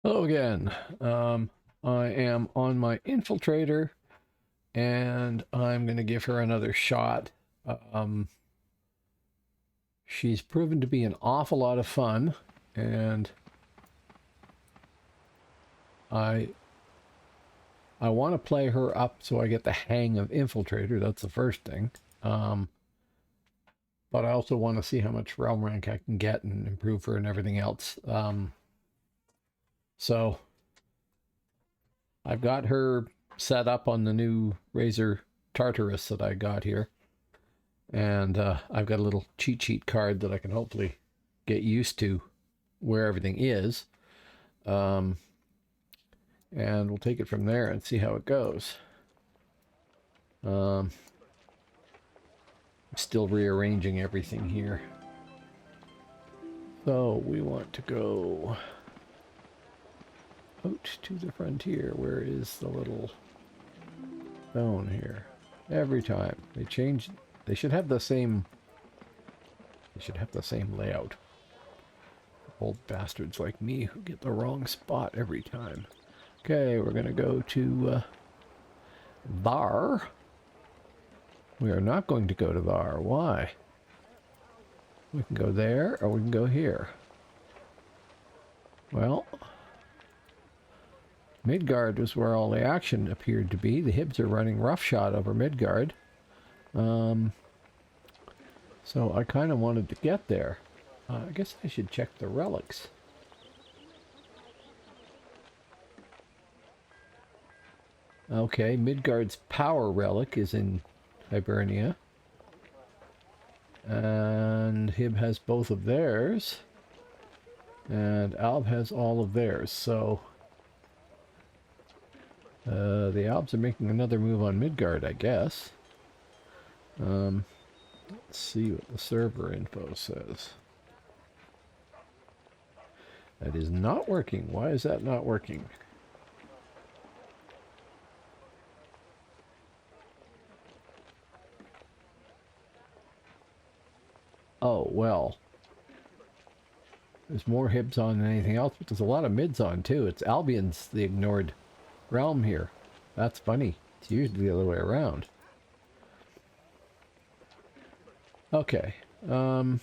Hello again. I am on my Infiltrator, and I'm going to give her another shot. Um, she's proven to be an awful lot of fun, and I I want to play her up so I get the hang of Infiltrator. That's the first thing. Um, but I also want to see how much realm rank I can get and improve her and everything else. So I've got her set up on the new Razor Tartarus that I got here. And I've got a little cheat sheet card that I can hopefully get used to where everything is. Um, and we'll take it from there and see how it goes. I'm still rearranging everything here. So we want to go out to the frontier. Where is the little zone here? Every time they change, they should have the same. They should have the same layout. Old bastards like me who get the wrong spot every time. Okay, we're gonna go to Var. We are not going to go to Var. Why? We can go there, or we can go here. Well, Midgard was where all the action appeared to be. The Hibs are running roughshod over Midgard. So I kind of wanted to get there. I guess I should check the relics. Okay, Midgard's power relic is in Hibernia. And Hib has both of theirs. And Alb has all of theirs. So the Albs are making another move on Midgard, I guess. Let's see what the server info says. That is not working. Why is that not working? Oh, well. There's more Hibs on than anything else, but there's a lot of mids on too. It's Albion's the ignored realm here. That's funny. It's usually the other way around. Okay. I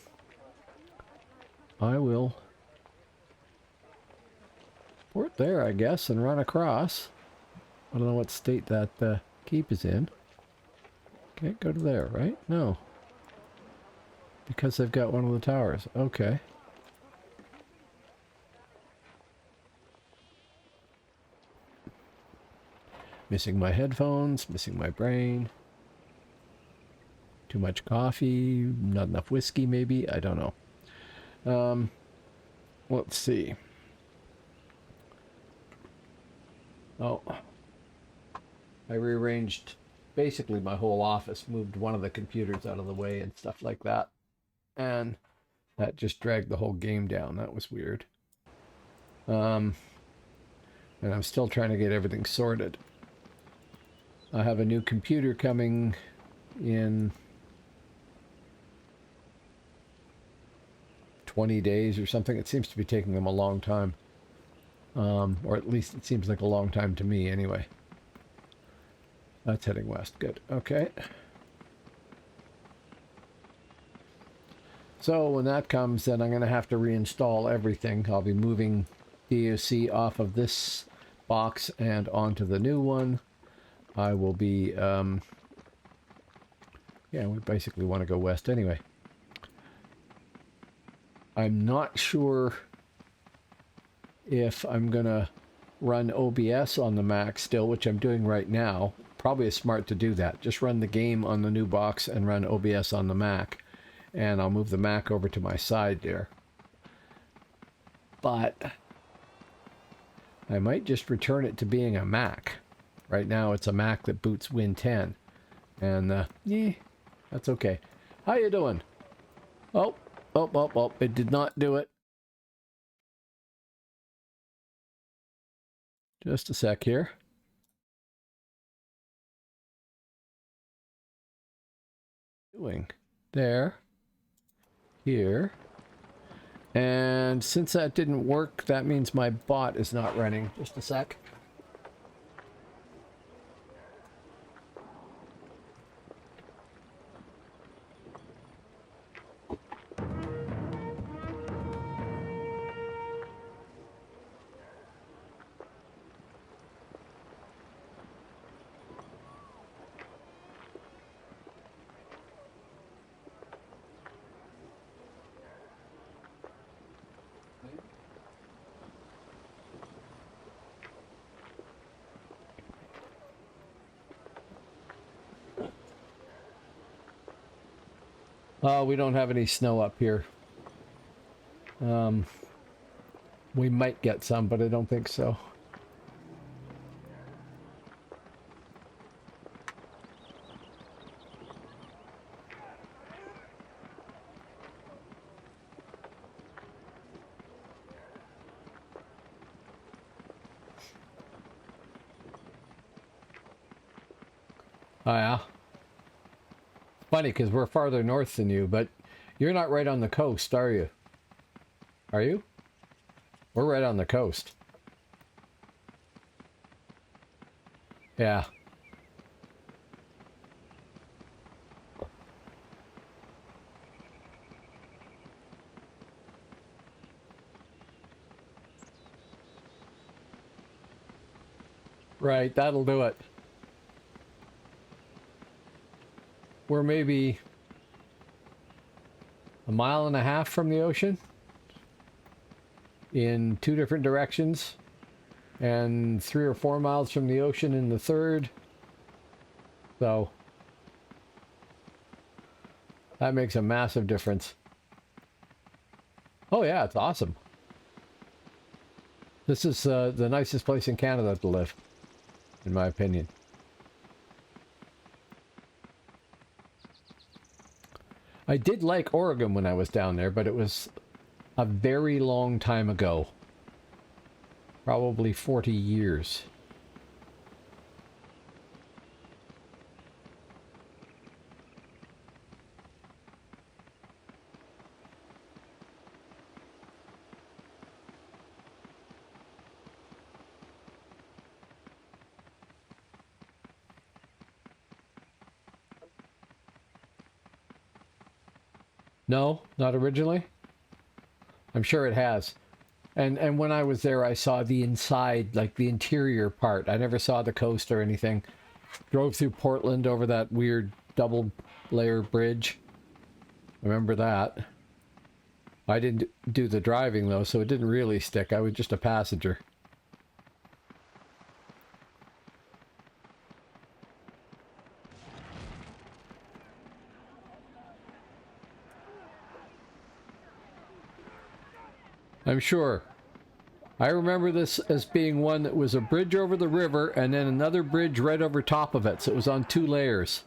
will port there, I guess, and run across. I don't know what state that keep is in. Can't go to there, right? No. Because they've got one of the towers. Okay. Missing my headphones, missing my brain. Too much coffee, not enough whiskey maybe, I don't know. Let's see. Oh. I rearranged basically my whole office, moved one of the computers out of the way and stuff like that. And that just dragged the whole game down. That was weird. And I'm still trying to get everything sorted. I have a new computer coming in 20 days or something. It seems to be taking them a long time. Or at least it seems like a long time to me anyway. That's heading west. Good. Okay. So when that comes, then I'm going to have to reinstall everything. I'll be moving DAOC off of this box and onto the new one. I will be, yeah, we basically want to go west anyway. I'm not sure if I'm going to run OBS on the Mac still, which I'm doing right now. Probably is smart to do that. Just run the game on the new box and run OBS on the Mac. And I'll move the Mac over to my side there. But I might just return it to being a Mac. Right now it's a Mac that boots Win 10. And, yeah, that's okay. How you doing? Oh, it did not do it. Just a sec here. Doing there, here, And since that didn't work, that means my bot is not running. Just a sec. We don't have any snow up here. We might get some, but I don't think so. Oh, yeah. Funny, because we're farther north than you, but you're not right on the coast, are you? Are you? We're right on the coast. Yeah. Right, that'll do it. We're maybe a mile and a half from the ocean in two different directions, and 3 or 4 miles from the ocean in the third. So that makes a massive difference. Oh yeah, it's awesome. This is the nicest place in Canada to live, in my opinion. I did like Oregon when I was down there, but it was a very long time ago. Probably 40 years. No, not originally. I'm sure it has. And when I was there, I saw the inside, like the interior part. I never saw the coast or anything. Drove through Portland over that weird double layer bridge. Remember that. I didn't do the driving though, so it didn't really stick. I was just a passenger. I'm sure. I remember this as being one that was a bridge over the river and then another bridge right over top of it, so it was on 2 layers.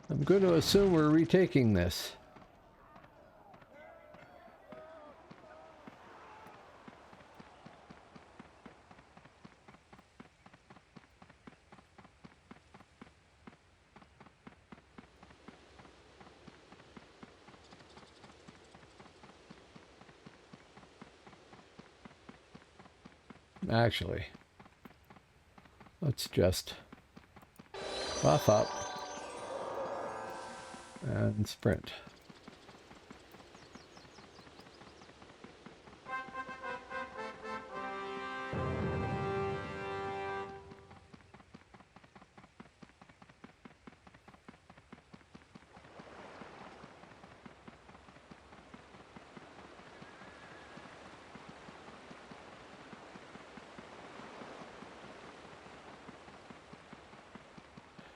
I'm going to assume we're retaking this. Actually, let's just buff up and sprint.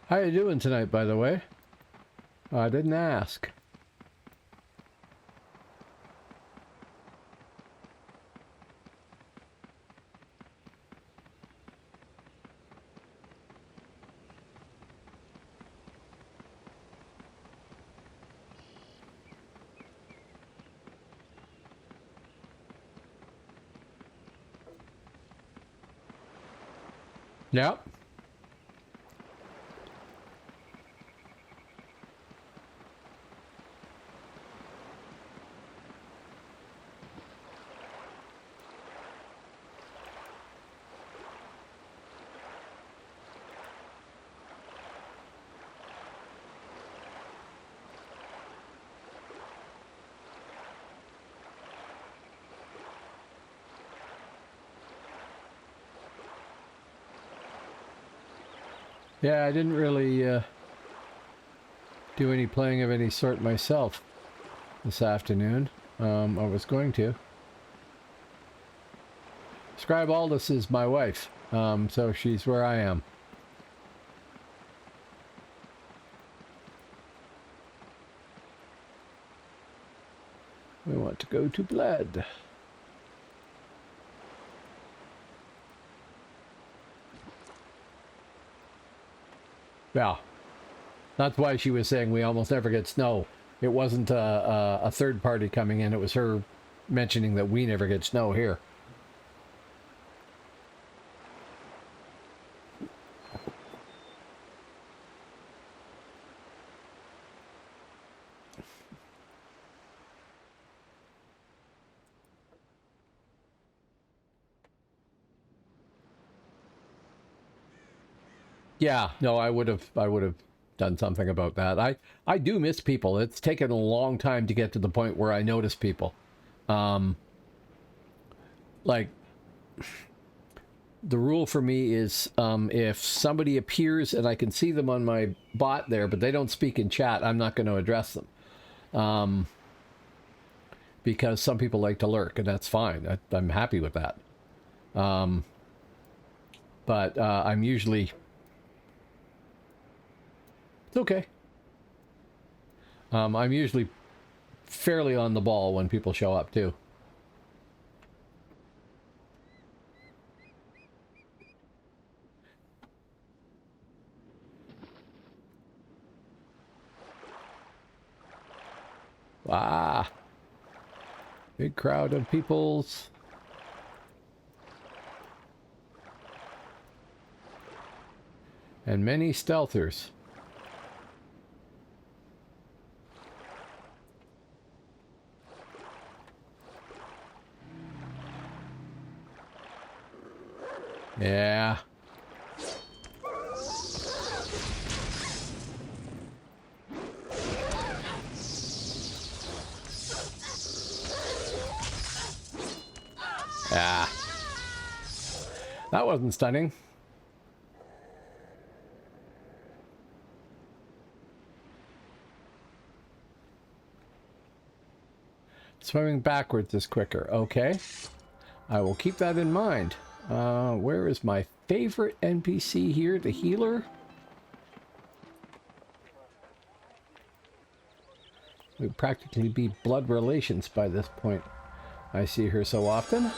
How you doing tonight, by the way? I didn't ask. Yep. Yeah, I didn't really do any playing of any sort myself this afternoon. I was going to. Scribe Aldous is my wife, so she's where I am. We want to go to Blood. Yeah, that's why she was saying we almost never get snow. It wasn't a third party coming in. It was her mentioning that we never get snow here. Yeah, no, I would have done something about that. I do miss people. It's taken a long time to get to the point where I notice people. Like, the rule for me is if somebody appears and I can see them on my bot there, but they don't speak in chat, I'm not going to address them. Because some people like to lurk, and that's fine. I'm happy with that. But I'm usually... It's okay. I'm usually fairly on the ball when people show up, too. Ah! Big crowd of peoples. And many stealthers. Yeah. Ah. That wasn't stunning. Swimming backwards is quicker. Okay. I will keep that in mind. Where is my favorite NPC here? The healer? We'd practically be blood relations by this point. I see her so often.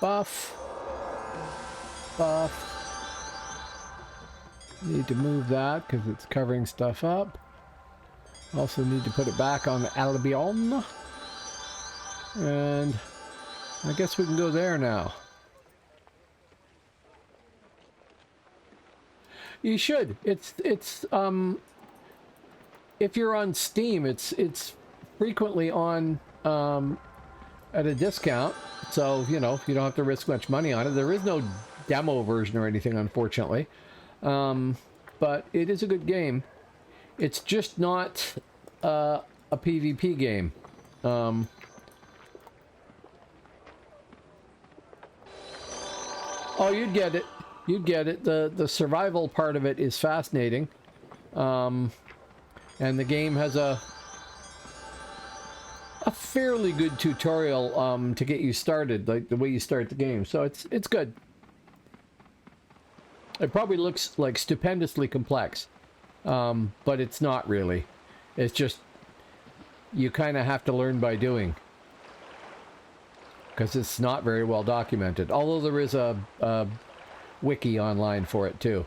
Buff. Buff. Need to move that because it's covering stuff up. Also need to put it back on the Albion. And I guess we can go there now. You should. It's if you're on Steam, it's frequently on at a discount. So, you know, you don't have to risk much money on it. There is no demo version or anything, unfortunately. But it is a good game. It's just not a PvP game. Oh, you'd get it. You'd get it. The survival part of it is fascinating. And the game has a fairly good tutorial to get you started, like the way you start the game. So it's good. It probably looks like stupendously complex, but it's not really. It's just you kind of have to learn by doing, because it's not very well documented. Although there is a wiki online for it too.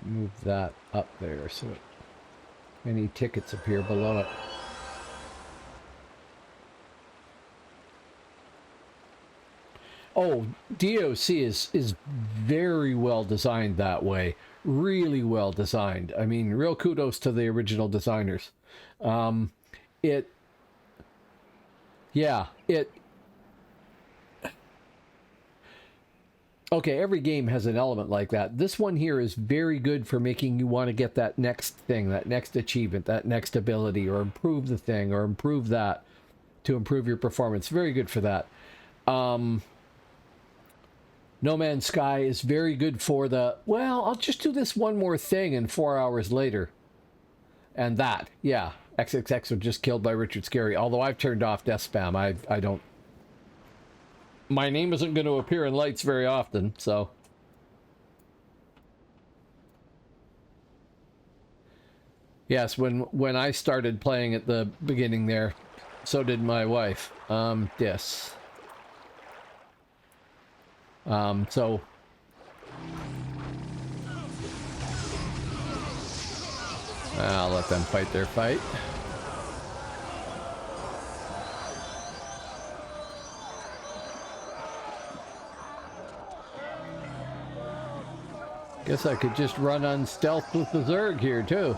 move that up there so any tickets appear below it. Oh, DAOC is very well designed that way. Really well designed. I mean, real kudos to the original designers. Okay, every game has an element like that. This one here is very good for making you want to get that next thing, that next achievement, that next ability, or improve the thing, or improve that to improve your performance. Very good for that. No Man's Sky is very good for the, well, I'll just do this one more thing and 4 hours later. And that, yeah. XXX was just killed by Richard Scarry. Although I've turned off death spam. I don't... My name isn't going to appear in lights very often, so... Yes, when I started playing at the beginning there, so did my wife. Yes. So... I'll let them fight their fight. Guess I could just run on stealth with the Zerg here, too.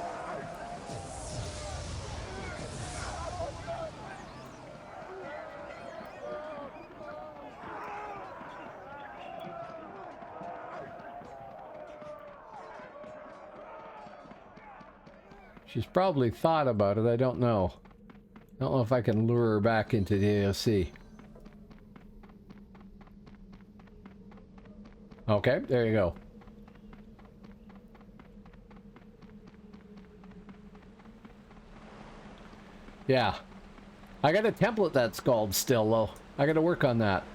She's probably thought about it, I don't know. I don't know if I can lure her back into the DAOC. Okay, there you go. Yeah. I got a template that's called still, though. I gotta work on that.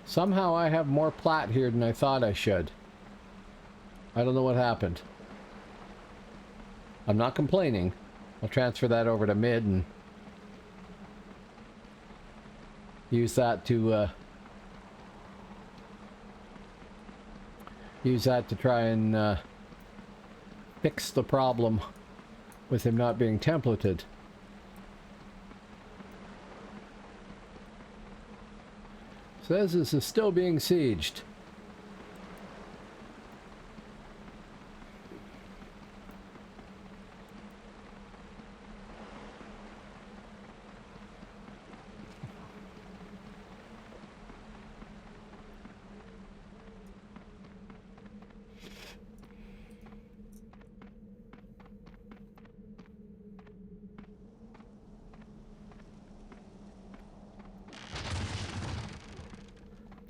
Somehow I have more plat here than I thought I should. I don't know what happened. I'm not complaining. I'll transfer that over to mid and use that to try and fix the problem with him not being templated. Says this is still being sieged.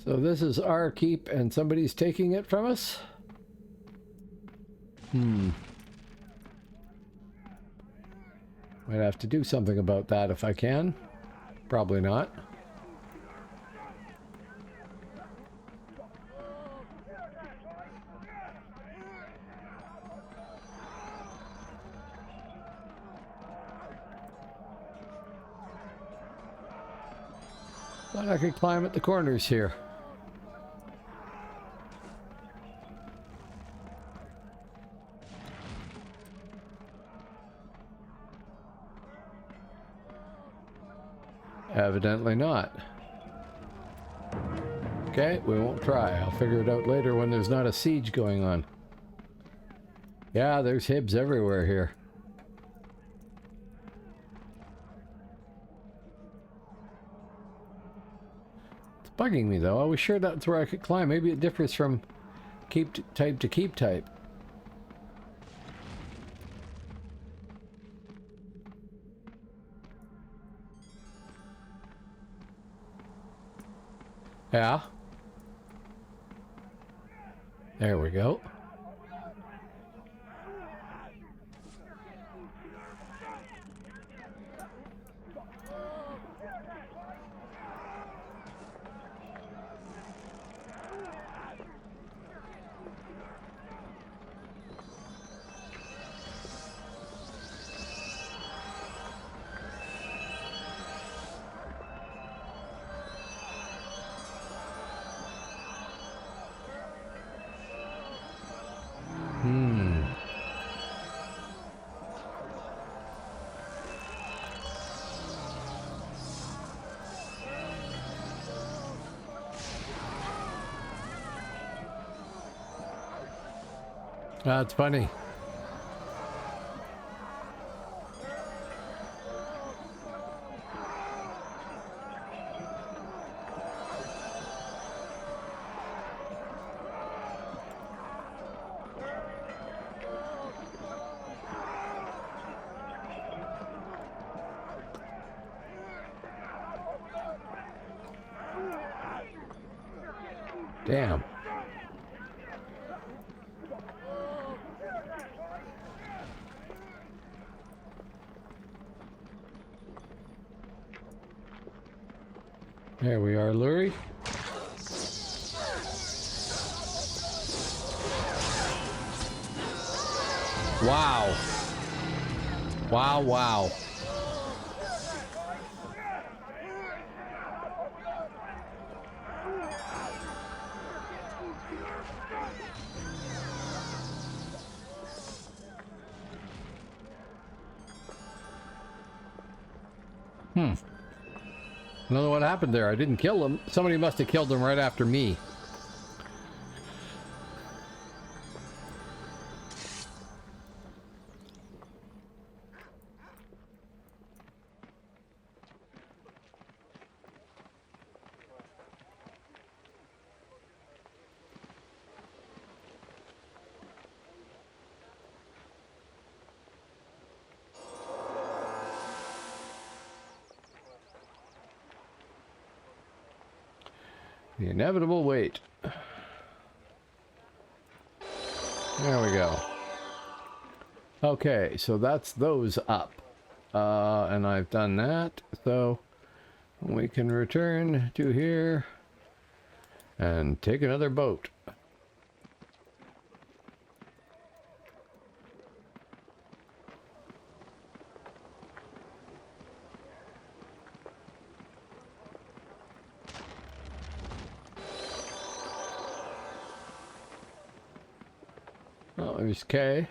So this is our keep and somebody's taking it from us? Might have to do something about that if I can. Probably not. Thought I could climb at the corners here. Evidently not. Okay, we won't try. I'll figure it out later when there's not a siege going on. Yeah, there's hibs everywhere here. It's bugging me though. I was sure that's where I could climb. Maybe it differs from keep type to keep type. Yeah. There we go. That's funny. Damn. There we are, Lurie. Wow. Wow, wow. I don't know what happened there. I didn't kill him. Somebody must have killed him right after me. The inevitable wait. There we go. Okay, so that's those up. And I've done that, so we can return to here and take another boat. Oh, there's Kay.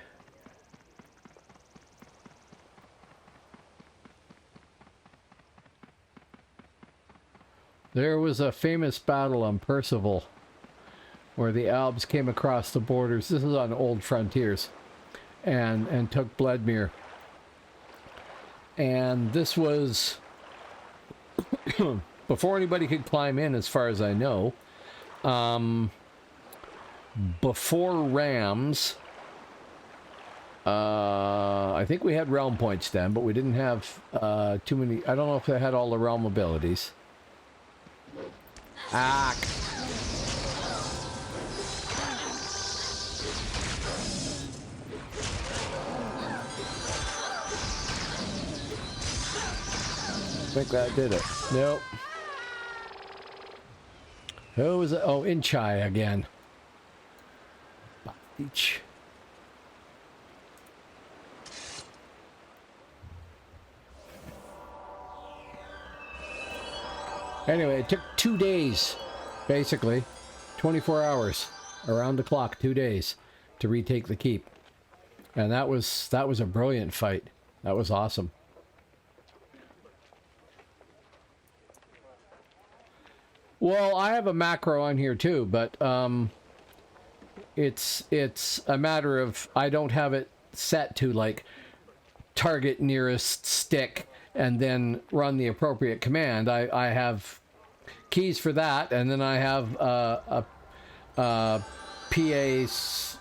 There was a famous battle on Percival where the Albs came across the borders. This is on Old Frontiers, and took Bledmere. And this was before anybody could climb in, as far as I know. Before Rams, I think we had realm points then, but we didn't have too many. I don't know if they had all the realm abilities. Ah. I think that did it. Nope. Who was it? Oh, Inchai again. Beach. Anyway, it took 2 days, basically, 24 hours, around the clock, 2 days, to retake the keep, and that was a brilliant fight. That was awesome. Well, I have a macro on here too, but it's a matter of I don't have it set to like target nearest stick and then run the appropriate command. I have keys for that, and then I have a PA,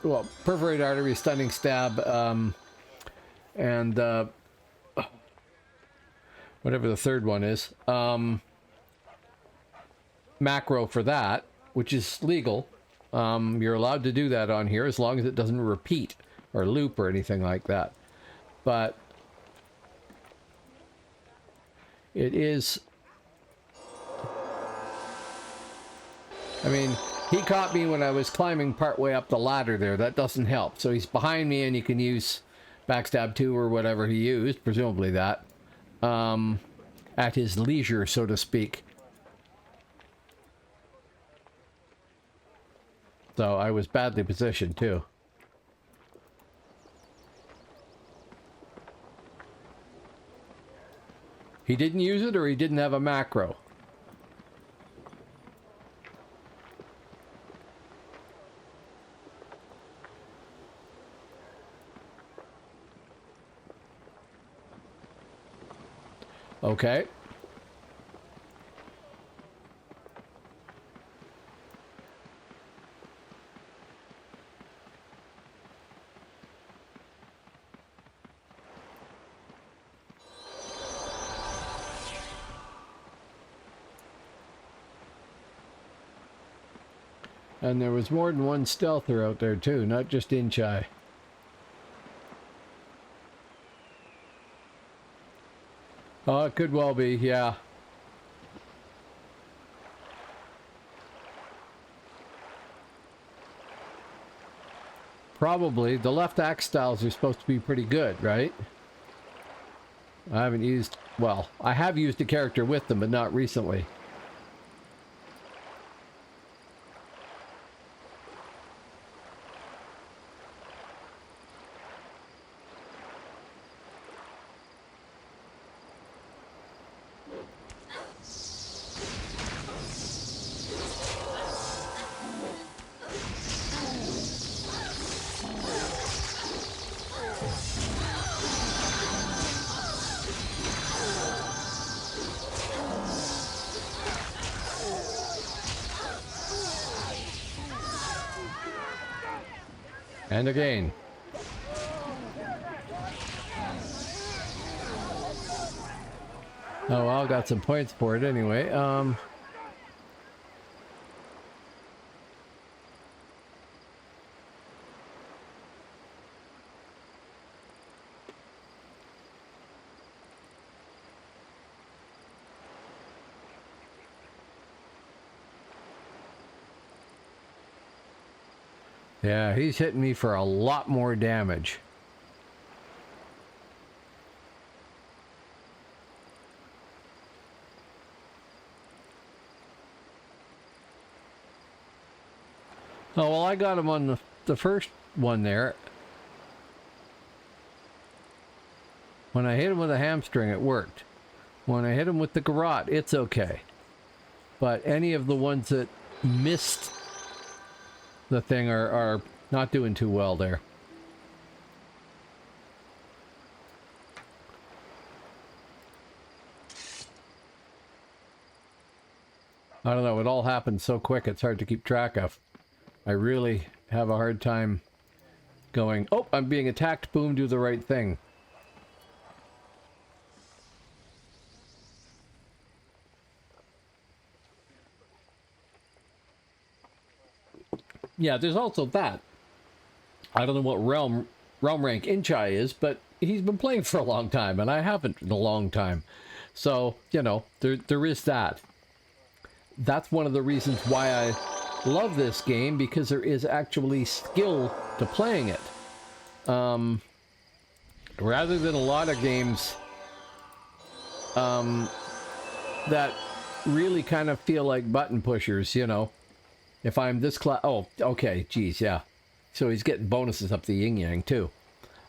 well, perforated artery, stunning stab, and whatever the third one is, macro for that, which is legal. You're allowed to do that on here as long as it doesn't repeat or loop or anything like that. But it is, I mean, he caught me when I was climbing part way up the ladder there. That doesn't help. So he's behind me and you can use backstab 2 or whatever he used, presumably that, at his leisure, so to speak. So I was badly positioned too. He didn't use it, or he didn't have a macro? Okay. And there was more than one stealther out there too, not just Inchai. Oh, it could well be, yeah. Probably. The left axe styles are supposed to be pretty good, right? I haven't used... Well, I have used a character with them, but not recently. And again. Oh, well, got some points for it anyway. Yeah, he's hitting me for a lot more damage. Oh, well, I got him on the first one there. When I hit him with a hamstring, it worked. When I hit him with the garrote, it's okay. But any of the ones that missed the thing are not doing too well there. I don't know, it all happened so quick it's hard to keep track of. I really have a hard time going, oh, I'm being attacked, boom, do the right thing. Yeah, there's also that. I don't know what realm rank Inchai is, but he's been playing for a long time, and I haven't in a long time. So, you know, there is that. That's one of the reasons why I love this game, because there is actually skill to playing it. Rather than a lot of games that really kind of feel like button pushers, you know. If I'm this class... Oh, okay, geez, yeah. So he's getting bonuses up the yin-yang, too.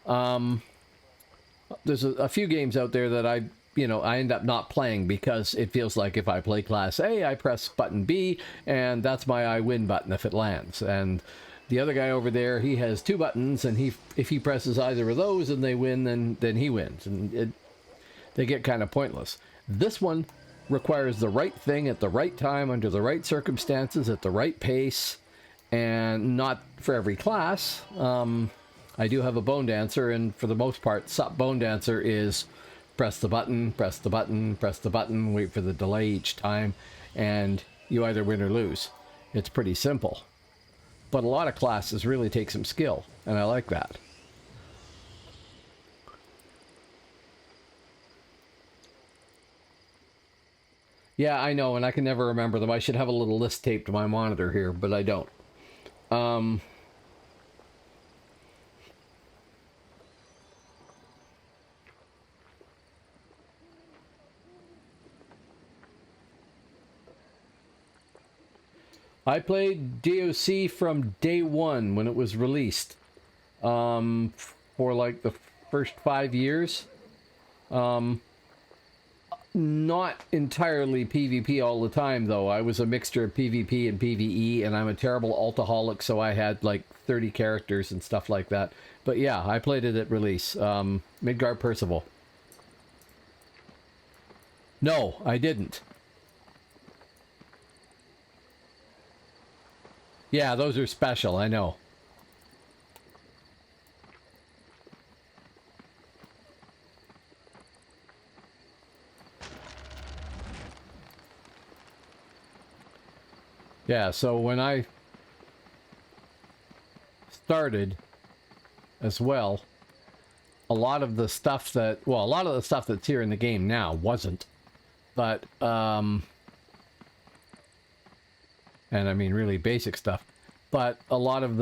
There's a few games out there that I end up not playing because it feels like if I play Class A, I press button B, and that's my I win button if it lands. And the other guy over there, he has two buttons, and if he presses either of those and they win, then he wins. And they get kind of pointless. This one requires the right thing at the right time, under the right circumstances, at the right pace, and not for every class. I do have a Bone Dancer, and for the most part, Sup Bone Dancer is press the button, press the button, press the button, wait for the delay each time, and you either win or lose. It's pretty simple. But a lot of classes really take some skill, and I like that. Yeah, I know, and I can never remember them. I should have a little list taped to my monitor here, but I don't. I played DAOC from day one when it was released. For like the first 5 years. Not entirely PvP all the time, though. I was a mixture of PvP and PvE, and I'm a terrible altaholic, so I had like 30 characters and stuff like that. But yeah, I played it at release. Midgard Percival. No, I didn't. Yeah, those are special, I know. Yeah, so when I started as well, a lot of the stuff that, well, a lot of the stuff that's here in the game now wasn't. But, and I mean really basic stuff. But a lot of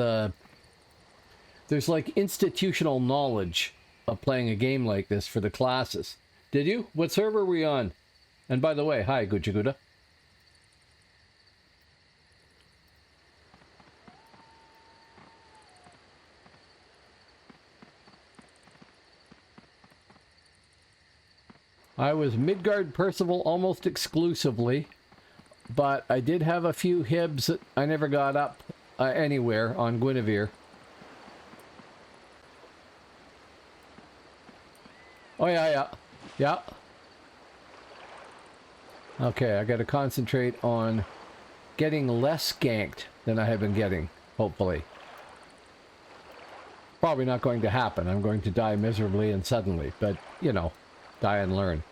there's like institutional knowledge of playing a game like this for the classes. Did you? What server were we on? And by the way, hi, Gujaguda. I was Midgard Percival almost exclusively, but I did have a few hibs that I never got up anywhere on Guinevere. Oh yeah. Okay, I gotta concentrate on getting less ganked than I have been getting, hopefully. Probably not going to happen. I'm going to die miserably and suddenly, but, you know, die and learn.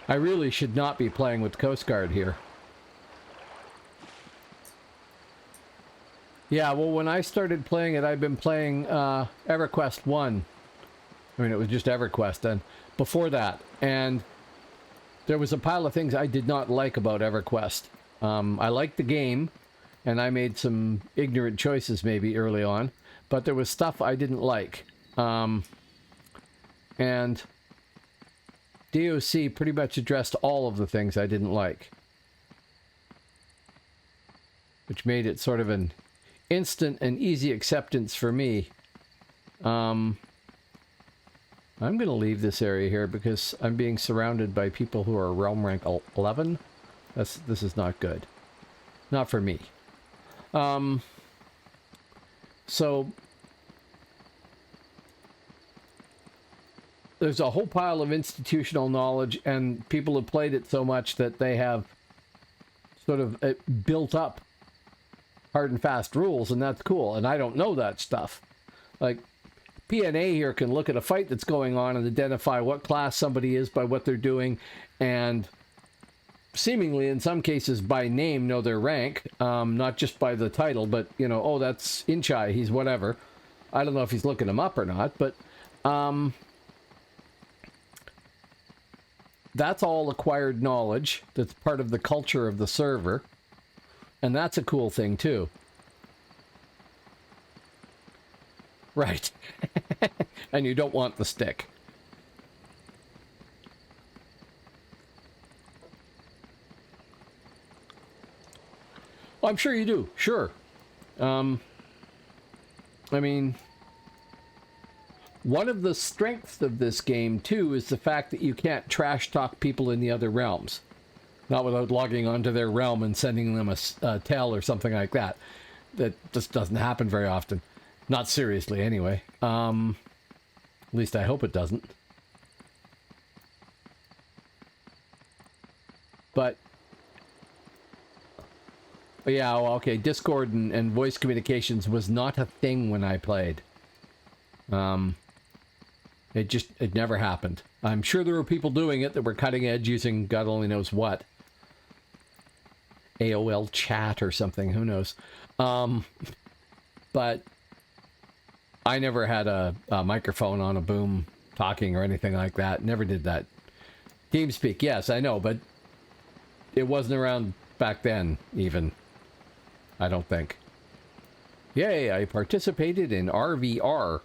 I really should not be playing with Coast Guard here. Yeah, well, when I started playing it, I've been playing EverQuest 1. I mean, it was just EverQuest then. Before that. And there was a pile of things I did not like about EverQuest. I liked the game, and I made some ignorant choices maybe early on. But there was stuff I didn't like. And DAOC pretty much addressed all of the things I didn't like. Which made it sort of an instant and easy acceptance for me. I'm going to leave this area here because I'm being surrounded by people who are realm rank 11. This is not good. Not for me. So there's a whole pile of institutional knowledge, and people have played it so much that they have sort of built up hard and fast rules, and that's cool. And I don't know that stuff. Like, PNA here can look at a fight that's going on and identify what class somebody is by what they're doing, and seemingly in some cases by name know their rank, not just by the title, but, you know, oh, that's Inchai, he's whatever. I don't know if he's looking him up or not, but that's all acquired knowledge. That's part of the culture of the server. And that's a cool thing, too. Right. And you don't want the stick. Well, I'm sure you do. Sure. I mean, one of the strengths of this game, too, is the fact that you can't trash talk people in the other realms. Not without logging onto their realm and sending them a tell or something like that. That just doesn't happen very often. Not seriously, anyway. At least I hope it doesn't. But yeah, well, okay, Discord and voice communications was not a thing when I played. It never happened. I'm sure there were people doing it that were cutting edge using God only knows what. AOL chat or something, who knows. But I never had a microphone on a boom talking or anything like that. Never did that. TeamSpeak, yes, I know, but it wasn't around back then, even. I don't think. Yay, I participated in RVR.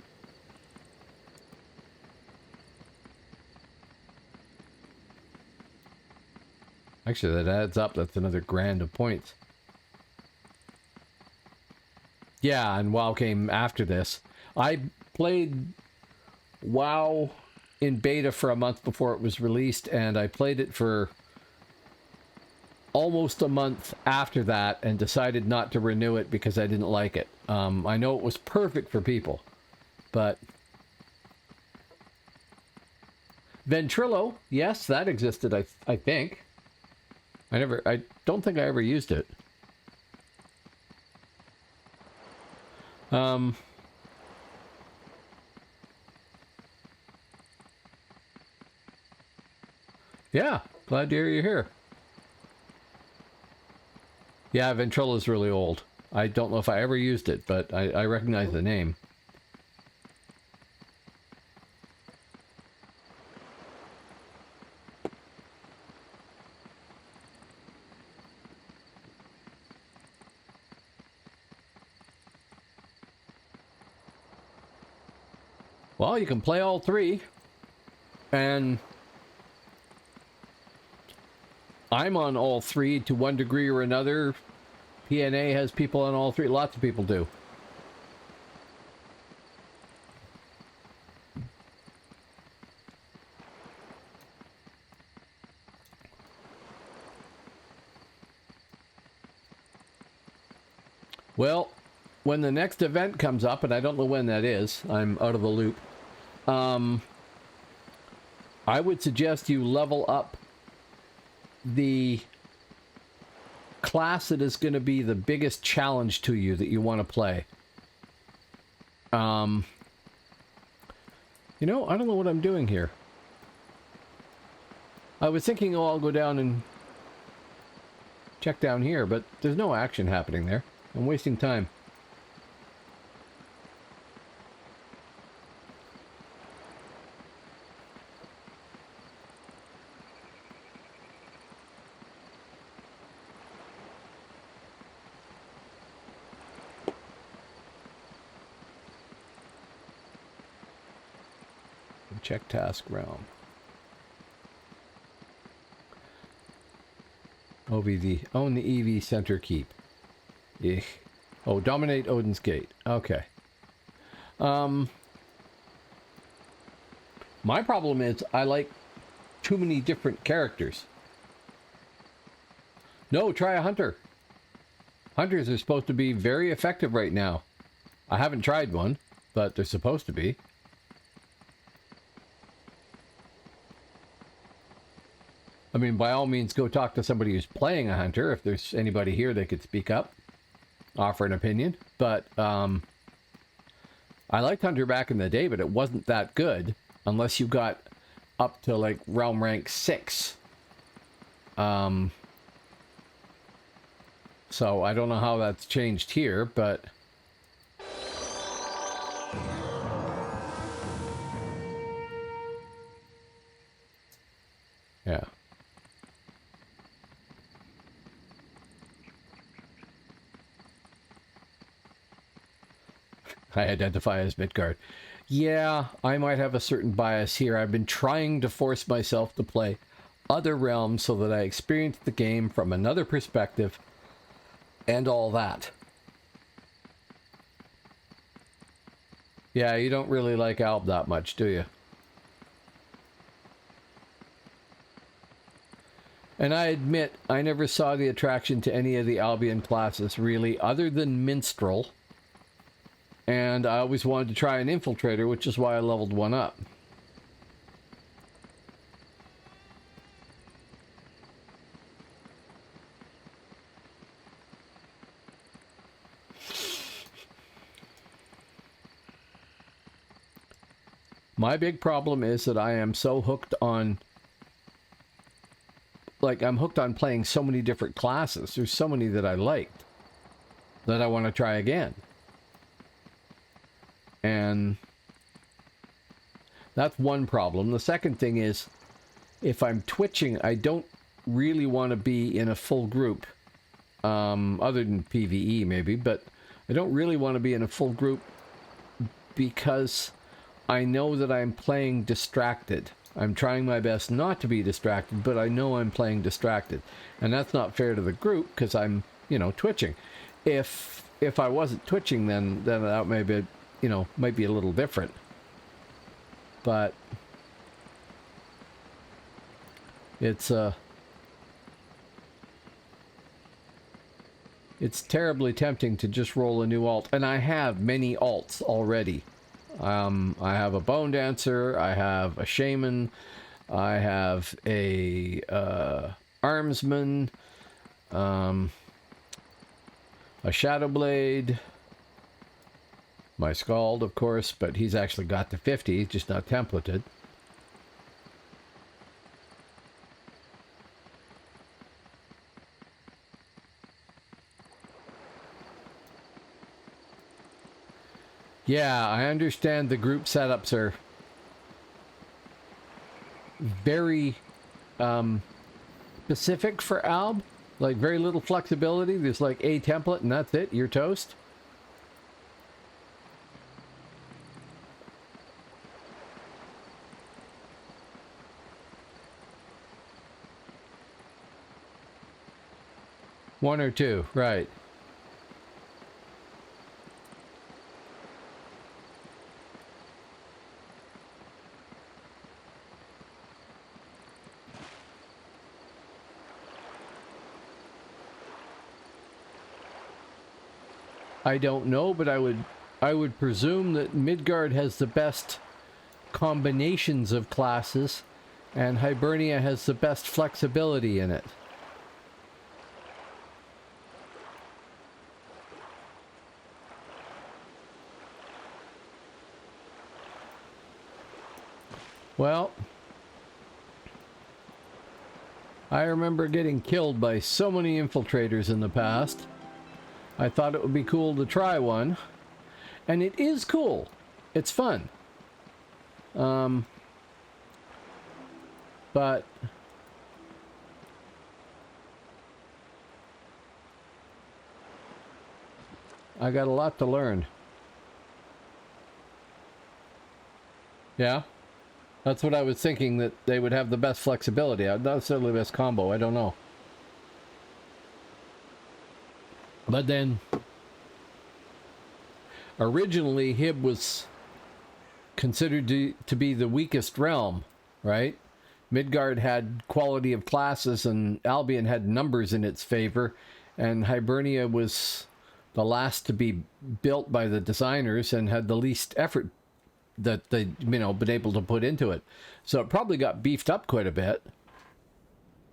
Actually, that adds up. That's another grand of points. Yeah, and WoW came after this. I played WoW in beta for a month before it was released, and I played it for almost a month after that and decided not to renew it because I didn't like it. I know it was perfect for people, but Ventrilo, yes, that existed. I think. I don't think I ever used it. Yeah, glad to hear you're here. Yeah, Ventrilo is really old. I don't know if I ever used it, but I recognize the name. Well, you can play all three, and I'm on all three to one degree or another. PNA has people on all three. Lots of people do. Well, when the next event comes up, and I don't know when that is, I'm out of the loop, I would suggest you level up the class that is going to be the biggest challenge to you that you want to play. You know, I don't know what I'm doing here. I was thinking, oh, I'll go down and check down here, but there's no action happening there. I'm wasting time. Check task realm. OVD. Own the EV center keep. Ich. Oh, dominate Odin's Gate. Okay. My problem is I like too many different characters. No, try a hunter. Hunters are supposed to be very effective right now. I haven't tried one, but they're supposed to be. I mean, by all means, go talk to somebody who's playing a hunter. If there's anybody here that could speak up, offer an opinion. But I liked hunter back in the day, but it wasn't that good unless you got up to like realm rank 6. So I don't know how that's changed here, but yeah. I identify as Midgard. Yeah, I might have a certain bias here. I've been trying to force myself to play other realms so that I experience the game from another perspective and all that. Yeah, you don't really like Alb that much, do you? And I admit, I never saw the attraction to any of the Albion classes, really, other than Minstrel. And I always wanted to try an Infiltrator, which is why I leveled one up. My big problem is that I am so hooked on... Like, I'm hooked on playing so many different classes. There's so many that I liked that I want to try again. And that's one problem. The second thing is, if I'm twitching, I don't really want to be in a full group, other than PvE maybe, but I don't really want to be in a full group because I know that I'm playing distracted. I'm trying my best not to be distracted, but I know I'm playing distracted. And that's not fair to the group because I'm, you know, twitching. If I wasn't twitching, then that may be, you know, might be a little different. But it's it's terribly tempting to just roll a new alt. And I have many alts already. I have a Bone Dancer, I have a Shaman, I have a Armsman, a Shadowblade, my Scald, of course, but he's actually got to 50, just not templated. Yeah, I understand the group setups are very specific for Alb. Like, very little flexibility. There's like a template and that's it. You're toast. One or two, right. I don't know, but I would presume that Midgard has the best combinations of classes and Hibernia has the best flexibility in it. Well, I remember getting killed by so many infiltrators in the past. I thought it would be cool to try one. And it is cool. It's fun. But I got a lot to learn. Yeah? That's what I was thinking, that they would have the best flexibility. Not necessarily the best combo, I don't know. But then, originally, Hib was considered to be the weakest realm, right? Midgard had quality of classes and Albion had numbers in its favor, and Hibernia was the last to be built by the designers and had the least effort that they, been able to put into it. So it probably got beefed up quite a bit.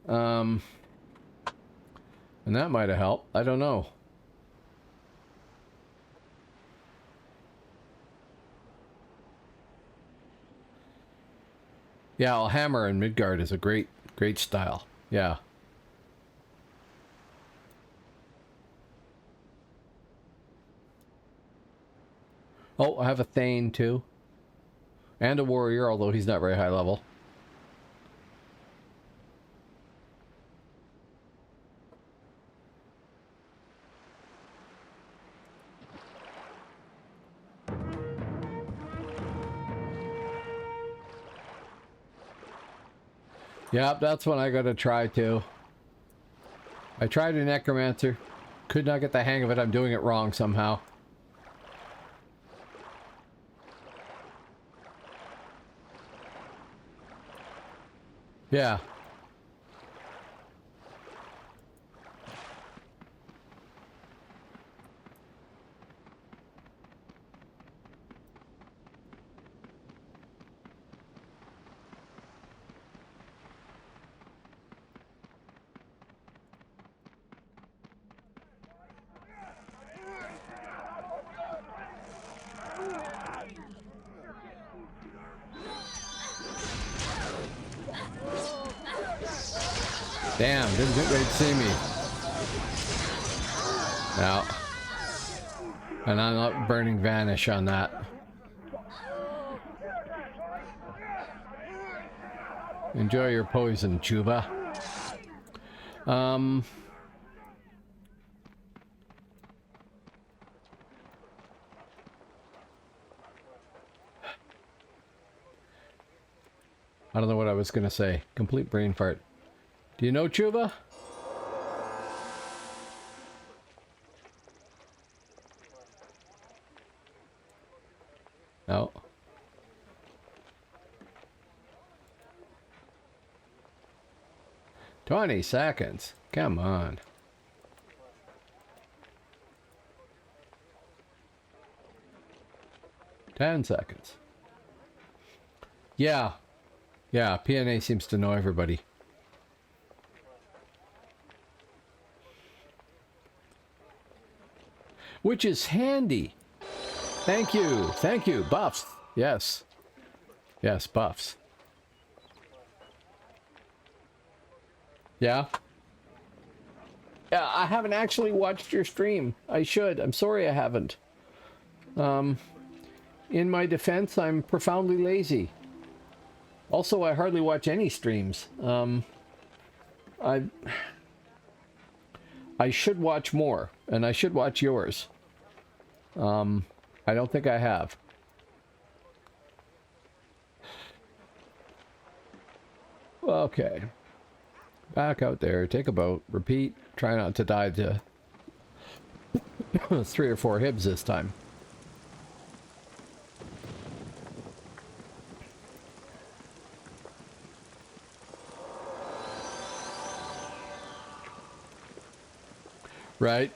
And that might have helped. I don't know. Yeah, Hammer and Midgard is a great style. Yeah. Oh, I have a Thane too. And a Warrior, although he's not very high level. Yep, that's one I gotta try too. I tried a Necromancer. Could not get the hang of it. I'm doing it wrong somehow. Yeah. Damn, didn't think they'd see me. No. And I'm not burning Vanish on that. Enjoy your poison, Chuba. I don't know what I was gonna say. Complete brain fart. Do you know Chuba? No. "20 seconds. Come on." 10 seconds. Yeah. Yeah, PNA seems to know everybody. Which is handy. Thank you. Thank you. Buffs. Yes. Yes, buffs. Yeah. Yeah, I haven't actually watched your stream. I should. I'm sorry I haven't. In my defense, I'm profoundly lazy. Also, I hardly watch any streams. I should watch more, and I should watch yours. I don't think I have. Okay. Back out there, take a boat, repeat, try not to die to 3 or 4 hibs this time. Right?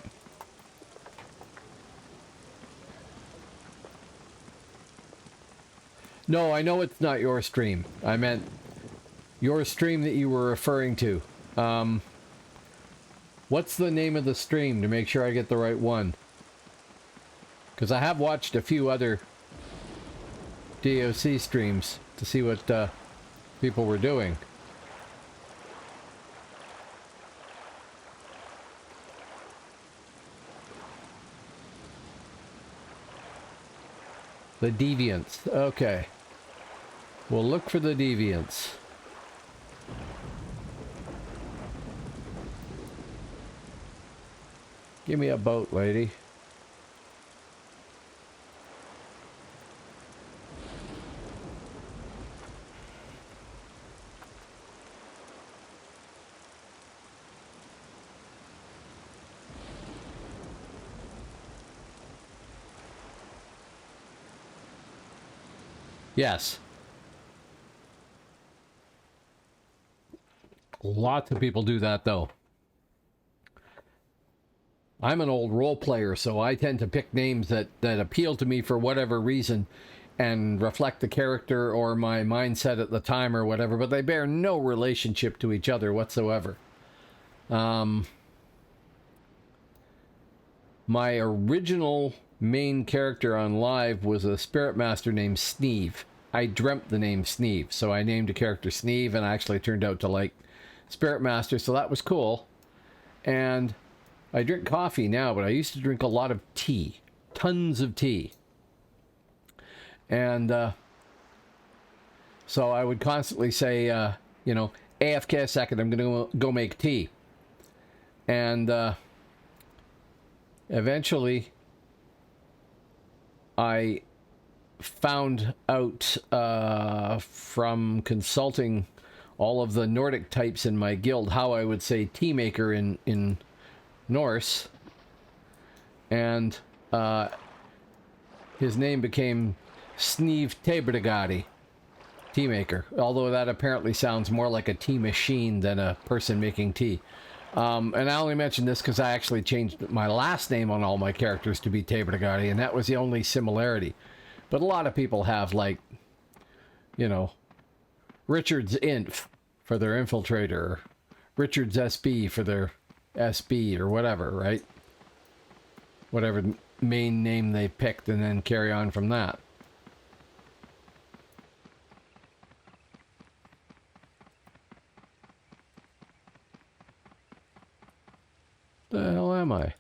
No, I know it's not your stream. I meant your stream that you were referring to. What's the name of the stream to make sure I get the right one? Because I have watched a few other DAOC streams to see what people were doing. The deviants. Okay. We'll look for the deviants. Give me a boat, lady. Yes. Lots of people do that, though. I'm an old role player, so I tend to pick names that appeal to me for whatever reason and reflect the character or my mindset at the time or whatever, but they bear no relationship to each other whatsoever. My original main character on live was a spirit master named Sneeve. I dreamt the name Sneeve, so I named a character Sneeve, and I actually turned out to like spirit master, so that was cool. And I drink coffee now, but I used to drink a lot of tea. Tons of tea. And so I would constantly say, you know, AFK a second, I'm going to go make tea. And eventually I found out from consulting all of the Nordic types in my guild how I would say tea maker in Norse, and his name became Sneeve Tebrigadi, tea maker, although that apparently sounds more like a tea machine than a person making tea. And I only mention this because I actually changed my last name on all my characters to be Tebrigadi, and that was the only similarity. But a lot of people have, like, you know, Richard's Inf for their Infiltrator, or Richard's SB for their SB, or whatever, right? Whatever main name they picked, and then carry on from that. The hell am I?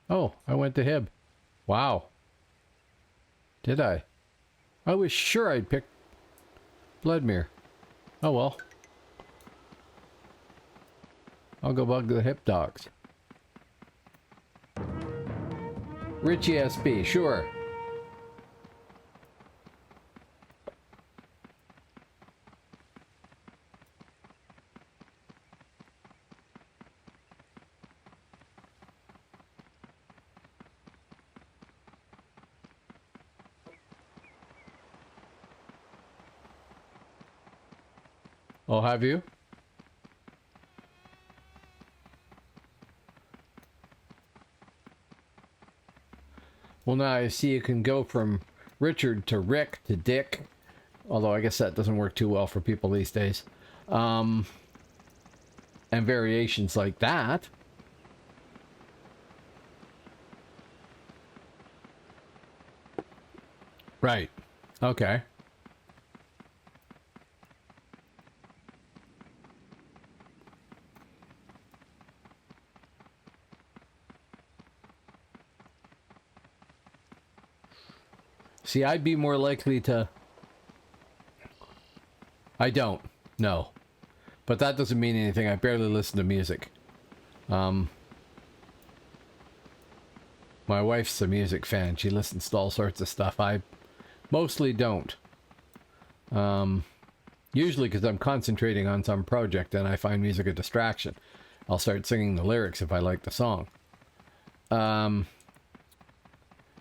Oh, I went to Hib. Wow. Did I? I was sure I'd picked Vladimir. Oh well. I'll go bug the hip dogs. Richie SB, sure. Oh, have you? Well, now I see you can go from Richard to Rick to Dick. Although I guess that doesn't work too well for people these days. And variations like that. Right. Okay. See, I'd be more likely to... I don't. No. But that doesn't mean anything. I barely listen to music. My wife's a music fan. She listens to all sorts of stuff. I mostly don't. Usually because I'm concentrating on some project and I find music a distraction. I'll start singing the lyrics if I like the song.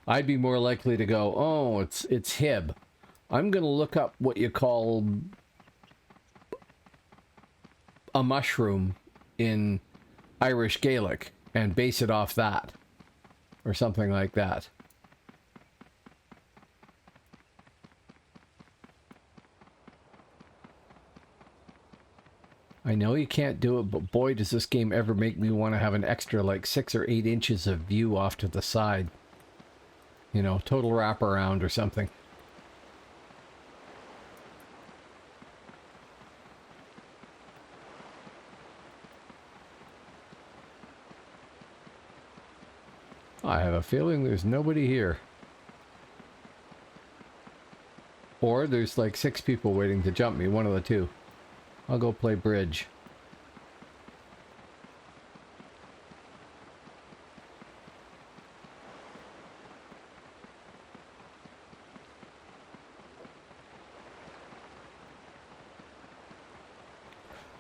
I'd be more likely to go, oh, it's Hib. I'm going to look up what you call a mushroom in Irish Gaelic and base it off that. Or something like that. I know you can't do it, but boy, does this game ever make me want to have an extra like 6 or 8 inches of view off to the side. You know, total wraparound or something. I have a feeling there's nobody here. Or there's like 6 people waiting to jump me, one of the two. I'll go play bridge.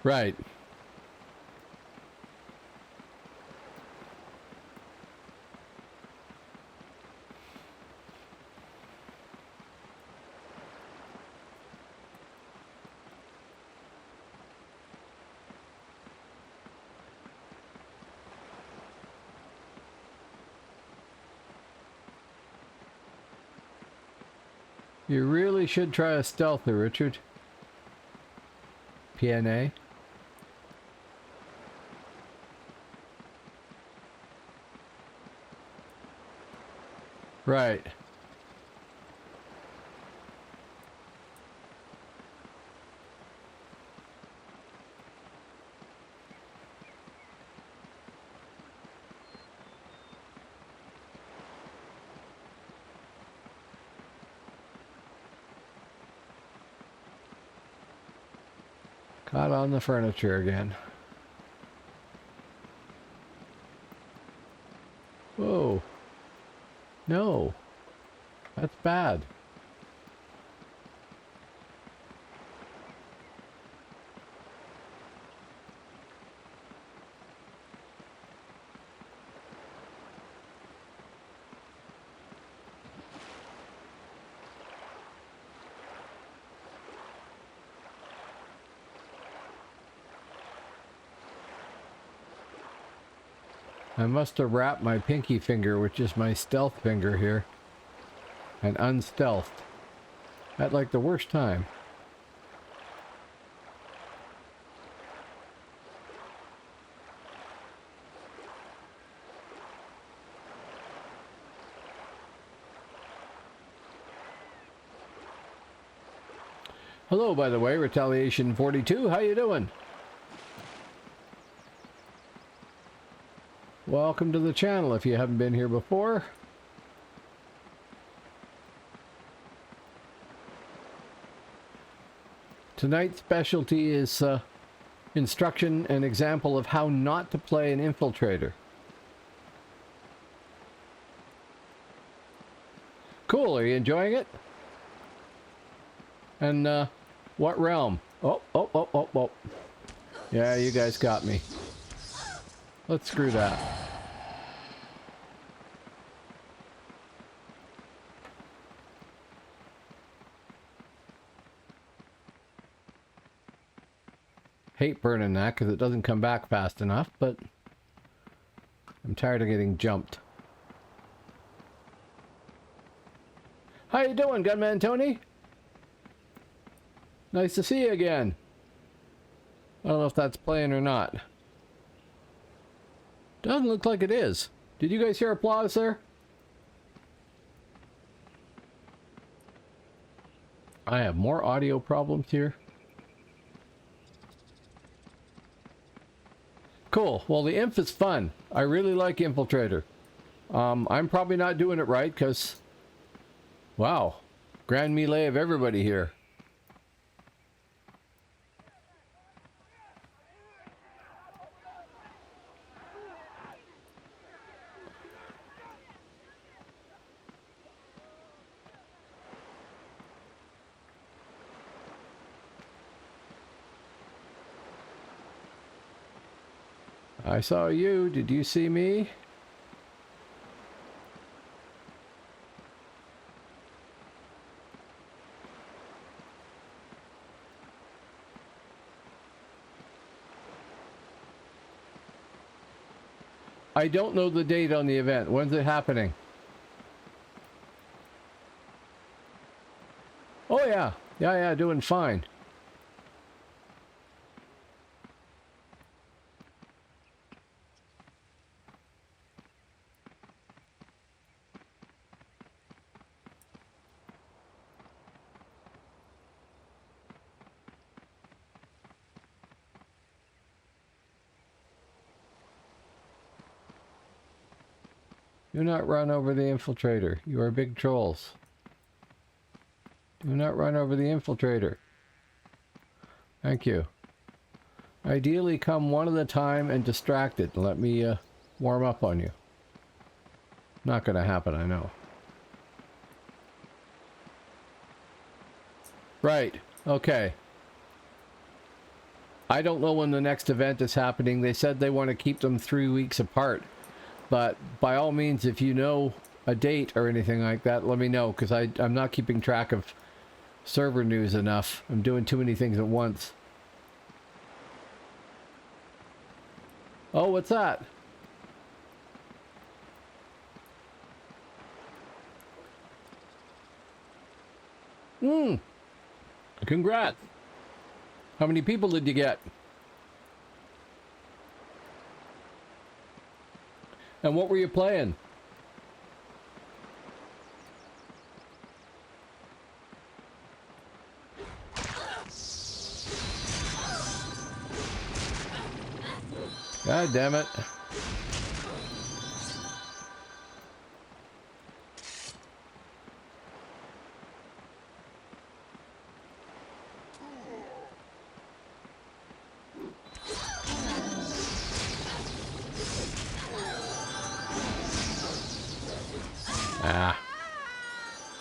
Right. You really should try a stealther, Richard. PNA. Right. Caught on the furniture again. Whoa. No. That's bad. I must have wrapped my pinky finger, which is my stealth finger here, and unstealthed at like the worst time. Hello, by the way, Retaliation 42. How you doing? Welcome to the channel if you haven't been here before. Tonight's specialty is instruction and example of how not to play an infiltrator. Cool, are you enjoying it? And what realm? Oh. Yeah, you guys got me. Let's screw that. Hate burning that because it doesn't come back fast enough, but I'm tired of getting jumped. How you doing, Gunman Tony? Nice to see you again. I don't know if that's playing or not. Doesn't look like it is. Did you guys hear applause there? I have more audio problems here. Cool. Well, the Inf is fun. I really like Infiltrator. I'm probably not doing it right because... Wow. Grand melee of everybody here. I saw you. Did you see me? I don't know the date on the event. When's it happening? Oh yeah. Yeah, doing fine. Do not run over the Infiltrator. You are big trolls. Do not run over the Infiltrator. Thank you. Ideally, come one at a time and distract it and let me warm up on you. Not gonna happen, I know. Right. Okay. I don't know when the next event is happening. They said they want to keep them 3 weeks apart. But by all means, if you know a date or anything like that, let me know, because I'm not keeping track of server news enough. I'm doing too many things at once. Oh, what's that? Congrats. How many people did you get? And what were you playing? God damn it.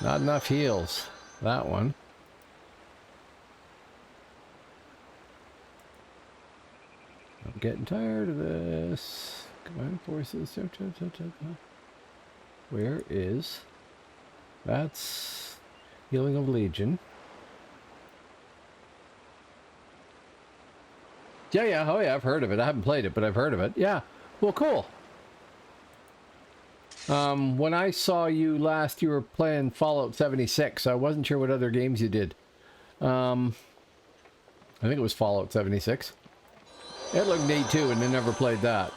Not enough heals. That one. I'm getting tired of this. Combined forces. Where is... That's... Healing of Legion. Yeah. Oh yeah, I've heard of it. I haven't played it, but I've heard of it. Yeah. Well, cool. When I saw you last, you were playing Fallout 76. I wasn't sure what other games you did. I think it was Fallout 76. It looked neat too, and I never played that.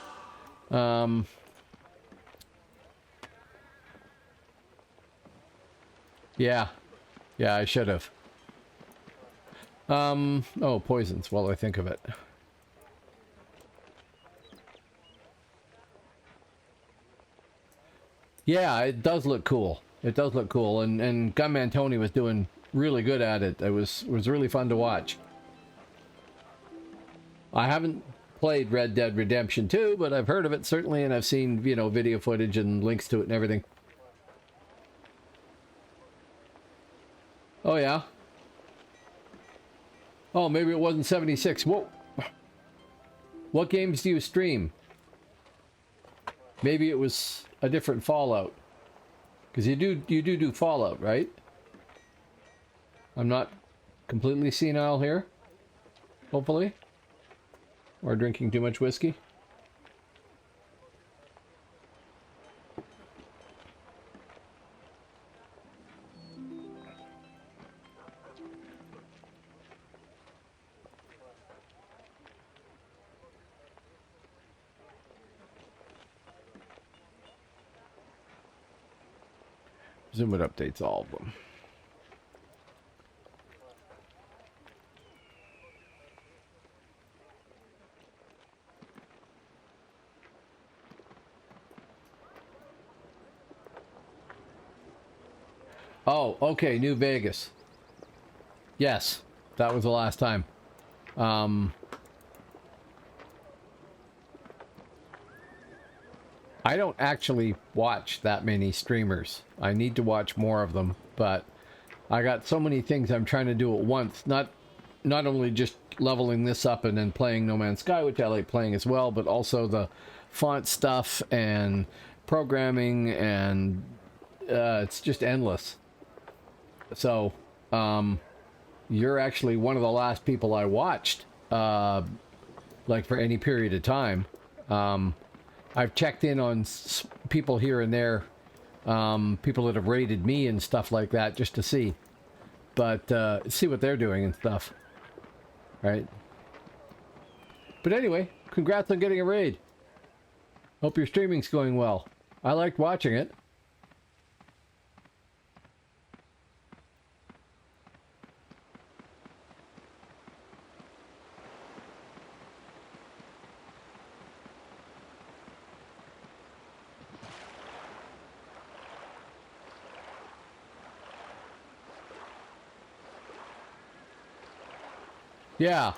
Yeah, I should have. Oh, poisons, while I think of it. Yeah, it does look cool. It does look cool, and Gunman Tony was doing really good at it. It was really fun to watch. I haven't played Red Dead Redemption 2, but I've heard of it certainly, and I've seen, you know, video footage and links to it and everything. Oh yeah. Oh, maybe it wasn't 76. What games do you stream? Maybe it was a different Fallout. Because you do Fallout, right? I'm not completely senile here. Hopefully. Or drinking too much whiskey. Zoom it updates all of them. Oh, okay, New Vegas. Yes, that was the last time. I don't actually watch that many streamers. I need to watch more of them, but I got so many things I'm trying to do at once. Not only just leveling this up and then playing No Man's Sky, which I like playing as well, but also the font stuff and programming, and it's just endless. So, you're actually one of the last people I watched, like for any period of time. I've checked in on people here and there, people that have rated me and stuff like that, just to see. But, see what they're doing and stuff. Right? But anyway, congrats on getting a raid. Hope your streaming's going well. I liked watching it. Yeah.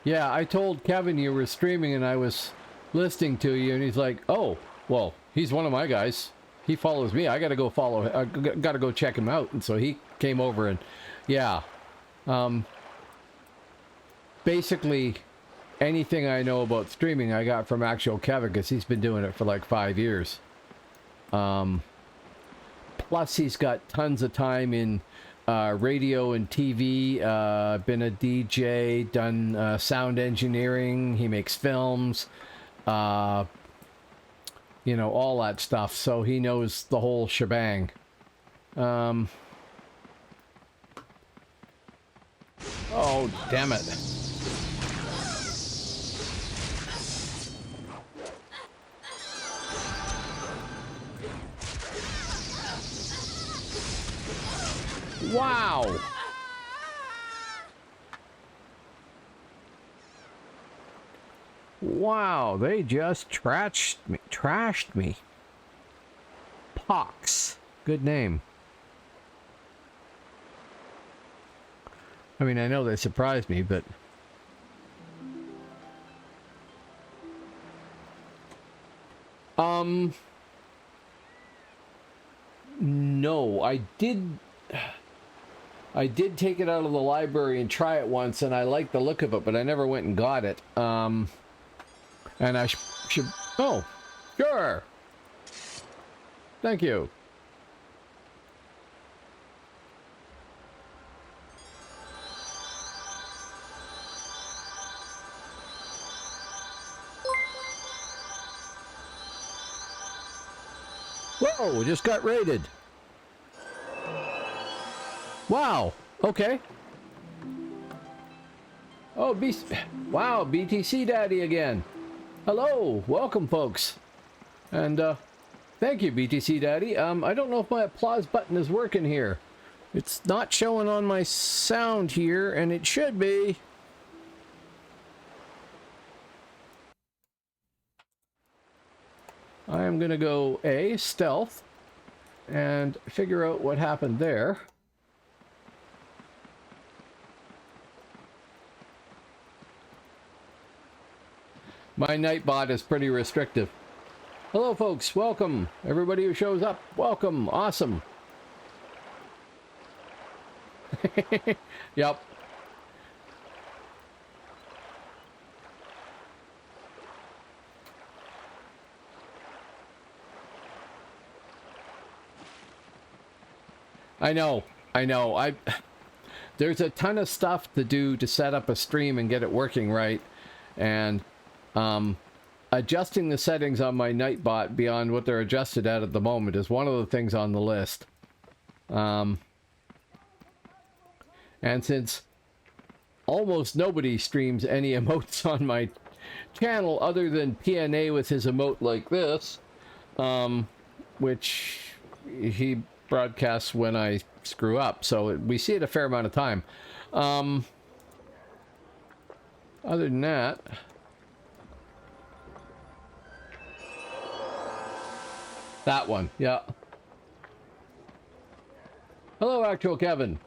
Yeah, I told Kevin you were streaming and I was listening to you, and he's like, oh, well, he's one of my guys. He follows me. I gotta go follow, I gotta go check him out. And so he came over and, yeah. Basically, anything I know about streaming I got from actual Kevin, because he's been doing it for like 5 years. Plus, he's got tons of time in radio and TV, been a DJ, done sound engineering, he makes films, you know, all that stuff, so he knows the whole shebang. Oh, damn it. Wow! Wow, they just trashed me. Pox. Good name. I mean, I know they surprised me, but... No, I did take it out of the library and try it once, and I liked the look of it, but I never went and got it. And I should... Oh, sure. Thank you. Whoa, just got raided. Wow, okay. Oh, wow, BTC Daddy again. Hello, welcome folks. And thank you, BTC Daddy. I don't know if my applause button is working here. It's not showing on my sound here, and it should be. I am gonna go stealth and figure out what happened there. My Nightbot is pretty restrictive. Hello folks, welcome. Everybody who shows up, welcome. Awesome. Yep. I know. There's a ton of stuff to do to set up a stream and get it working right. And adjusting the settings on my Nightbot beyond what they're adjusted at the moment is one of the things on the list. And since almost nobody streams any emotes on my channel other than PNA with his emote like this, which he broadcasts when I screw up, so we see it a fair amount of time. Other than that, that one, yeah. Hello, Actual Kevin.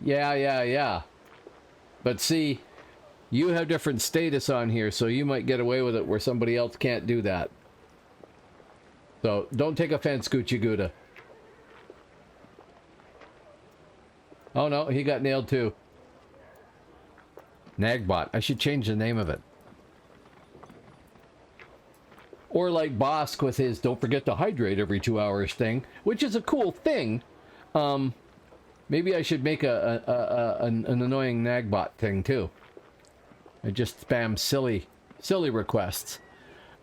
Yeah. But see, you have different status on here, so you might get away with it where somebody else can't do that. So don't take offense, Gucci Gouda. Oh no, he got nailed too. Nagbot. I should change the name of it. Or like Bosk with his don't forget to hydrate every 2 hours thing, which is a cool thing. Maybe I should make an annoying Nagbot thing too. I just spam silly requests.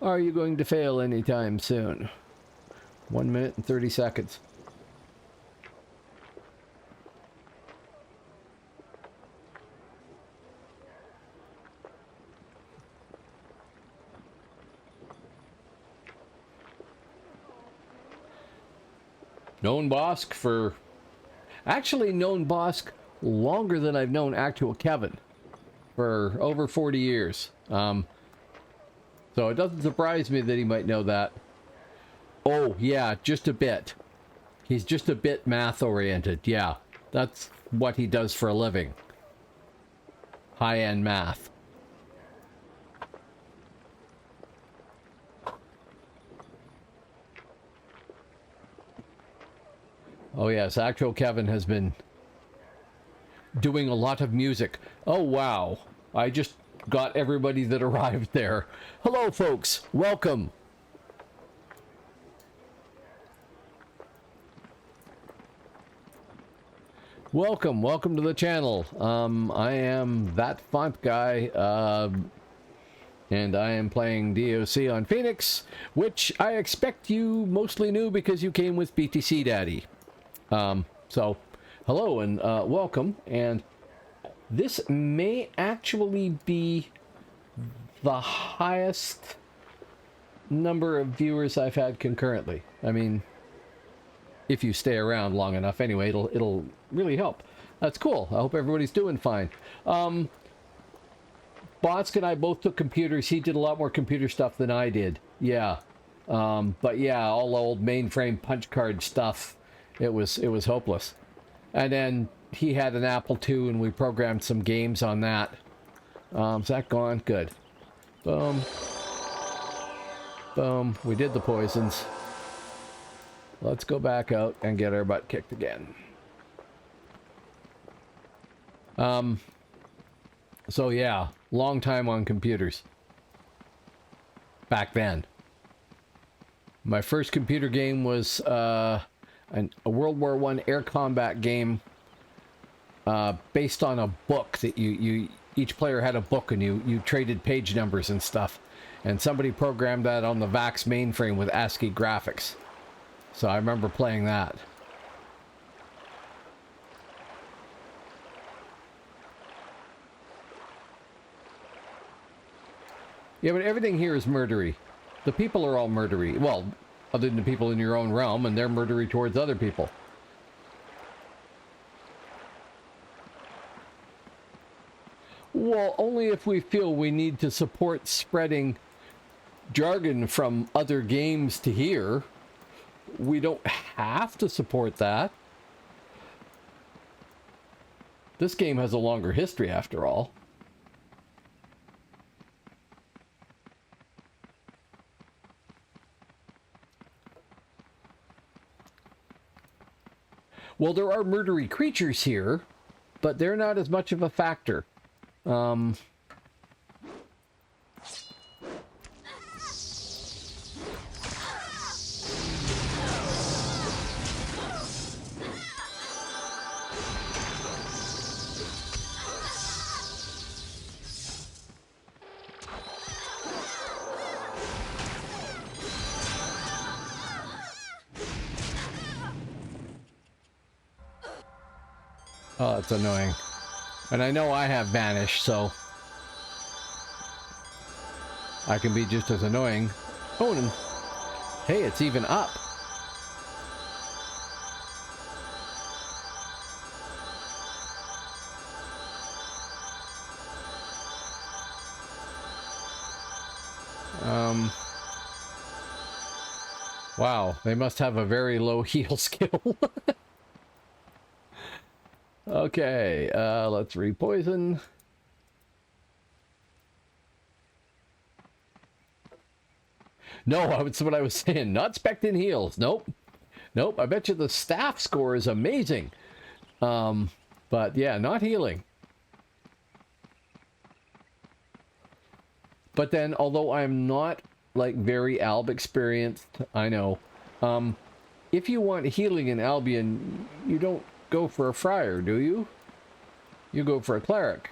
Are you going to fail anytime soon? 1 minute and 30 seconds. Known Bosk for... Actually known Bosk longer than I've known Actual Kevin. For over 40 years. So it doesn't surprise me that he might know that. Oh, yeah, just a bit. He's just a bit math-oriented, yeah. That's what he does for a living. High-end math. Oh yes, Actual Kevin has been doing a lot of music. Oh wow, I just got everybody that arrived there. Hello folks, welcome. Welcome to the channel. I am that font guy, and I am playing DAOC on Phoenix, which I expect you mostly knew because you came with BTC Daddy. So, hello and welcome, and this may actually be the highest number of viewers I've had concurrently. I mean, if you stay around long enough anyway, it'll really help. That's cool. I hope everybody's doing fine. Bosk and I both took computers. He did a lot more computer stuff than I did. Yeah. But yeah, all old mainframe punch card stuff. It was hopeless. And then he had an Apple II and we programmed some games on that. Is that gone? Good. Boom. Boom. We did the poisons. Let's go back out and get our butt kicked again. So yeah, long time on computers. Back then. My first computer game was a World War I air combat game based on a book that each player had a book and you traded page numbers and stuff. And somebody programmed that on the VAX mainframe with ASCII graphics. So I remember playing that. Yeah, but everything here is murdery. The people are all murdery. Well, other than the people in your own realm, and they're murdery towards other people. Well, only if we feel we need to support spreading jargon from other games to here. We don't have to support that. This game has a longer history, after all. Well, there are murdery creatures here, but they're not as much of a factor. Oh, that's annoying. And I know I have Vanish, so I can be just as annoying. Oh, and Hey, it's even up. Wow, they must have a very low heal skill. Okay, let's repoison. No, that's what I was saying. Not spectin heals. Nope. Nope. I bet you the staff score is amazing. But yeah, not healing. But then, although I'm not like very Alb experienced, I know. If you want healing in Albion, you don't go for a friar, do you? You go for a cleric.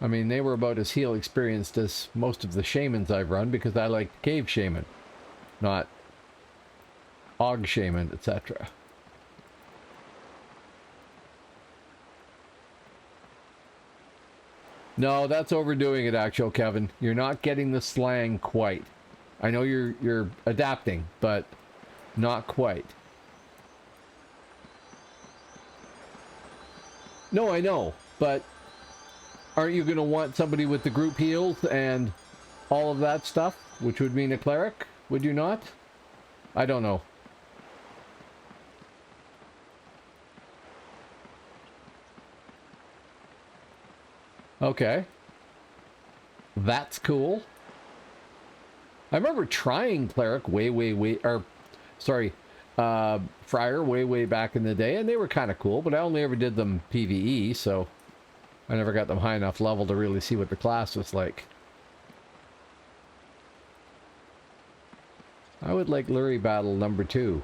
I mean, they were about as heal experienced as most of the shamans I've run, because I like cave shaman, not og shaman, etc. No, that's overdoing it, actual Kevin. You're not getting the slang quite. I know you're adapting, but not quite. No, I know, but aren't you going to want somebody with the group heals and all of that stuff, which would mean a cleric? Would you not? I don't know. Okay. That's cool. I remember trying cleric friar way back in the day, and they were kind of cool, but I only ever did them PvE, so I never got them high enough level to really see what the class was like. I would like Lurie Battle number 2.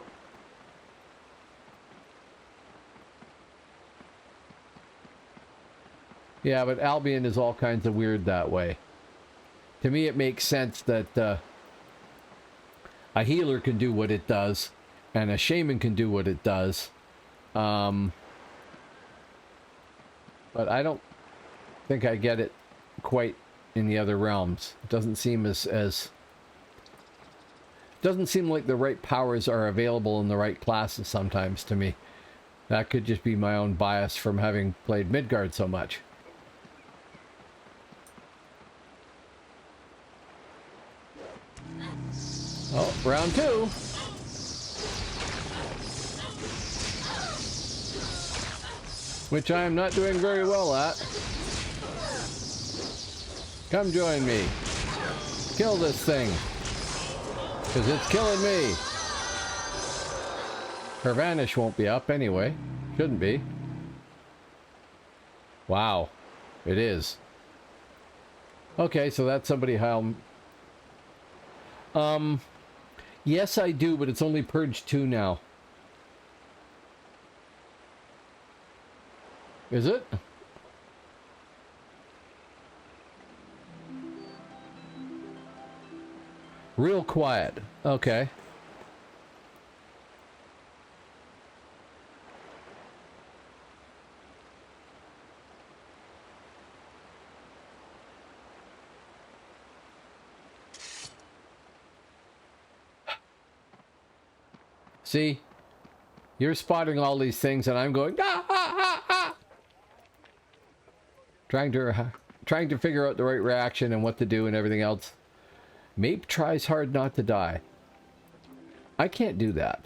Yeah, but Albion is all kinds of weird that way. To me, it makes sense that a healer can do what it does, and a shaman can do what it does. But I don't think I get it quite in the other realms. It doesn't seem doesn't seem like the right powers are available in the right classes sometimes to me. That could just be my own bias from having played Midgard so much. Oh, round 2. Which I am not doing very well at. Come join me. Kill this thing. Because it's killing me. Her vanish won't be up anyway. Shouldn't be. Wow. It is. Okay, so that's somebody how... Yes, I do, but it's only Purge 2 now. Is it? Real quiet. Okay. See? You're spotting all these things and I'm going, ah, ah, ah, ah. Trying to figure out the right reaction and what to do and everything else. Mape tries hard not to die. I can't do that.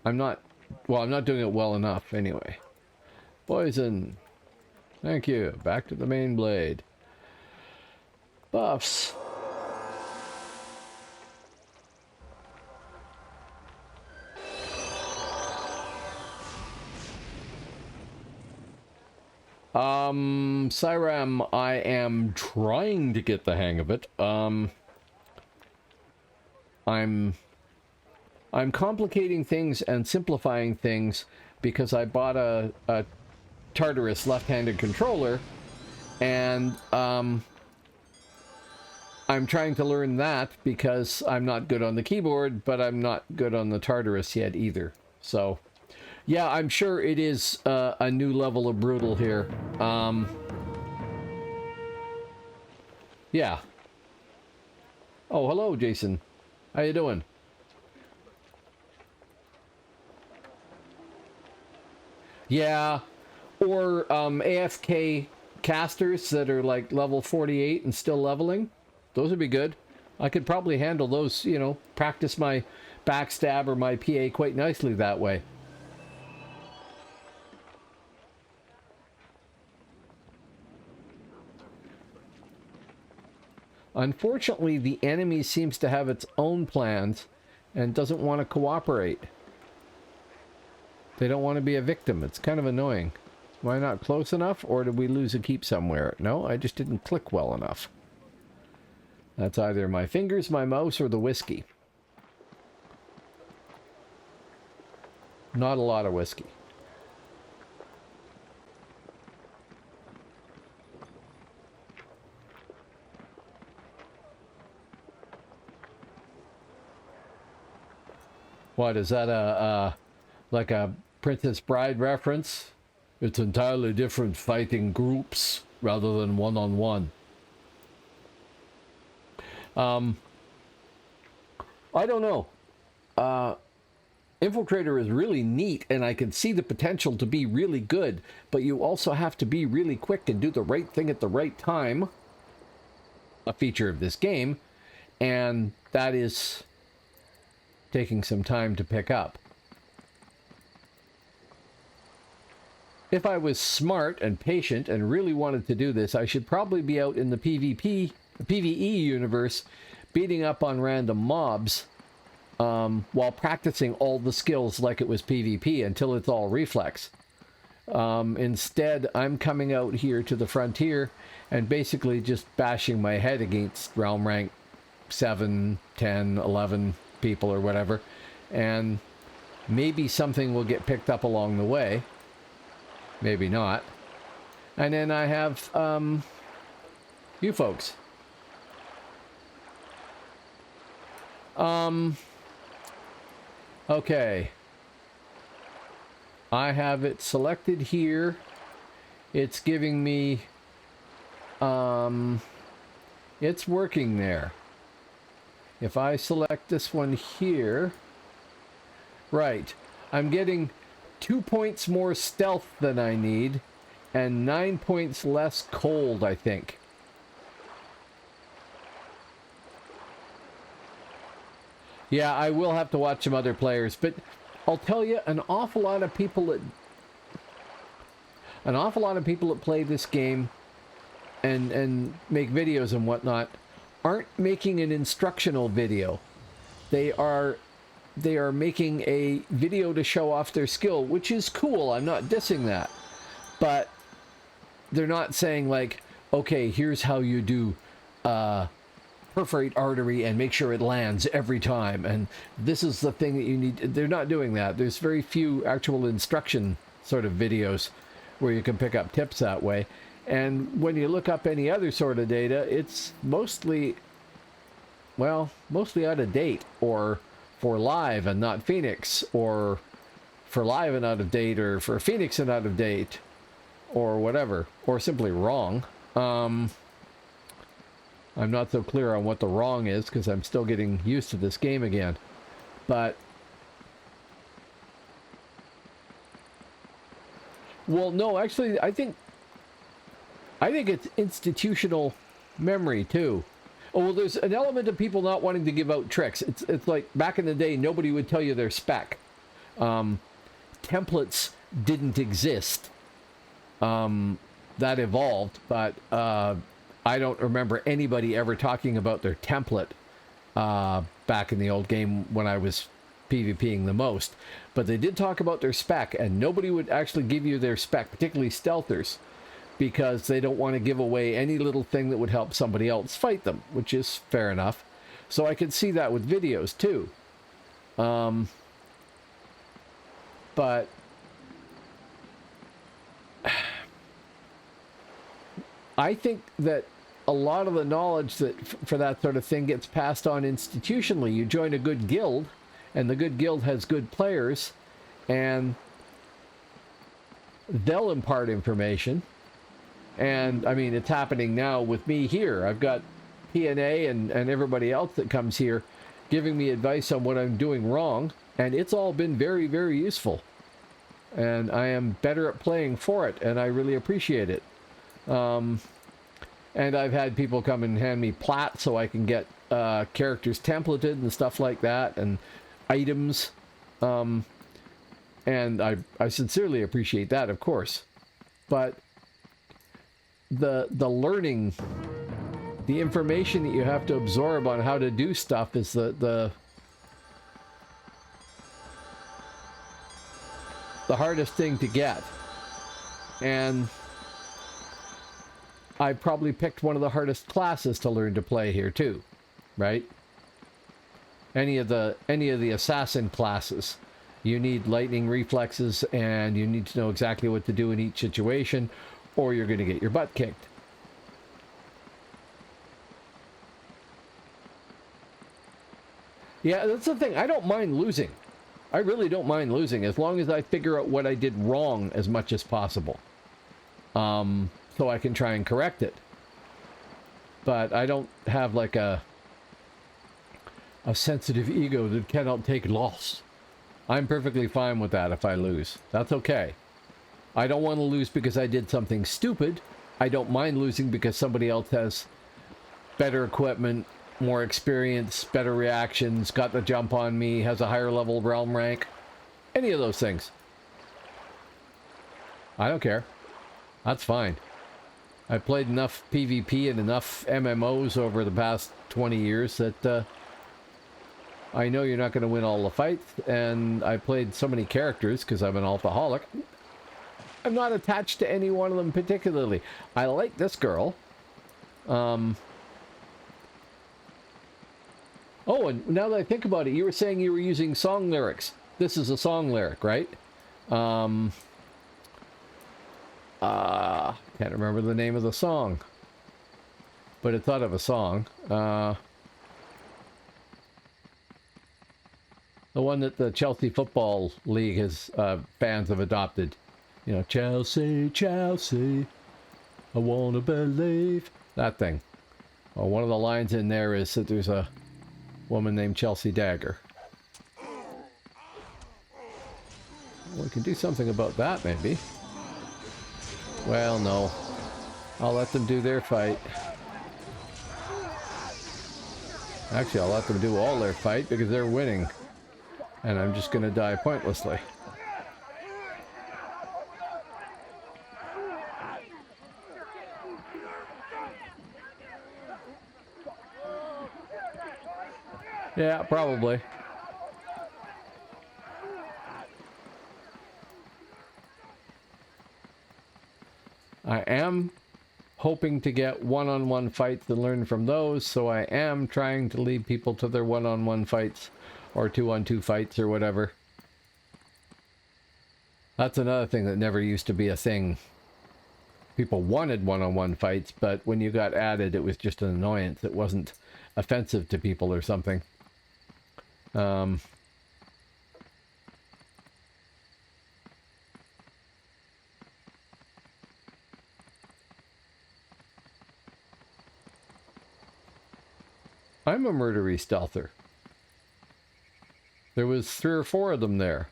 I'm not doing it well enough anyway. Poison. Thank you. Back to the main blade. Buffs. Cyram, I am trying to get the hang of it. I'm complicating things and simplifying things because I bought a Tartarus left-handed controller, and I'm trying to learn that because I'm not good on the keyboard, but I'm not good on the Tartarus yet either. So, yeah, I'm sure it is a new level of brutal here. Yeah. Oh, hello, Jason. How you doing? Yeah, or AFK casters that are like level 48 and still leveling. Those would be good. I could probably handle those, you know, practice my backstab or my PA quite nicely that way. Unfortunately, the enemy seems to have its own plans and doesn't want to cooperate. They don't want to be a victim. It's kind of annoying. Am I not close enough, or did we lose a keep somewhere? No, I just didn't click well enough. That's either my fingers, my mouse, or the whiskey. Not a lot of whiskey. What, is that like a Princess Bride reference? It's entirely different fighting groups rather than one-on-one. I don't know. Infiltrator is really neat, and I can see the potential to be really good, but you also have to be really quick and do the right thing at the right time. A feature of this game, and that is taking some time to pick up. If I was smart and patient and really wanted to do this, I should probably be out in the PvE universe, beating up on random mobs, while practicing all the skills like it was PvP until it's all reflex. Instead, I'm coming out here to the frontier and basically just bashing my head against realm rank 7, 10, 11 people or whatever, and maybe something will get picked up along the way. Maybe not. And then I have you folks. Okay. I have it selected here. It's giving me it's working there. If I select this one here, right, I'm getting 2 points more stealth than I need and 9 points less cold, I think. Yeah, I will have to watch some other players, but I'll tell you, an awful lot of people that play this game and make videos and whatnot aren't making an instructional video. They are making a video to show off their skill, which is cool. I'm not dissing that. But they're not saying like, okay, here's how you do perforate artery and make sure it lands every time, and this is the thing that you need. They're not doing that. There's very few actual instruction sort of videos where you can pick up tips that way. And when you look up any other sort of data, it's mostly out of date, or for live and not Phoenix, or for live and out of date, or for Phoenix and out of date, or whatever, or simply wrong. I'm not so clear on what the wrong is because I'm still getting used to this game again. But well, no, actually, I think it's institutional memory too. Oh, well, there's an element of people not wanting to give out tricks. It's like back in the day, nobody would tell you their spec. Templates didn't exist. That evolved, but I don't remember anybody ever talking about their template back in the old game when I was PvPing the most. But they did talk about their spec, and nobody would actually give you their spec, particularly stealthers, because they don't want to give away any little thing that would help somebody else fight them, which is fair enough. So I could see that with videos too. But I think that a lot of the knowledge that for that sort of thing gets passed on institutionally. You join a good guild, and the good guild has good players, and they'll impart information. And I mean, it's happening now with me here. I've got TNA and everybody else that comes here giving me advice on what I'm doing wrong, and it's all been very, very useful. And I am better at playing for it, and I really appreciate it. And I've had people come and hand me plats so I can get characters templated and stuff like that, and items. And I sincerely appreciate that, of course. But the learning, the information that you have to absorb on how to do stuff is the hardest thing to get. And I probably picked one of the hardest classes to learn to play here too, right? Any of the assassin classes, you need lightning reflexes and you need to know exactly what to do in each situation, or you're going to get your butt kicked. Yeah, that's the thing. I don't mind losing. I really don't mind losing, as long as I figure out what I did wrong as much as possible. So I can try and correct it. But I don't have like a sensitive ego that cannot take loss. I'm perfectly fine with that if I lose. That's okay. I don't want to lose because I did something stupid. I don't mind losing because somebody else has better equipment, more experience, better reactions, got the jump on me, has a higher level realm rank. Any of those things. I don't care. That's fine. I've played enough PvP and enough MMOs over the past 20 years that I know you're not going to win all the fights, and I played so many characters because I'm an alcoholic. I'm not attached to any one of them particularly. I like this girl. Oh, and now that I think about it, you were saying you were using song lyrics. This is a song lyric, right? Can't remember the name of the song, but it's out of a song. The one that the Chelsea Football League has fans have adopted. You know, Chelsea, Chelsea, I wanna believe. That thing. Well, one of the lines in there is that there's a woman named Chelsea Dagger. Well, we can do something about that, maybe. Well, no. I'll let them do their fight. Actually, I'll let them do all their fight because they're winning. And I'm just gonna die pointlessly. Yeah, probably. I am hoping to get one-on-one fights and learn from those, so I am trying to lead people to their one-on-one fights or two-on-two fights or whatever. That's another thing that never used to be a thing. People wanted one-on-one fights, but when you got added, it was just an annoyance. It wasn't offensive to people or something. I'm a murdery stealther. There was 3 or 4 of them there.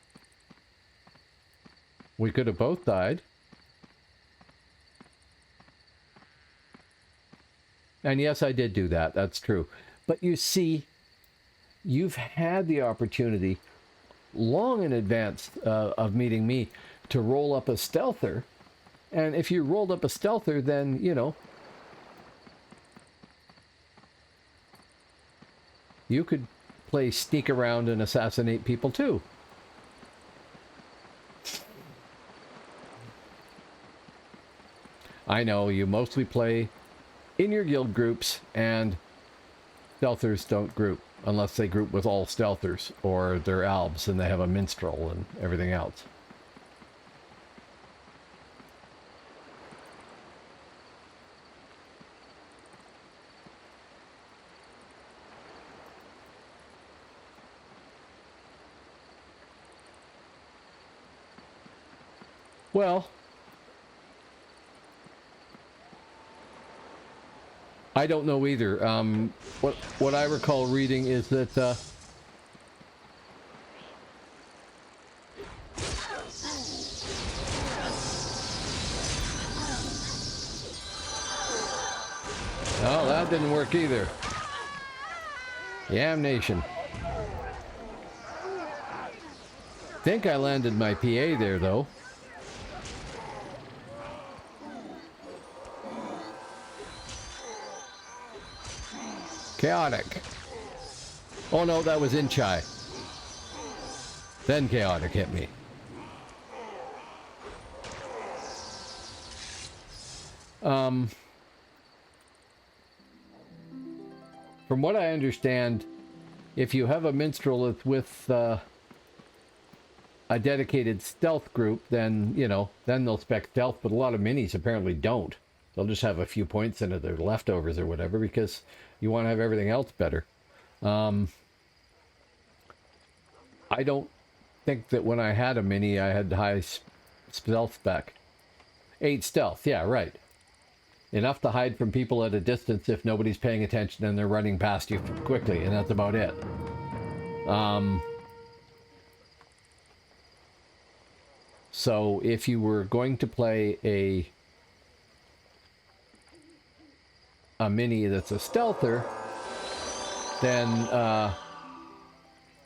We could have both died. And yes, I did do that. That's true. But you see, you've had the opportunity long in advance of meeting me to roll up a stealther. And if you rolled up a stealther, then, you know, you could play sneak around and assassinate people too. I know you mostly play in your guild groups, and stealthers don't group unless they group with all stealthers, or they're albs and they have a minstrel and everything else. Well, I don't know either. What I recall reading is that oh, that didn't work either. Damnation. Think I landed my PA there, though. Chaotic. Oh no, that was Inchai. Then Chaotic hit me. From what I understand, if you have a minstrel with a dedicated stealth group, then, you know, then they'll spec stealth, but a lot of minis apparently don't. They'll just have a few points in it, their leftovers or whatever, because you want to have everything else better. I don't think that when I had a mini, I had high stealth spec. 8 stealth, yeah, right. Enough to hide from people at a distance if nobody's paying attention and they're running past you quickly, and that's about it. So if you were going to play a mini that's a stealther, then I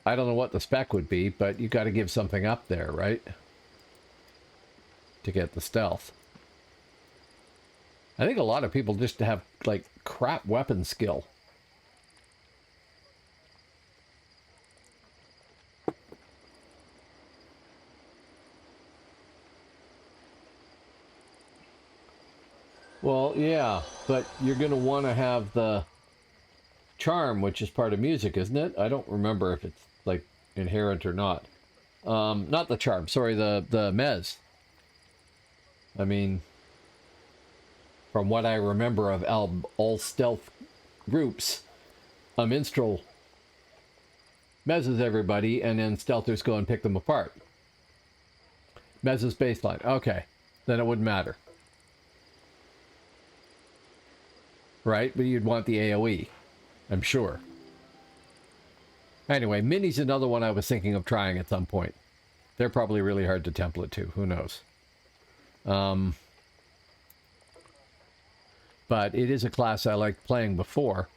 don't know what the spec would be, but you got to give something up there, right? To get the stealth. I think a lot of people just have, like, crap weapon skill. Well, yeah, but you're going to want to have the charm, which is part of music, isn't it? I don't remember if it's, like, inherent or not. Not the charm, sorry, the mez. I mean, from what I remember of all stealth groups, a minstrel mezzes everybody, and then stealthers go and pick them apart. Mezzes baseline. Okay, then it wouldn't matter. Right? But you'd want the AoE, I'm sure. Anyway, Mini's another one I was thinking of trying at some point. They're probably really hard to template too. Who knows? But it is a class I liked playing before,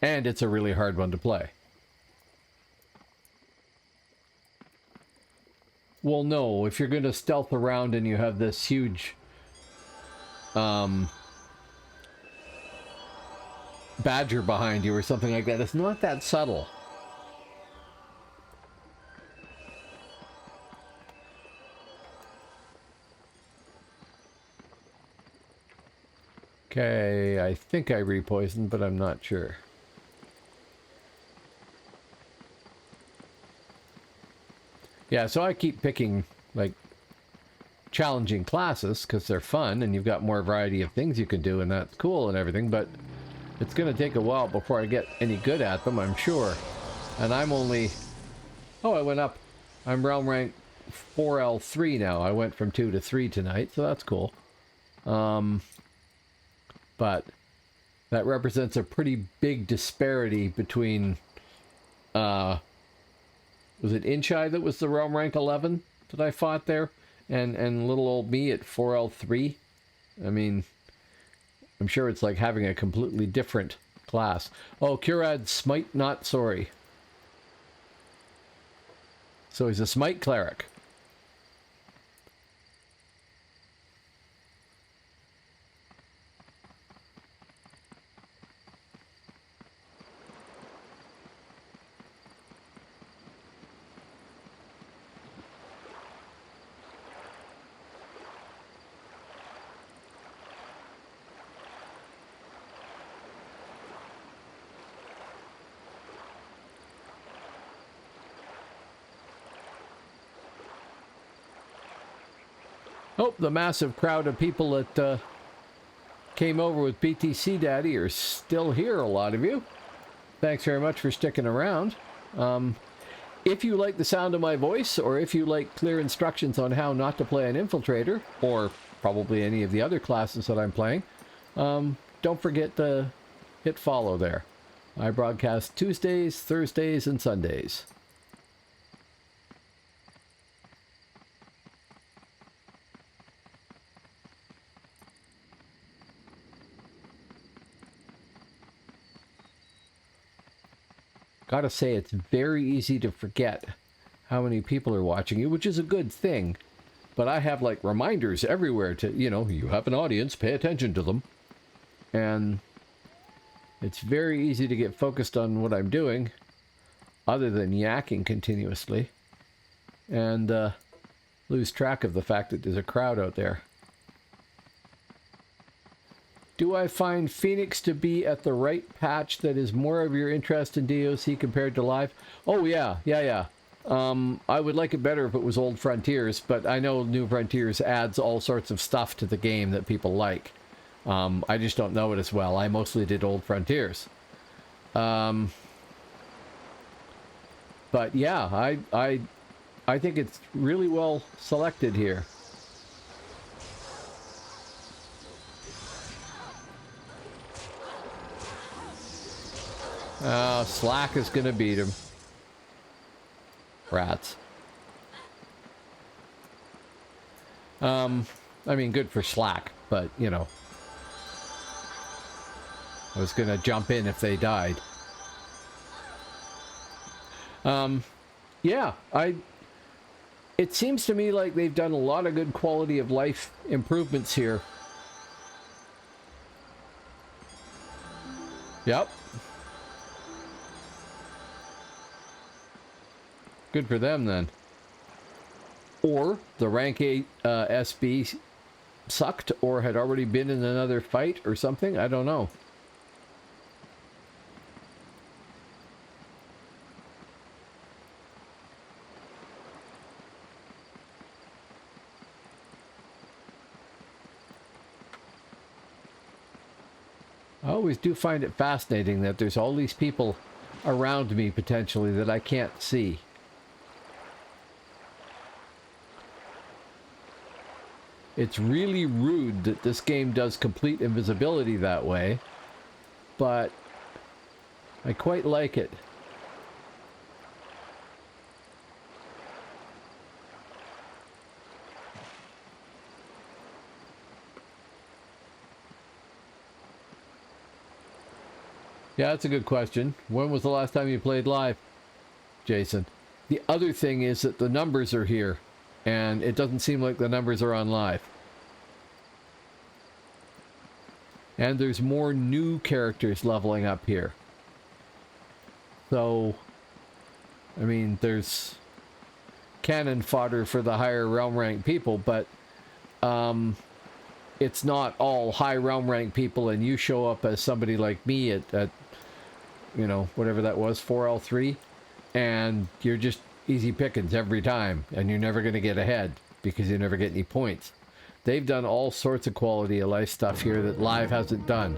and it's a really hard one to play. Well, no, if you're going to stealth around and you have this huge badger behind you or something like that, it's not that subtle. Okay, I think I repoisoned, but I'm not sure. Yeah, so I keep picking, like, challenging classes because they're fun and you've got more variety of things you can do, and that's cool and everything, but it's going to take a while before I get any good at them, I'm sure. And I'm only... Oh, I went up. I'm realm rank 4L3 now. I went from 2 to 3 tonight, so that's cool. But that represents a pretty big disparity between, was it Inchai that was the realm rank 11 that I fought there? And little old me at 4L3? I mean, I'm sure it's like having a completely different class. Oh, Curad, smite not sorry. So he's a smite cleric. Oh, the massive crowd of people that came over with BTC Daddy are still here, a lot of you. Thanks very much for sticking around. If you like the sound of my voice, or if you like clear instructions on how not to play an Infiltrator, or probably any of the other classes that I'm playing, don't forget to hit follow there. I broadcast Tuesdays, Thursdays, and Sundays. Gotta say, it's very easy to forget how many people are watching you, which is a good thing. But I have, like, reminders everywhere to, you know, you have an audience, pay attention to them. And it's very easy to get focused on what I'm doing, other than yakking continuously, and lose track of the fact that there's a crowd out there. Do I find Phoenix to be at the right patch that is more of your interest in DAOC compared to live? Oh, yeah. I would like it better if it was Old Frontiers, but I know New Frontiers adds all sorts of stuff to the game that people like. I just don't know it as well. I mostly did Old Frontiers. But yeah, I think it's really well selected here. Slack is gonna beat him. Rats. I mean, good for Slack, but, you know. I was gonna jump in if they died. Yeah, it seems to me like they've done a lot of good quality of life improvements here. Yep. Good for them, then. Or the rank 8 SB sucked or had already been in another fight or something. I don't know. I always do find it fascinating that there's all these people around me potentially that I can't see. It's really rude that this game does complete invisibility that way, but I quite like it. Yeah, that's a good question. When was the last time you played live, Jason? The other thing is that the numbers are here, and it doesn't seem like the numbers are on live. And there's more new characters leveling up here. So, I mean, there's cannon fodder for the higher realm rank people, but it's not all high realm rank people and you show up as somebody like me at you know, whatever that was, 4L3, and you're just easy pickings every time, and you're never going to get ahead because you never get any points. They've done all sorts of quality of life stuff here that live hasn't done,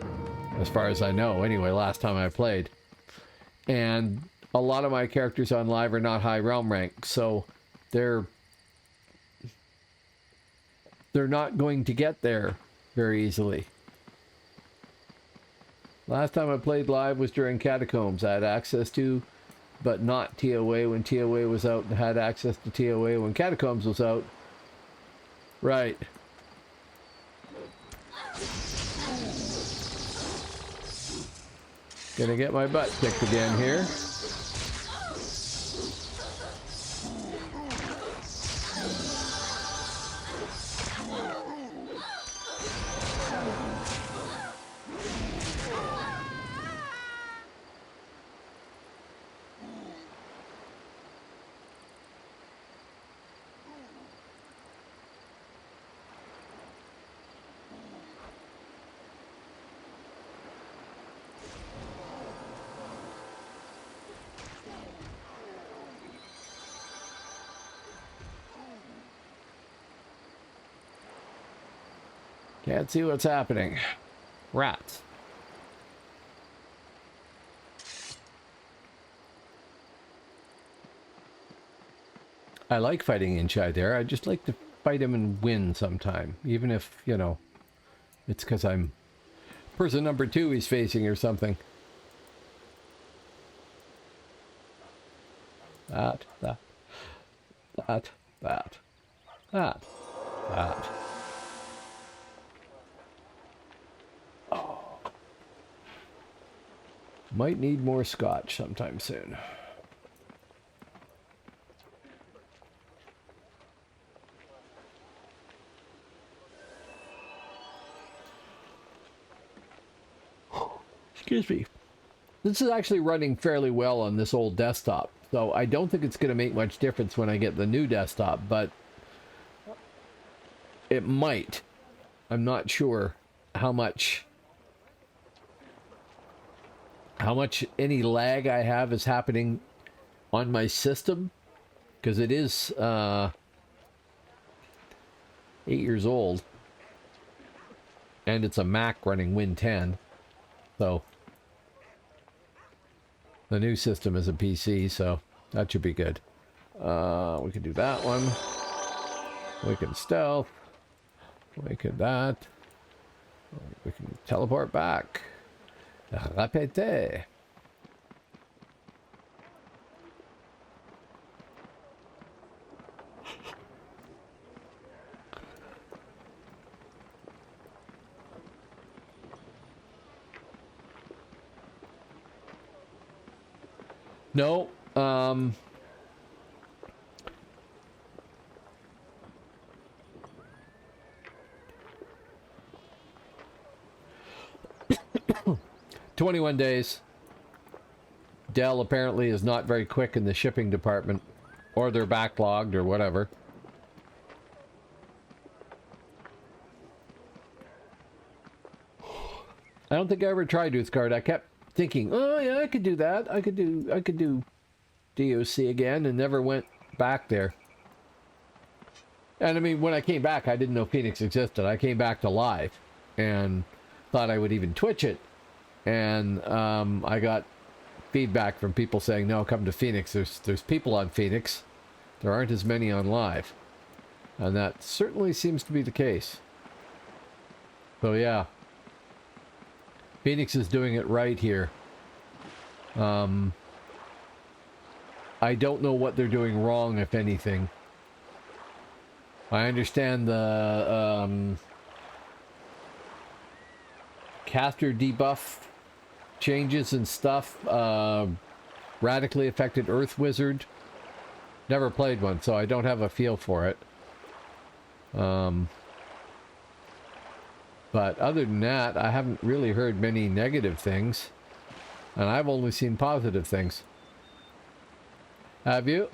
as far as I know, anyway, last time I played. And a lot of my characters on live are not high realm rank, so they're not going to get there very easily. Last time I played live was during Catacombs. I had access to, but not TOA when TOA was out, and had access to TOA when Catacombs was out. Right. Gonna get my butt kicked again here. Can't see what's happening. Rats. I like fighting Inchai there. I just like to fight him and win sometime. Even if, you know, it's because I'm person number 2 he's facing or something. That. Oh. Might need more scotch sometime soon. Excuse me. This is actually running fairly well on this old desktop, so I don't think it's going to make much difference when I get the new desktop, but it might. I'm not sure how much any lag I have is happening on my system, because it is 8 years old, and it's a Mac running Win 10, so the new system is a PC, so that should be good. We can do that one. We can stealth. We can that. We can teleport back. Répéter. No, 21 days. Dell apparently is not very quick in the shipping department, or they're backlogged or whatever. I don't think I ever tried Uthgard. I kept thinking, oh yeah, I could do that. I could do DAOC again, and never went back there. And I mean, when I came back, I didn't know Phoenix existed. I came back to live and thought I would even Twitch it. And I got feedback from people saying, no, come to Phoenix. There's people on Phoenix. There aren't as many on live. And that certainly seems to be the case. So yeah. Phoenix is doing it right here. I don't know what they're doing wrong, if anything. I understand the caster debuff changes and stuff radically affected Earth Wizard. Never played one, so I don't have a feel for it. But other than that, I haven't really heard many negative things. And I've only seen positive things. Have you?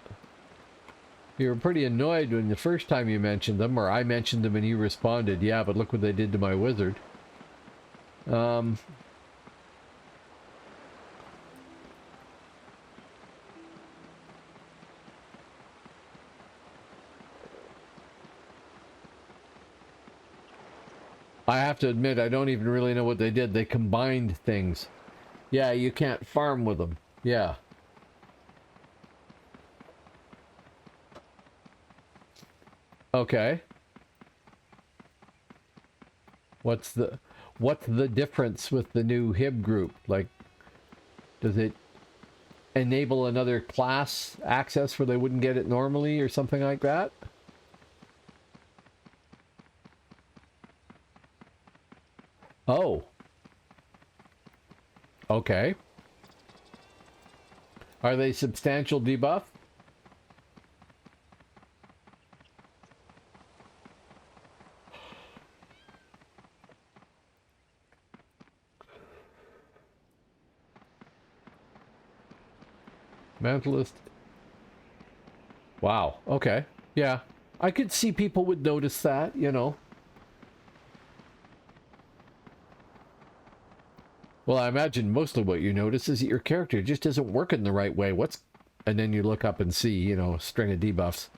You were pretty annoyed when the first time you mentioned them, or I mentioned them and you responded, yeah, but look what they did to my wizard. I have to admit, I don't even really know what they did. They combined things. Yeah, you can't farm with them. Yeah. Okay. What's the difference with the new HIB group? Like, does it enable another class access where they wouldn't get it normally or something like that? Oh. Okay. Are they substantial debuff? Mentalist. Wow. Okay. Yeah. I could see people would notice that, you know. Well, I imagine mostly what you notice is that your character just isn't working the right way. And then you look up and see, you know, a string of debuffs.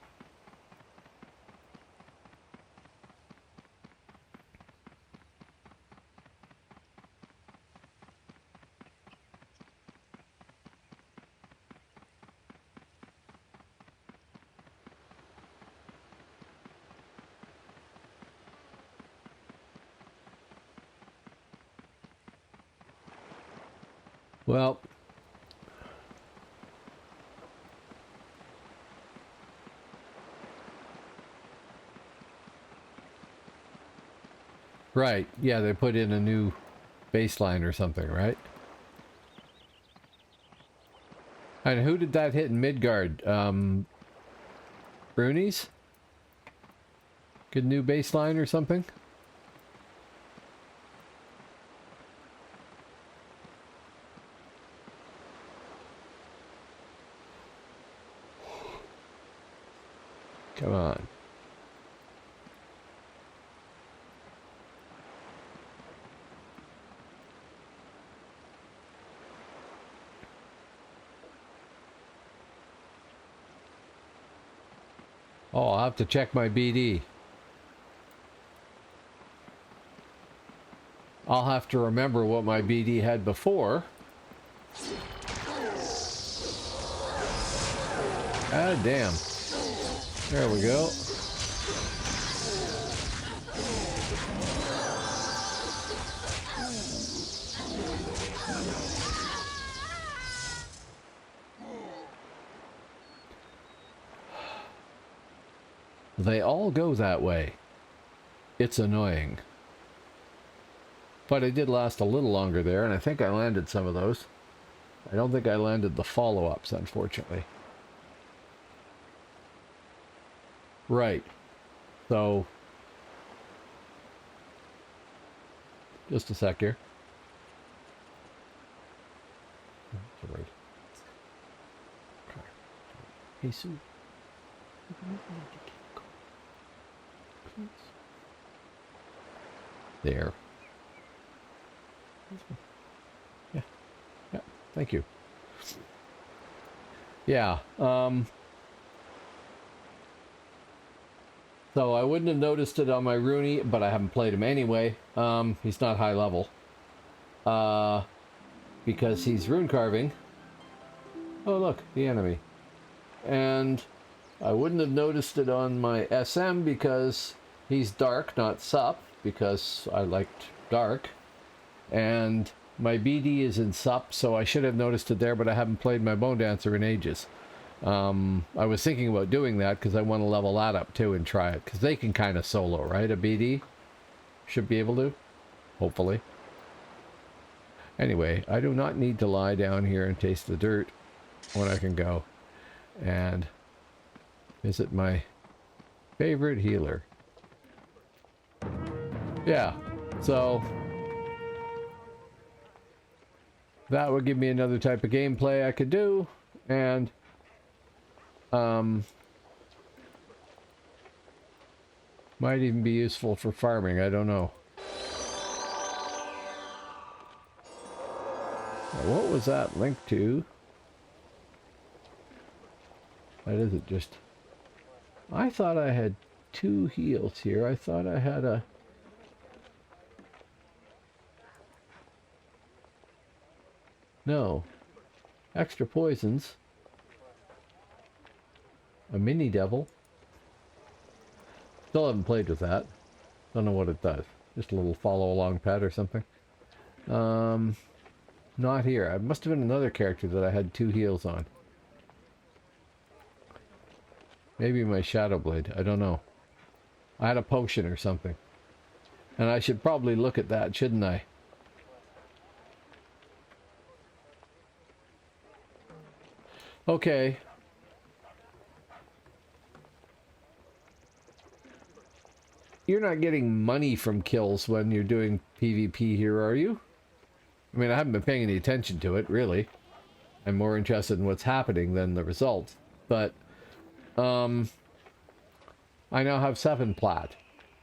Well, right. Yeah, they put in a new baseline or something, right? And who did that hit in Midgard? Brunies? Good new baseline or something? Come on. Oh, I'll have to check my BD. I'll have to remember what my BD had before. Ah, damn. There we go. They all go that way. It's annoying. But it did last a little longer there, and I think I landed some of those. I don't think I landed the follow-ups, unfortunately. Right. So, just a sec here. That's right. Hey, Sue. There. Yeah. Yeah. Thank you. Yeah. So I wouldn't have noticed it on my Rooney, but I haven't played him anyway. He's not high level. Because he's rune carving. Oh, look, the enemy. And I wouldn't have noticed it on my SM because he's dark, not sup, because I liked dark. And my BD is in sup, so I should have noticed it there, but I haven't played my Bone Dancer in ages. I was thinking about doing that because I want to level that up too and try it, because they can kind of solo, right? A BD should be able to, hopefully. Anyway, I do not need to lie down here and taste the dirt when I can go and visit my favorite healer. Yeah, so that would give me another type of gameplay I could do, and might even be useful for farming, I don't know. Now, what was that linked to? What is it? Just, I thought I had 2 heals here. I thought I had a... No. Extra poisons. A mini devil. Still haven't played with that. Don't know what it does. Just a little follow along pad or something. Not here. It must have been another character that I had 2 heals on. Maybe my Shadow Blade. I don't know. I had a potion or something. And I should probably look at that, shouldn't I? Okay. You're not getting money from kills when you're doing PvP here, are you? I mean, I haven't been paying any attention to it, really. I'm more interested in what's happening than the results. But, I now have 7 plat.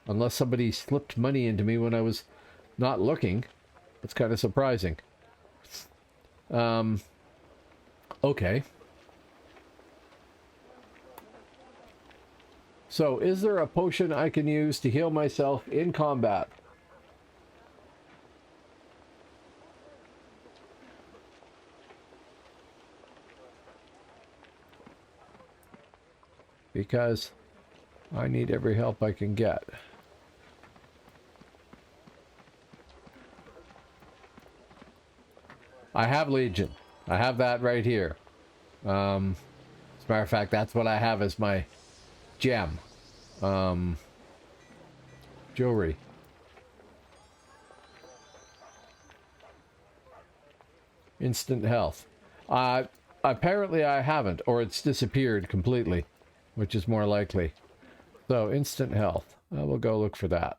Unless somebody slipped money into me when I was not looking. It's kind of surprising. Okay. So, is there a potion I can use to heal myself in combat? Because I need every help I can get. I have Legion. I have that right here. As a matter of fact, that's what I have as my gem. Jewelry. Instant health. Apparently I haven't, or it's disappeared completely, which is more likely. So, instant health. We'll go look for that.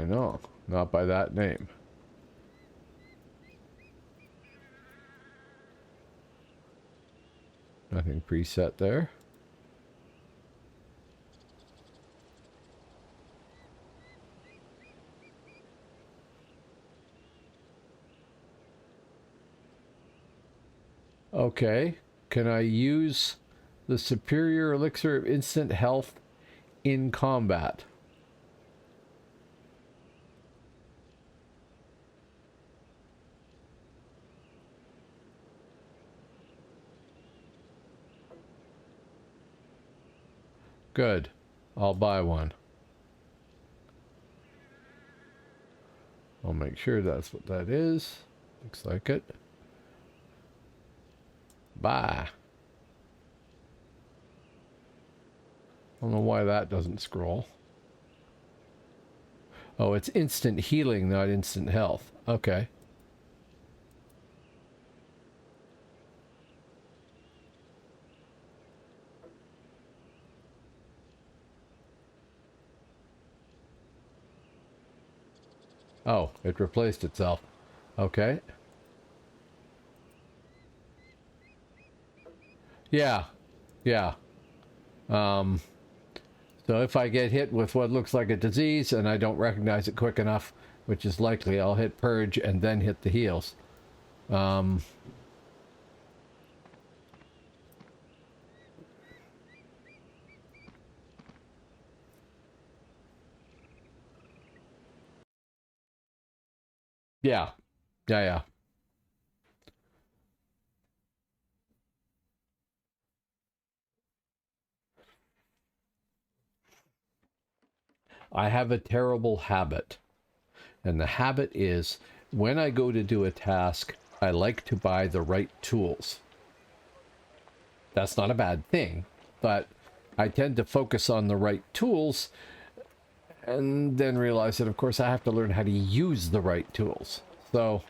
No, not by that name. Nothing preset there. Okay, can I use the superior elixir of instant health in combat? Good. I'll buy one. I'll make sure that's what that is. Looks like it. Buy. I don't know why that doesn't scroll. Oh, it's instant healing, not instant health. Okay. Oh, it replaced itself. Okay. Yeah. Yeah. So if I get hit with what looks like a disease and I don't recognize it quick enough, which is likely, I'll hit purge and then hit the heals. Yeah. Yeah, yeah. I have a terrible habit. And the habit is, when I go to do a task, I like to buy the right tools. That's not a bad thing, but I tend to focus on the right tools and then realize that, of course, I have to learn how to use the right tools. So,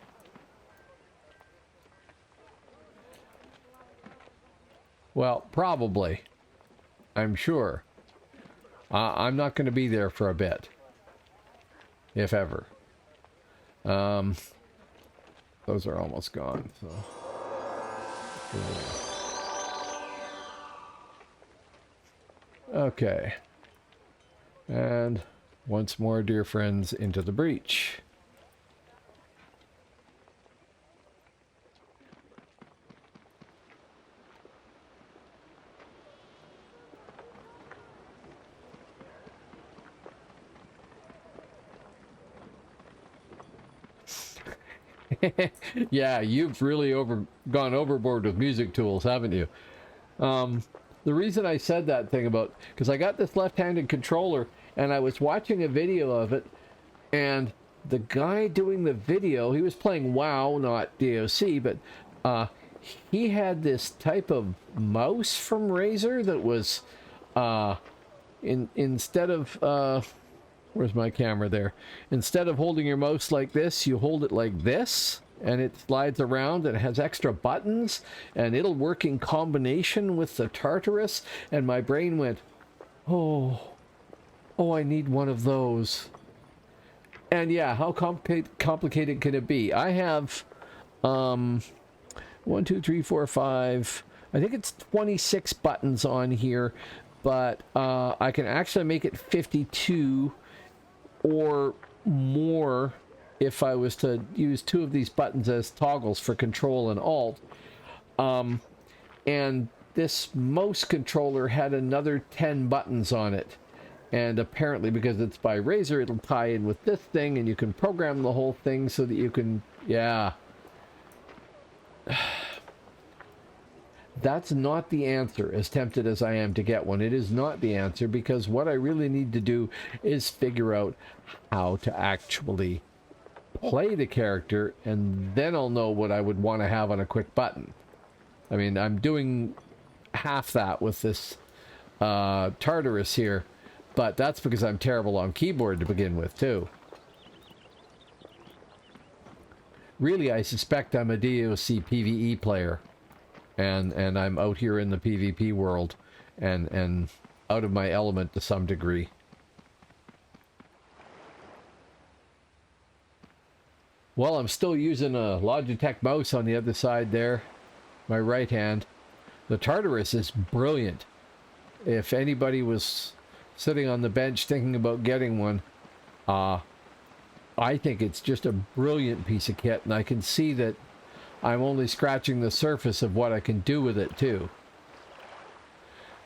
well, probably. I'm sure. I'm not going to be there for a bit. If ever. Those are almost gone, so. Okay. And once more, dear friends, into the breach. Yeah, you've really gone overboard with music tools, haven't you? The reason I said that thing about, because I got this left-handed controller and I was watching a video of it, and the guy doing the video, he was playing WoW, not DAOC, but he had this type of mouse from Razer that was instead of where's my camera there? Instead of holding your mouse like this, you hold it like this, and it slides around and it has extra buttons, and it'll work in combination with the Tartarus. And my brain went, oh, I need one of those. And yeah, how complicated can it be? I have 1, 2, 3, 4, 5. I think it's 26 buttons on here, but I can actually make it 52 or more if I was to use 2 of these buttons as toggles for control and alt. And this mouse controller had another 10 buttons on it. And apparently, because it's by Razer, it'll tie in with this thing, and you can program the whole thing so that you can, yeah. That's not the answer, as tempted as I am to get one. It is not the answer, because what I really need to do is figure out how to actually play the character, and then I'll know what I would want to have on a quick button. I mean, I'm doing half that with this Tartarus here, but that's because I'm terrible on keyboard to begin with, too. Really, I suspect I'm a DAOC PvE player, and I'm out here in the PvP world, and out of my element to some degree. Well, I'm still using a Logitech mouse on the other side there, my right hand. The Tartarus is brilliant. If anybody was sitting on the bench thinking about getting one, I think it's just a brilliant piece of kit, and I can see that I'm only scratching the surface of what I can do with it, too.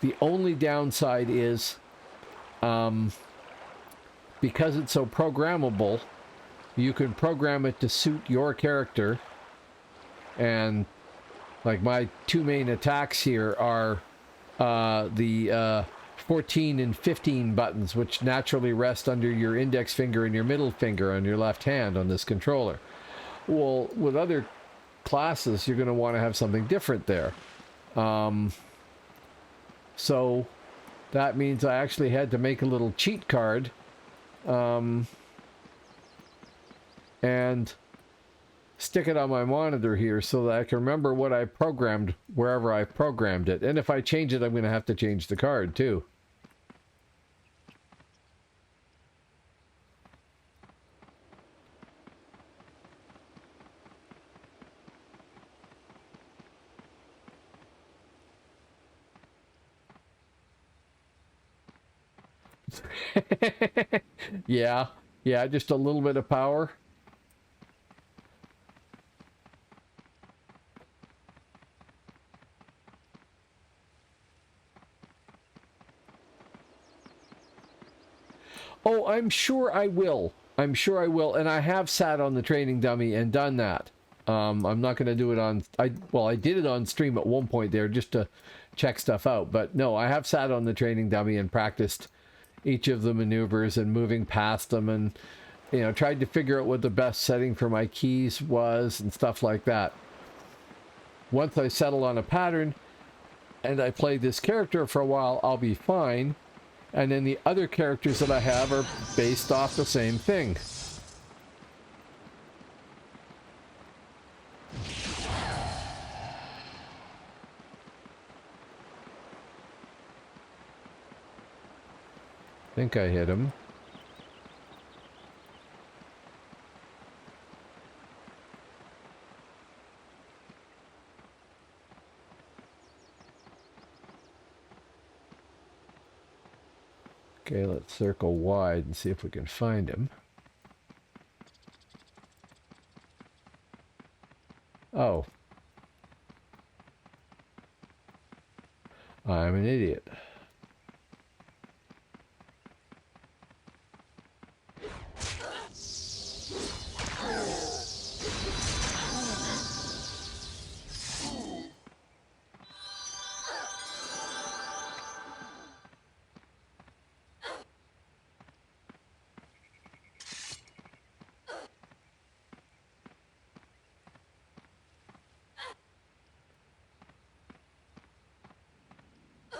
The only downside is, because it's so programmable, you can program it to suit your character, and like my two main attacks here are the 14 and 15 buttons, which naturally rest under your index finger and your middle finger on your left hand on this controller. Well, with other classes, you're going to want to have something different there. So that means I actually had to make a little cheat card and stick it on my monitor here so that I can remember what I programmed wherever I programmed it. And if I change it, I'm going to have to change the card too. Yeah, just a little bit of power. Oh, I'm sure I will. I'm sure I will, and I have sat on the training dummy and done that. I'm not going to do it on... I did it on stream at one point there just to check stuff out, but no, I have sat on the training dummy and practiced each of the maneuvers and moving past them, and tried to figure out what the best setting for my keys was and stuff like that. Once I settle on a pattern and I play this character for a while, I'll be fine. And then the other characters that I have are based off the same thing. I think I hit him. Okay, let's circle wide and see if we can find him. Oh. I'm an idiot.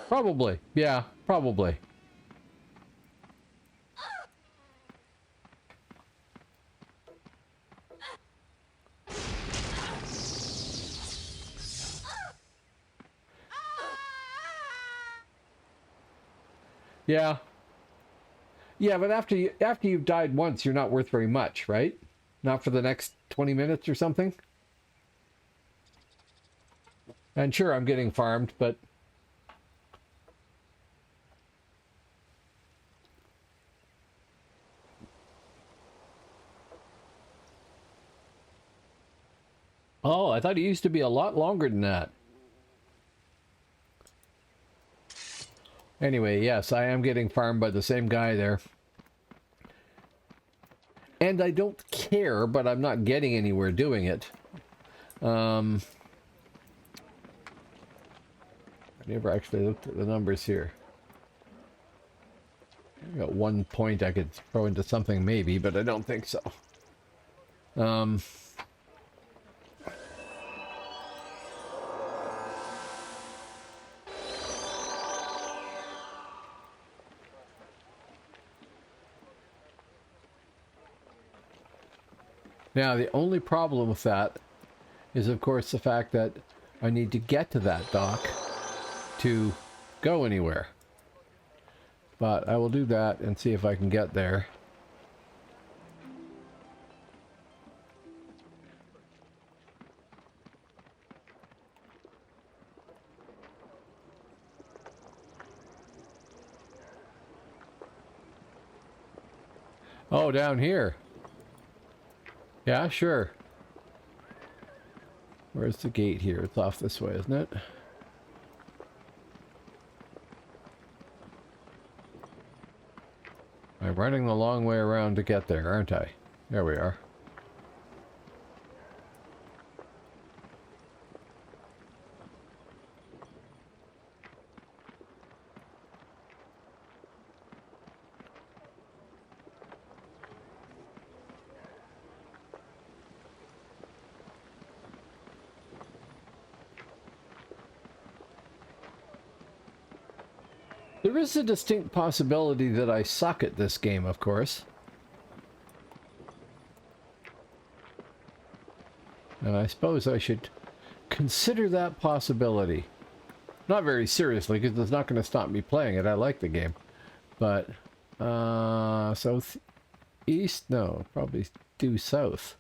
Probably. Yeah, probably. Yeah. Yeah, but after you've died once, you're not worth very much, right? Not for the next 20 minutes or something? And sure, I'm getting farmed, but... Oh, I thought it used to be a lot longer than that. Anyway, yes, I am getting farmed by the same guy there. And I don't care, but I'm not getting anywhere doing it. I never actually looked at the numbers here. I got 1 point I could throw into something maybe, but I don't think so. Now, the only problem with that is, of course, the fact that I need to get to that dock to go anywhere. But I will do that and see if I can get there. Oh, down here. Yeah, sure. Where's the gate here? It's off this way, isn't it? I'm running the long way around to get there, aren't I? There we are. There is a distinct possibility that I suck at this game, of course. And I suppose I should consider that possibility. Not very seriously, because it's not going to stop me playing it. I like the game. But, south, east? No, probably due south.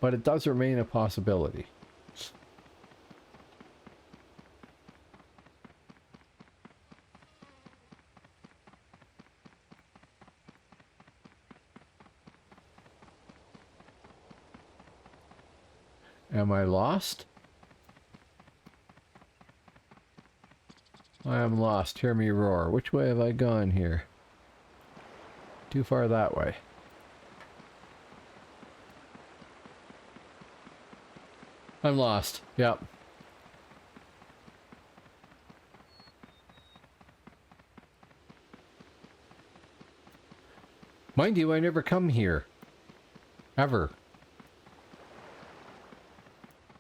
But it does remain a possibility. Am I lost? I am lost. Hear me roar. Which way have I gone here? Too far that way. I'm lost. Yep. Mind you, I never come here. Ever.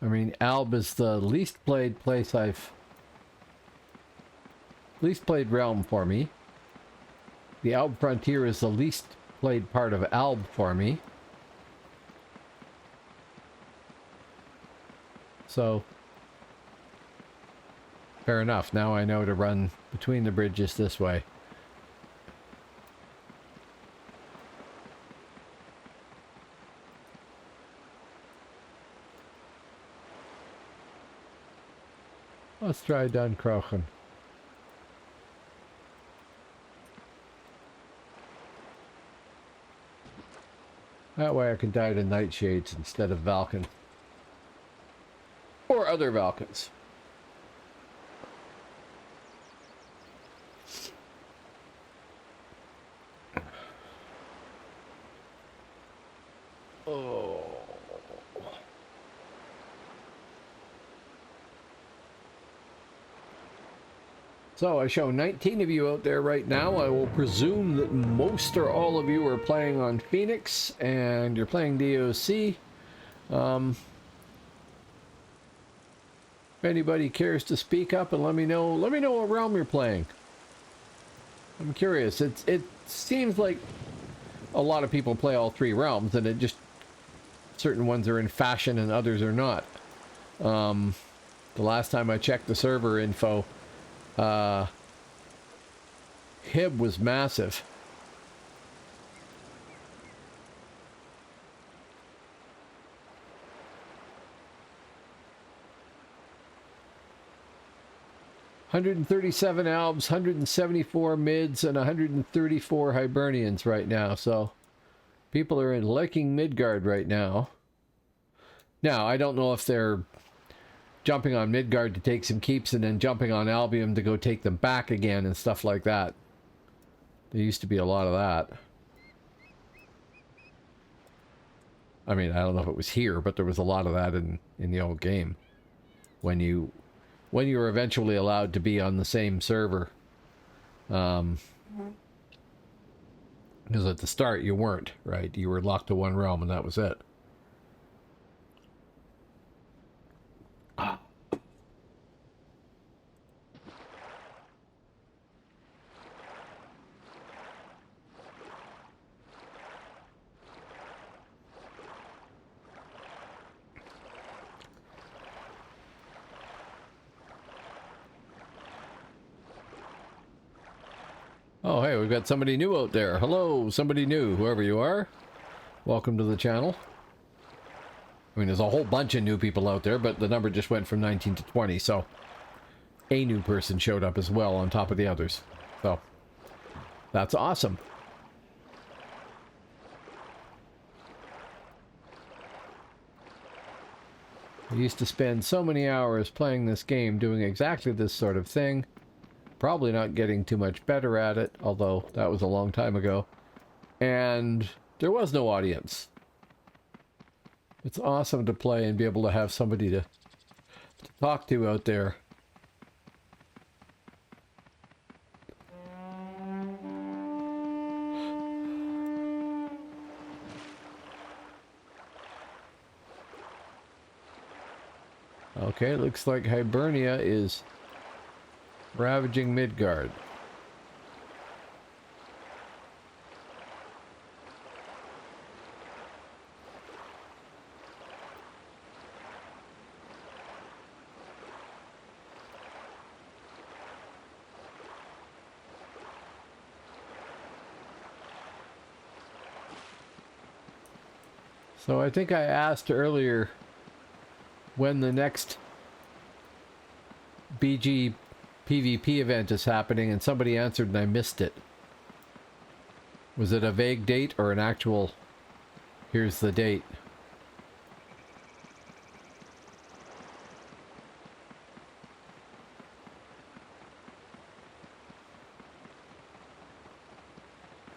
I mean, Alb is the least played place least played realm for me. The Alb Frontier is the least played part of Alb for me. So, fair enough. Now I know to run between the bridges this way. Let's try Dunkrochen. That way I can die to Nightshades instead of Valken. Or other Valkens. Oh. So I show 19 of you out there right now. I will presume that most or all of you are playing on Phoenix and you're playing DAOC. If anybody cares to speak up and let me know what realm you're playing. I'm curious. It seems like a lot of people play all three realms, and it just certain ones are in fashion and others are not. The last time I checked the server info, Hib was massive. $137 Albs, 174 mids, and 134 Hibernians right now. So people are liking Midgard right now. Now, I don't know if they're jumping on Midgard to take some keeps and then jumping on Albion to go take them back again and stuff like that. There used to be a lot of that. I mean, I don't know if it was here, but there was a lot of that in the old game. When you were eventually allowed to be on the same server. Because at the start you weren't, right? You were locked to one realm and that was it. Oh, hey, we've got somebody new out there. Hello, somebody new, whoever you are. Welcome to the channel. I mean, there's a whole bunch of new people out there, but the number just went from 19 to 20, so a new person showed up as well on top of the others. So, that's awesome. I used to spend so many hours playing this game doing exactly this sort of thing. Probably not getting too much better at it, although that was a long time ago. And there was no audience. It's awesome to play and be able to have somebody to talk to out there. Okay, looks like Hibernia is ravaging Midgard. So I think I asked earlier when the next BG PvP event is happening, and somebody answered and I missed it. Was it a vague date or an actual, here's the date?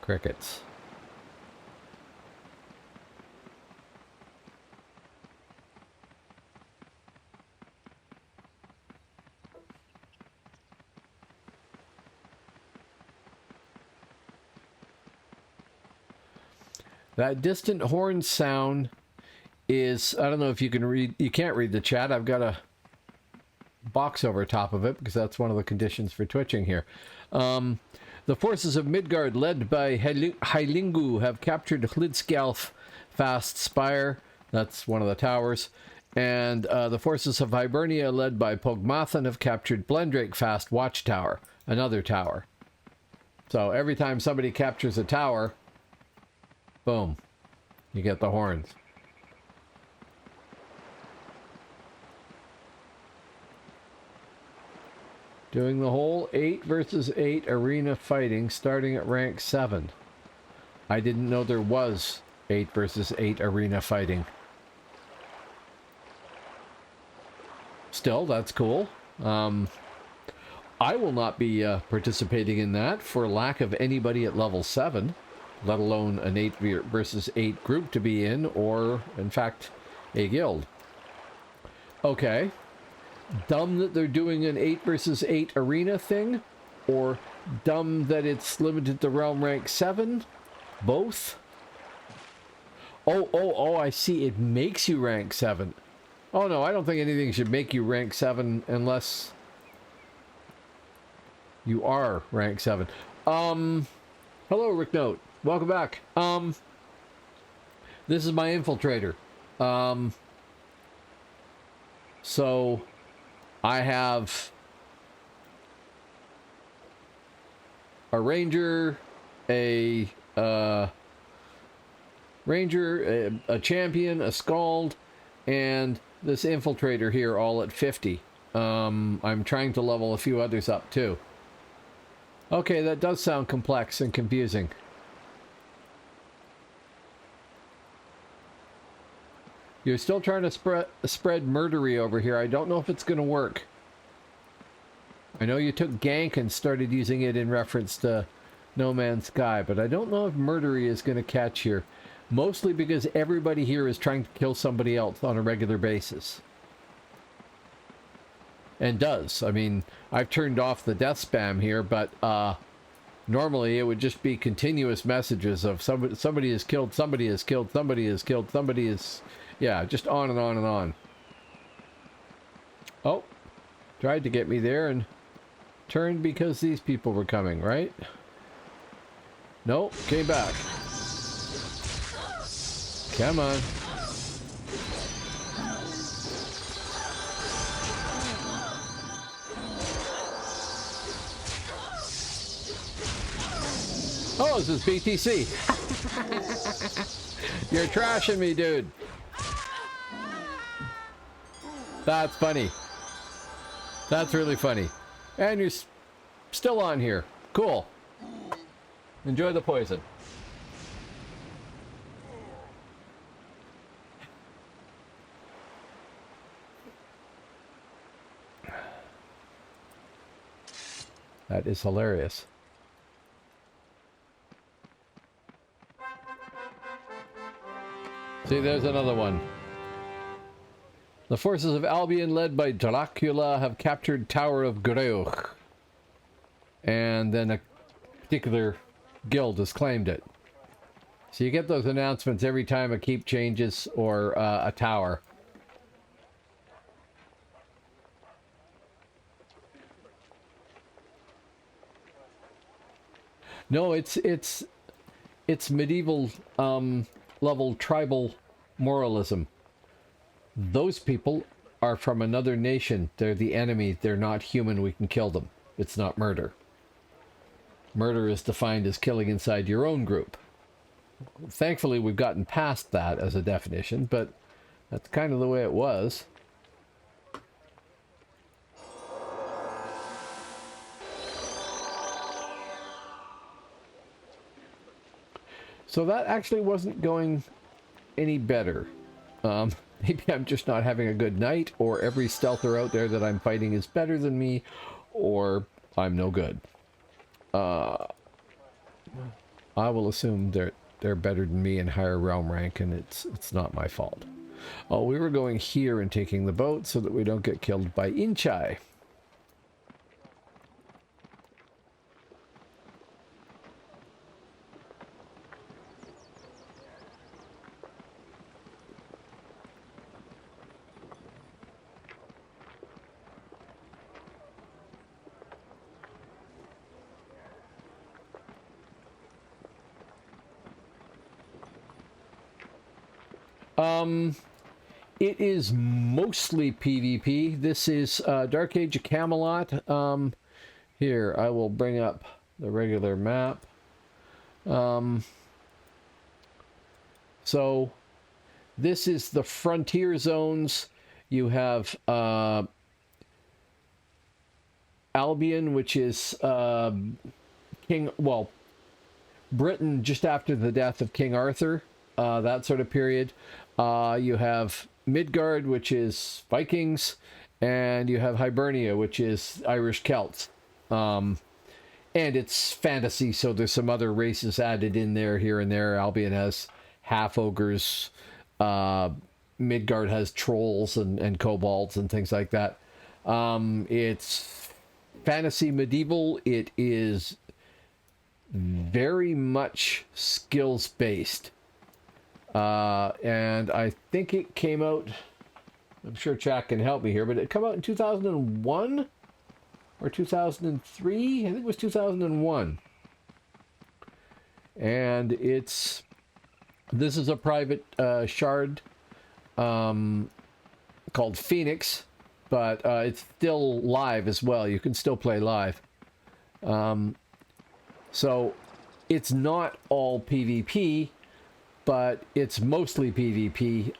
Crickets. That distant horn sound is, I don't know if you can read, you can't read the chat. I've got a box over top of it because that's one of the conditions for twitching here. The forces of Midgard, led by Heilingu, have captured Hlidskjalf Fast Spire. That's one of the towers. And the forces of Hibernia, led by Pogmathan, have captured Blendrake Fast Watchtower, another tower. So every time somebody captures a tower, boom, you get the horns. Doing the whole 8 versus 8 arena fighting starting at rank 7. I didn't know there was 8 versus 8 arena fighting. Still, that's cool. I will not be participating in that for lack of anybody at level 7. Let alone an 8 versus 8 group to be in, or, in fact, a guild. Okay. Dumb that they're doing an 8 versus 8 arena thing, or dumb that it's limited to realm rank 7? Both? Oh, I see. It makes you rank 7. Oh, no, I don't think anything should make you rank 7 unless you are rank 7. Hello, Rick Note. Welcome back. This is my infiltrator. So I have a ranger, a champion, a scald, and this infiltrator here all at 50. I'm trying to level a few others up too. Okay, that does sound complex and confusing. You're still trying to spread murdery over here. I don't know if it's going to work. I know you took gank and started using it in reference to No Man's Sky, but I don't know if murdery is going to catch here. Mostly because everybody here is trying to kill somebody else on a regular basis. And does. I mean, I've turned off the death spam here, but normally it would just be continuous messages of somebody is killed, somebody is killed, somebody is killed, somebody is... Yeah, just on and on and on. Oh, tried to get me there and turned because these people were coming, right? Nope, came back. Come on. Oh, this is BTC. You're trashing me, dude. That's funny. That's really funny. And you're still on here. Cool. Enjoy the poison. That is hilarious. See, there's another one. The forces of Albion, led by Dracula, have captured Tower of Greuch. And then a particular guild has claimed it. So you get those announcements every time a keep changes or a tower. No, it's medieval level tribal moralism. Those people are from another nation. They're the enemy. They're not human. We can kill them. It's not murder. Murder is defined as killing inside your own group. Thankfully, we've gotten past that as a definition, but that's kind of the way it was. So that actually wasn't going any better. Maybe I'm just not having a good night, or every stealther out there that I'm fighting is better than me, or I'm no good. I will assume they're better than me in higher realm rank, and it's not my fault. Oh, we were going here and taking the boat so that we don't get killed by Inchai. It is mostly PvP. This is Dark Age of Camelot. Here, I will bring up the regular map. So, this is the frontier zones. You have Albion, which is Britain just after the death of King Arthur. That sort of period. You have Midgard, which is Vikings, and you have Hibernia, which is Irish Celts. And it's fantasy, so there's some other races added in there, here and there. Albion has half-ogres. Midgard has trolls and kobolds and things like that. It's fantasy medieval. It is very much skills-based. And I think it came out, I'm sure Jack can help me here, but it came out in 2001 or 2003? I think it was 2001. And this is a private shard called Phoenix, but it's still live as well. You can still play live. So it's not all PvP, but it's mostly PvP,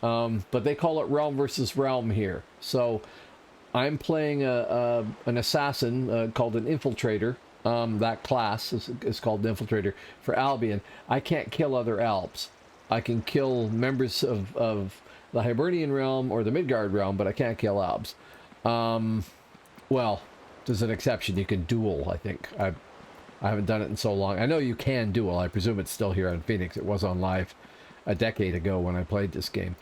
but they call it realm versus realm here. So I'm playing an assassin called an Infiltrator. That class is called an Infiltrator for Albion. I can't kill other Alps. I can kill members of the Hibernian realm or the Midgard realm, but I can't kill Albs. Well, there's an exception. You can duel, I think. I haven't done it in so long. I know you can duel. I presume it's still here on Phoenix. It was on live a decade ago when I played this game.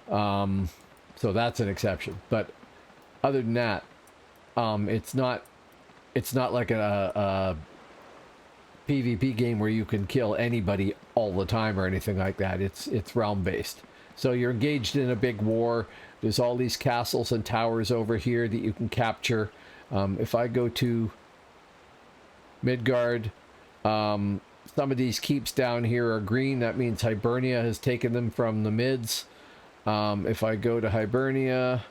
So that's an exception. But other than that, it's not like a PvP game where you can kill anybody all the time or anything like that. It's realm based. So you're engaged in a big war. There's all these castles and towers over here that you can capture. If I go to Midgard, some of these keeps down here are green. That means Hibernia has taken them from the mids. If I go to Hibernia,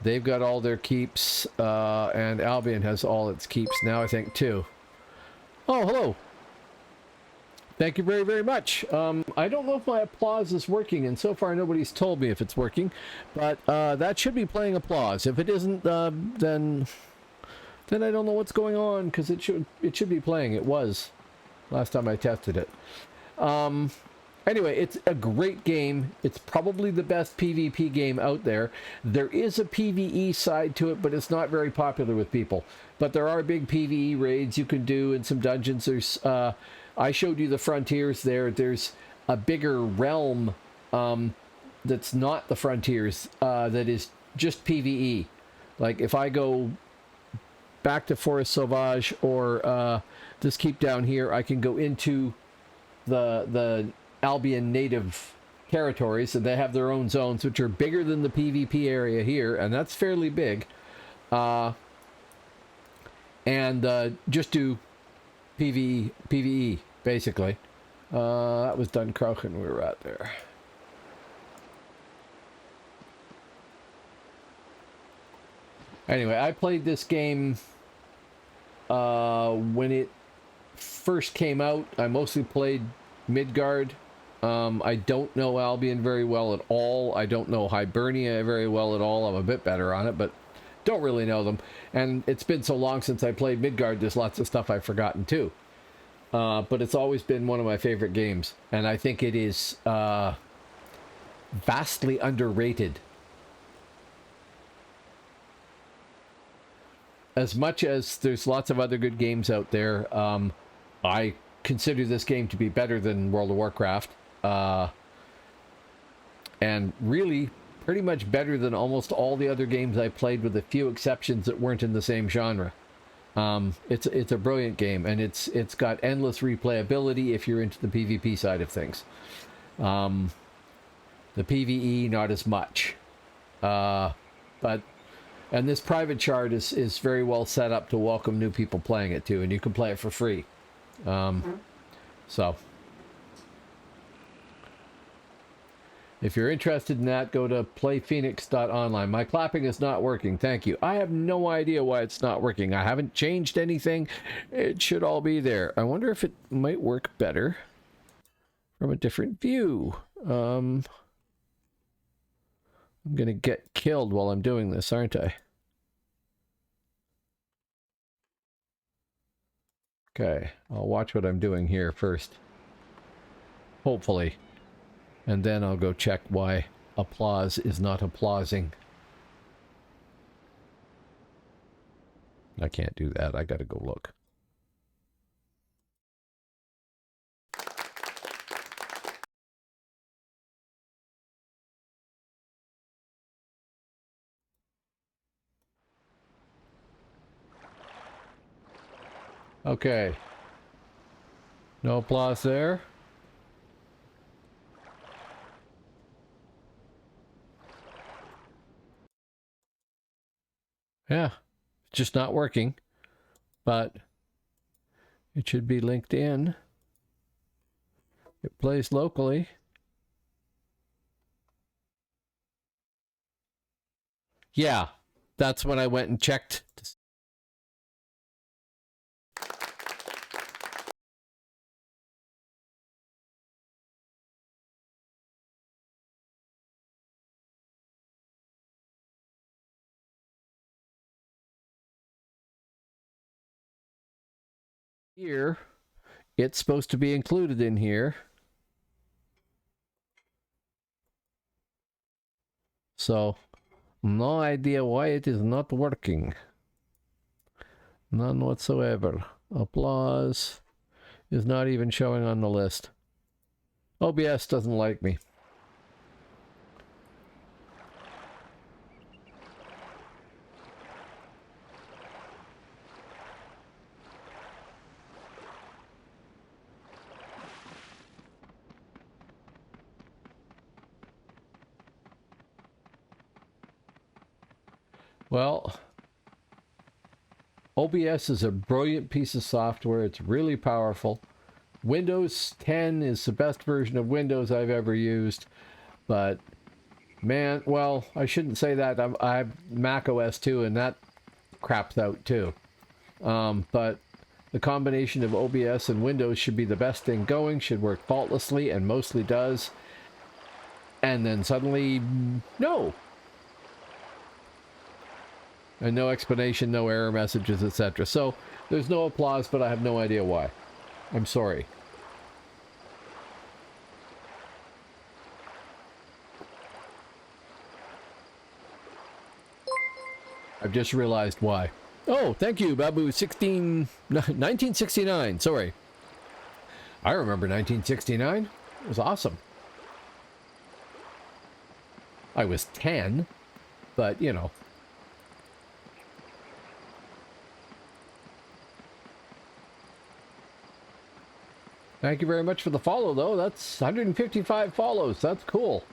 they've got all their keeps, and Albion has all its keeps now, I think, too. Oh, hello. Thank you very, very much. I don't know if my applause is working, and so far nobody's told me if it's working, but that should be playing applause. If it isn't, then I don't know what's going on, because it should be playing. It was last time I tested it. Anyway, it's a great game. It's probably the best PvP game out there. There is a PvE side to it, but it's not very popular with people. But there are big PvE raids you can do in some dungeons. There's, I showed you the frontiers there. There's a bigger realm that's not the frontiers, that is just PvE. Like if I go back to Forest Sauvage or this keep down here, I can go into the Albion native territories, and they have their own zones which are bigger than the PvP area here, and that's fairly big, and just do PvE basically. That was Dunkirchen we were at there. Anyway, I played this game when it first came out. I mostly played Midgard. I don't know Albion very well at all. I don't know Hibernia very well at all. I'm a bit better on it, but don't really know them. And it's been so long since I played Midgard, there's lots of stuff I've forgotten too. But it's always been one of my favorite games. And I think it is vastly underrated. As much as there's lots of other good games out there, I consider this game to be better than World of Warcraft. And really pretty much better than almost all the other games I played, with a few exceptions that weren't in the same genre. It's a brilliant game, and it's got endless replayability if you're into the PvP side of things. The PvE, not as much. And this private chart is very well set up to welcome new people playing it too, and you can play it for free. So if you're interested in that, go to playphoenix.online. My clapping is not working. Thank you. I have no idea why it's not working. I haven't changed anything. It should all be there. I wonder if it might work better from a different view. I'm gonna get killed while I'm doing this, aren't I? Okay, I'll watch what I'm doing here first. Hopefully. And then I'll go check why applause is not applauding. I can't do that. I gotta go look. Okay. No applause there. Yeah, it's just not working, but it should be linked in. It plays locally. Yeah, that's when I went and checked. Here, it's supposed to be included in here. So, no idea why it is not working. None whatsoever. Applause is not even showing on the list. OBS doesn't like me. Well, OBS is a brilliant piece of software. It's really powerful. Windows 10 is the best version of Windows I've ever used. But, man, well, I shouldn't say that. I have Mac OS too, and that craps out too. But the combination of OBS and Windows should be the best thing going, should work faultlessly, and mostly does. And then suddenly, no. And no explanation, no error messages, etc. So, there's no applause, but I have no idea why. I'm sorry. I've just realized why. Oh, thank you, Babu. 1969, sorry. I remember 1969. It was awesome. I was 10, but, you know. Thank you very much for the follow, though. That's 155 follows. That's cool.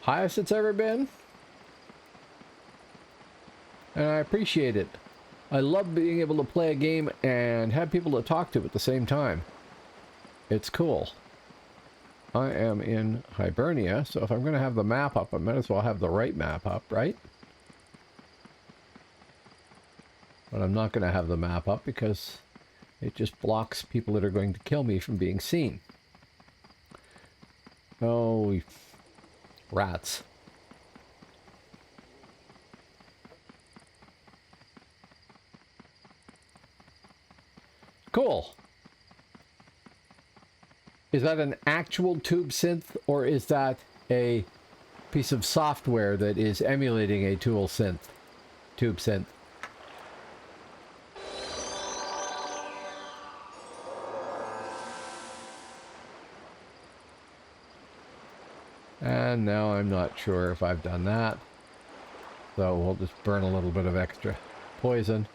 Highest it's ever been. And I appreciate it. I love being able to play a game and have people to talk to at the same time. It's cool. I am in Hibernia, so if I'm going to have the map up, I might as well have the right map up, right? But I'm not going to have the map up because it just blocks people that are going to kill me from being seen. Oh, rats. Cool. Is that an actual tube synth, or is that a piece of software that is emulating a tube synth? And now I'm not sure if I've done that. So we'll just burn a little bit of extra poison.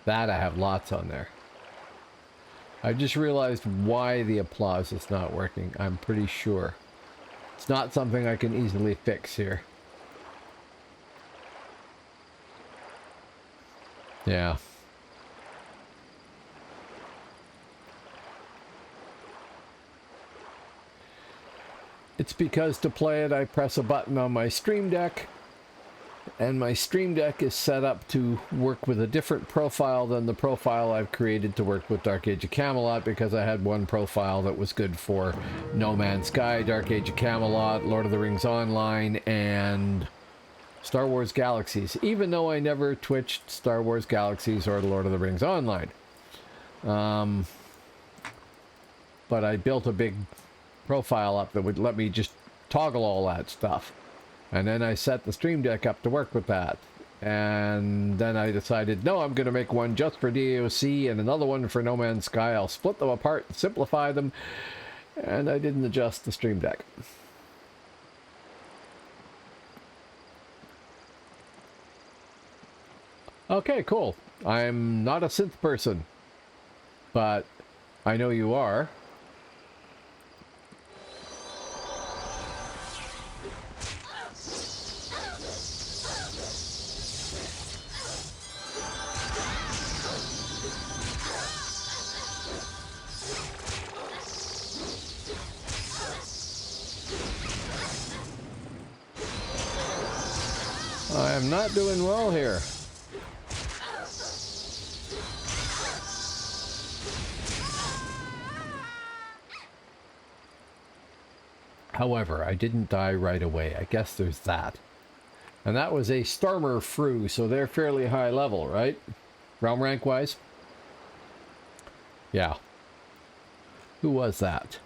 That I have lots on there. I just realized why the applause is not working. I'm pretty sure. It's not something I can easily fix here. Yeah. It's because to play it, I press a button on my Stream Deck, and my Stream Deck is set up to work with a different profile than the profile I've created to work with Dark Age of Camelot, because I had one profile that was good for No Man's Sky, Dark Age of Camelot, Lord of the Rings Online, and Star Wars Galaxies, even though I never twitched Star Wars Galaxies or Lord of the Rings Online. But I built a big profile up that would let me just toggle all that stuff. And then I set the Stream Deck up to work with that. And then I decided, no, I'm going to make one just for DAOC and another one for No Man's Sky. I'll split them apart and simplify them. And I didn't adjust the Stream Deck. Okay, cool. I'm not a synth person, but I know you are. I am not doing well here. However, I didn't die right away. I guess there's that. And that was a Stormer Fru, so they're fairly high level, right? Realm rank wise? Yeah. Who was that?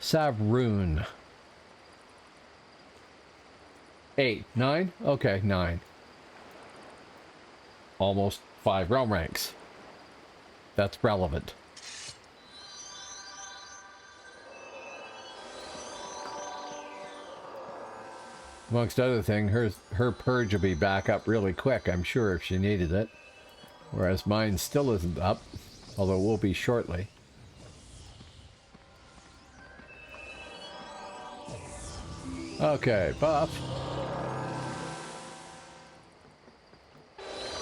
Savroon. 8. 9? Okay, 9. Almost 5 realm ranks. That's relevant. Amongst other things, her purge will be back up really quick, I'm sure, if she needed it. Whereas mine still isn't up, although it will be shortly. Okay, buff.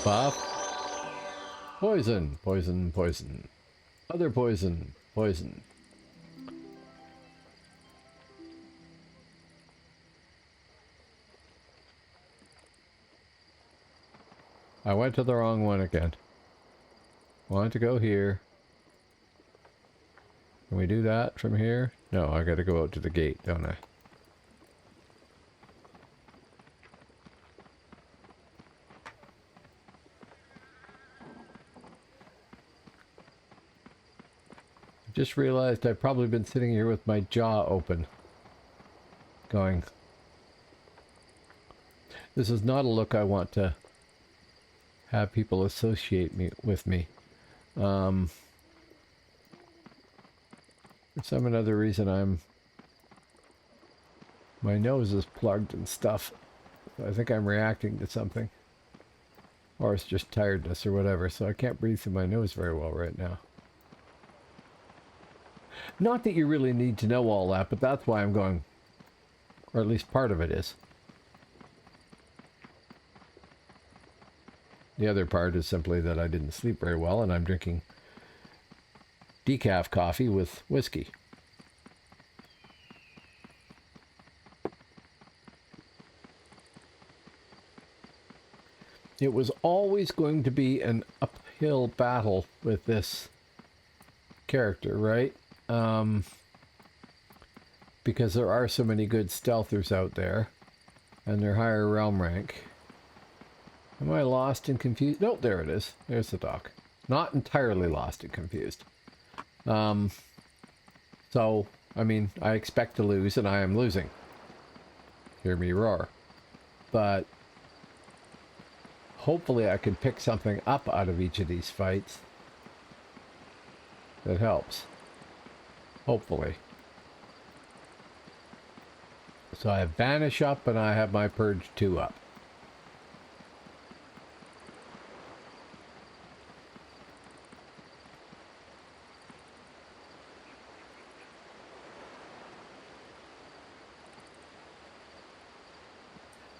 Buff. Poison, poison, poison. Other poison, poison. I went to the wrong one again. Wanted to go here. Can we do that from here? No, I gotta go out to the gate, don't I? Just realized I've probably been sitting here with my jaw open. Going, this is not a look I want to have people associate me with me. For some other reason my nose is plugged and stuff. I think I'm reacting to something. Or it's just tiredness or whatever, so I can't breathe through my nose very well right now. Not that you really need to know all that, but that's why I'm going, or at least part of it is. The other part is simply that I didn't sleep very well and I'm drinking decaf coffee with whiskey. It was always going to be an uphill battle with this character, right? Because there are so many good stealthers out there and they're higher realm rank. Am I lost and confused? Nope, there it is. There's the dock. Not entirely lost and confused. So, I mean, I expect to lose and I am losing. Hear me roar. But hopefully I can pick something up out of each of these fights that helps. Hopefully. So I have Vanish up and I have my Purge 2 up.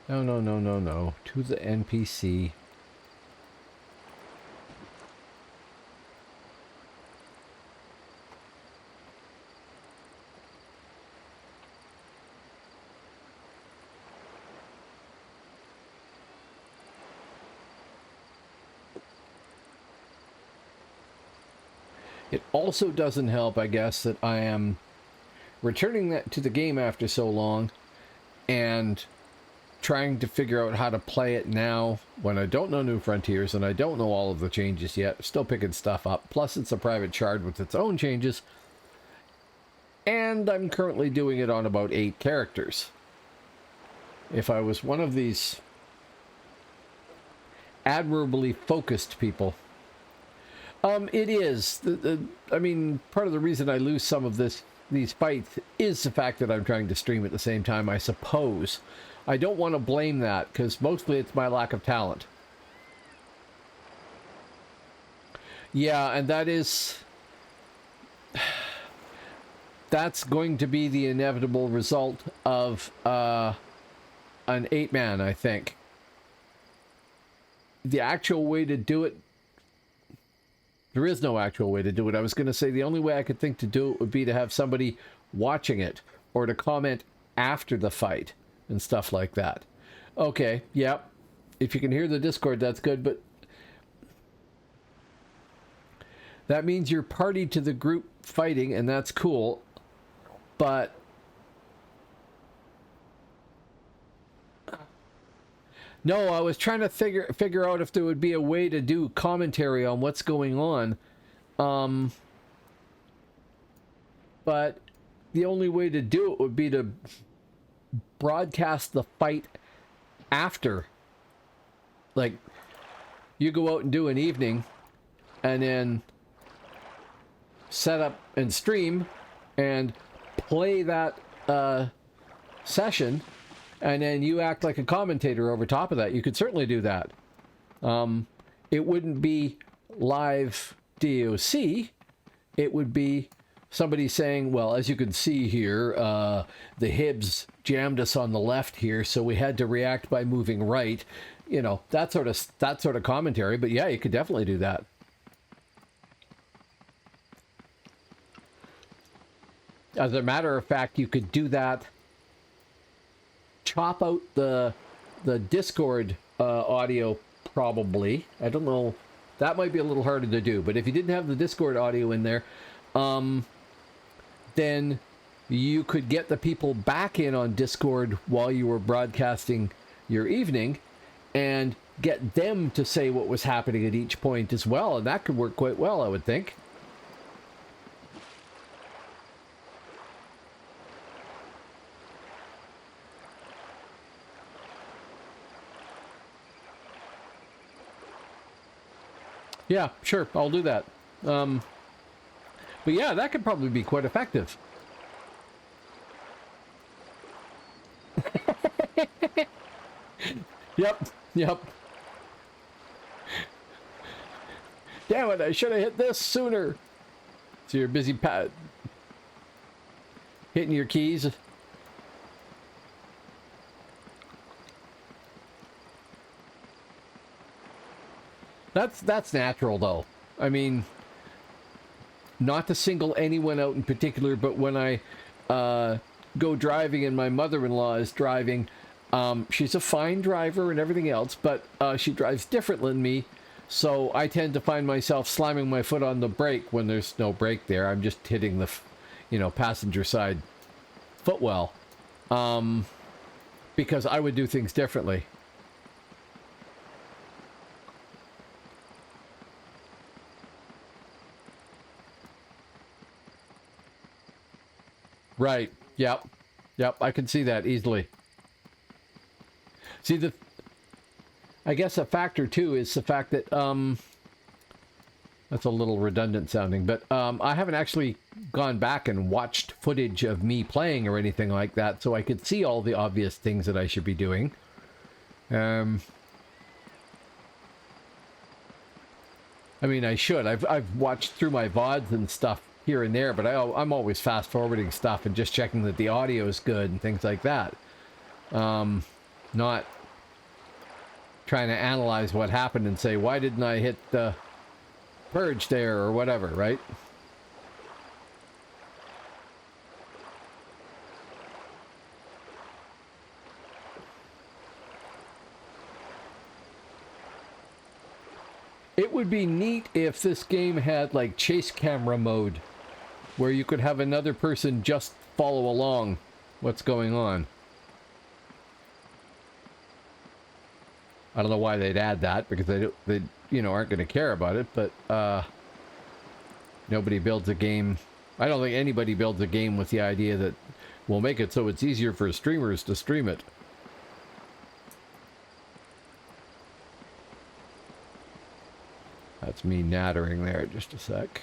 No, no, no, no, no. To the NPC. It also doesn't help, I guess, that I am returning that to the game after so long and trying to figure out how to play it now when I don't know New Frontiers and I don't know all of the changes yet. Still picking stuff up. Plus it's a private shard with its own changes. And I'm currently doing it on about 8 characters. If I was one of these admirably focused people. It is. I mean, part of the reason I lose some of these fights is the fact that I'm trying to stream at the same time, I suppose. I don't want to blame that, because mostly it's my lack of talent. Yeah, and that is... That's going to be the inevitable result of an 8-man, I think. The actual way to do it... There is no actual way to do it. I was going to say the only way I could think to do it would be to have somebody watching it, or to comment after the fight. And stuff like that. Okay, yep. If you can hear the Discord, that's good, but that means you're party to the group fighting, and that's cool. But no, I was trying to figure out if there would be a way to do commentary on what's going on. But the only way to do it would be to broadcast the fight after. Like, you go out and do an evening, and then set up and stream, and play that session, and then you act like a commentator over top of that. You could certainly do that. It wouldn't be live DAOC. It would be somebody saying, well, as you can see here, the Hibs jammed us on the left here, so we had to react by moving right. You know, that sort of commentary. But yeah, you could definitely do that. As a matter of fact, you could do that. Chop out the Discord audio, probably. I don't know. That might be a little harder to do. But if you didn't have the Discord audio in there, then you could get the people back in on Discord while you were broadcasting your evening, and get them to say what was happening at each point as well. And that could work quite well, I would think. Yeah, sure, I'll do that. But yeah, that could probably be quite effective. Yep. Damn it, I should have hit this sooner. So you're busy hitting your keys. That's natural, though. I mean, not to single anyone out in particular, but when I go driving and my mother-in-law is driving, she's a fine driver and everything else, but she drives different than me, so I tend to find myself slamming my foot on the brake when there's no brake there. I'm just hitting the, passenger side footwell, because I would do things differently. Right. Yep. I can see that easily. See, I guess a factor too is the fact that that's a little redundant sounding, but I haven't actually gone back and watched footage of me playing or anything like that, so I could see all the obvious things that I should be doing. I mean, I should. I've watched through my VODs and stuff here and there, but I'm always fast forwarding stuff and just checking that the audio is good and things like that. Not trying to analyze what happened and say, why didn't I hit the purge there or whatever, right? It would be neat if this game had like chase camera mode, where you could have another person just follow along what's going on. I don't know why they'd add that, because they aren't going to care about it, but nobody builds a game. I don't think anybody builds a game with the idea that we'll make it so it's easier for streamers to stream it. That's me nattering there, just a sec.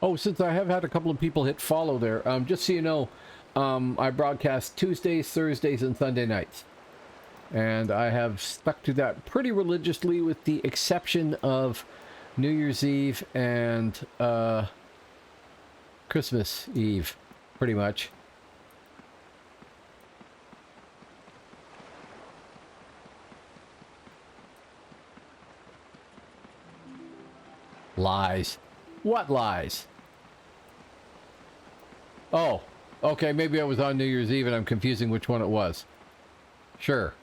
Oh, since I have had a couple of people hit follow there, just so you know, I broadcast Tuesdays, Thursdays, and Sunday nights. And I have stuck to that pretty religiously, with the exception of New Year's Eve and Christmas Eve, pretty much. Lies. What lies? Oh, okay, maybe I was on New Year's Eve and I'm confusing which one it was. Sure.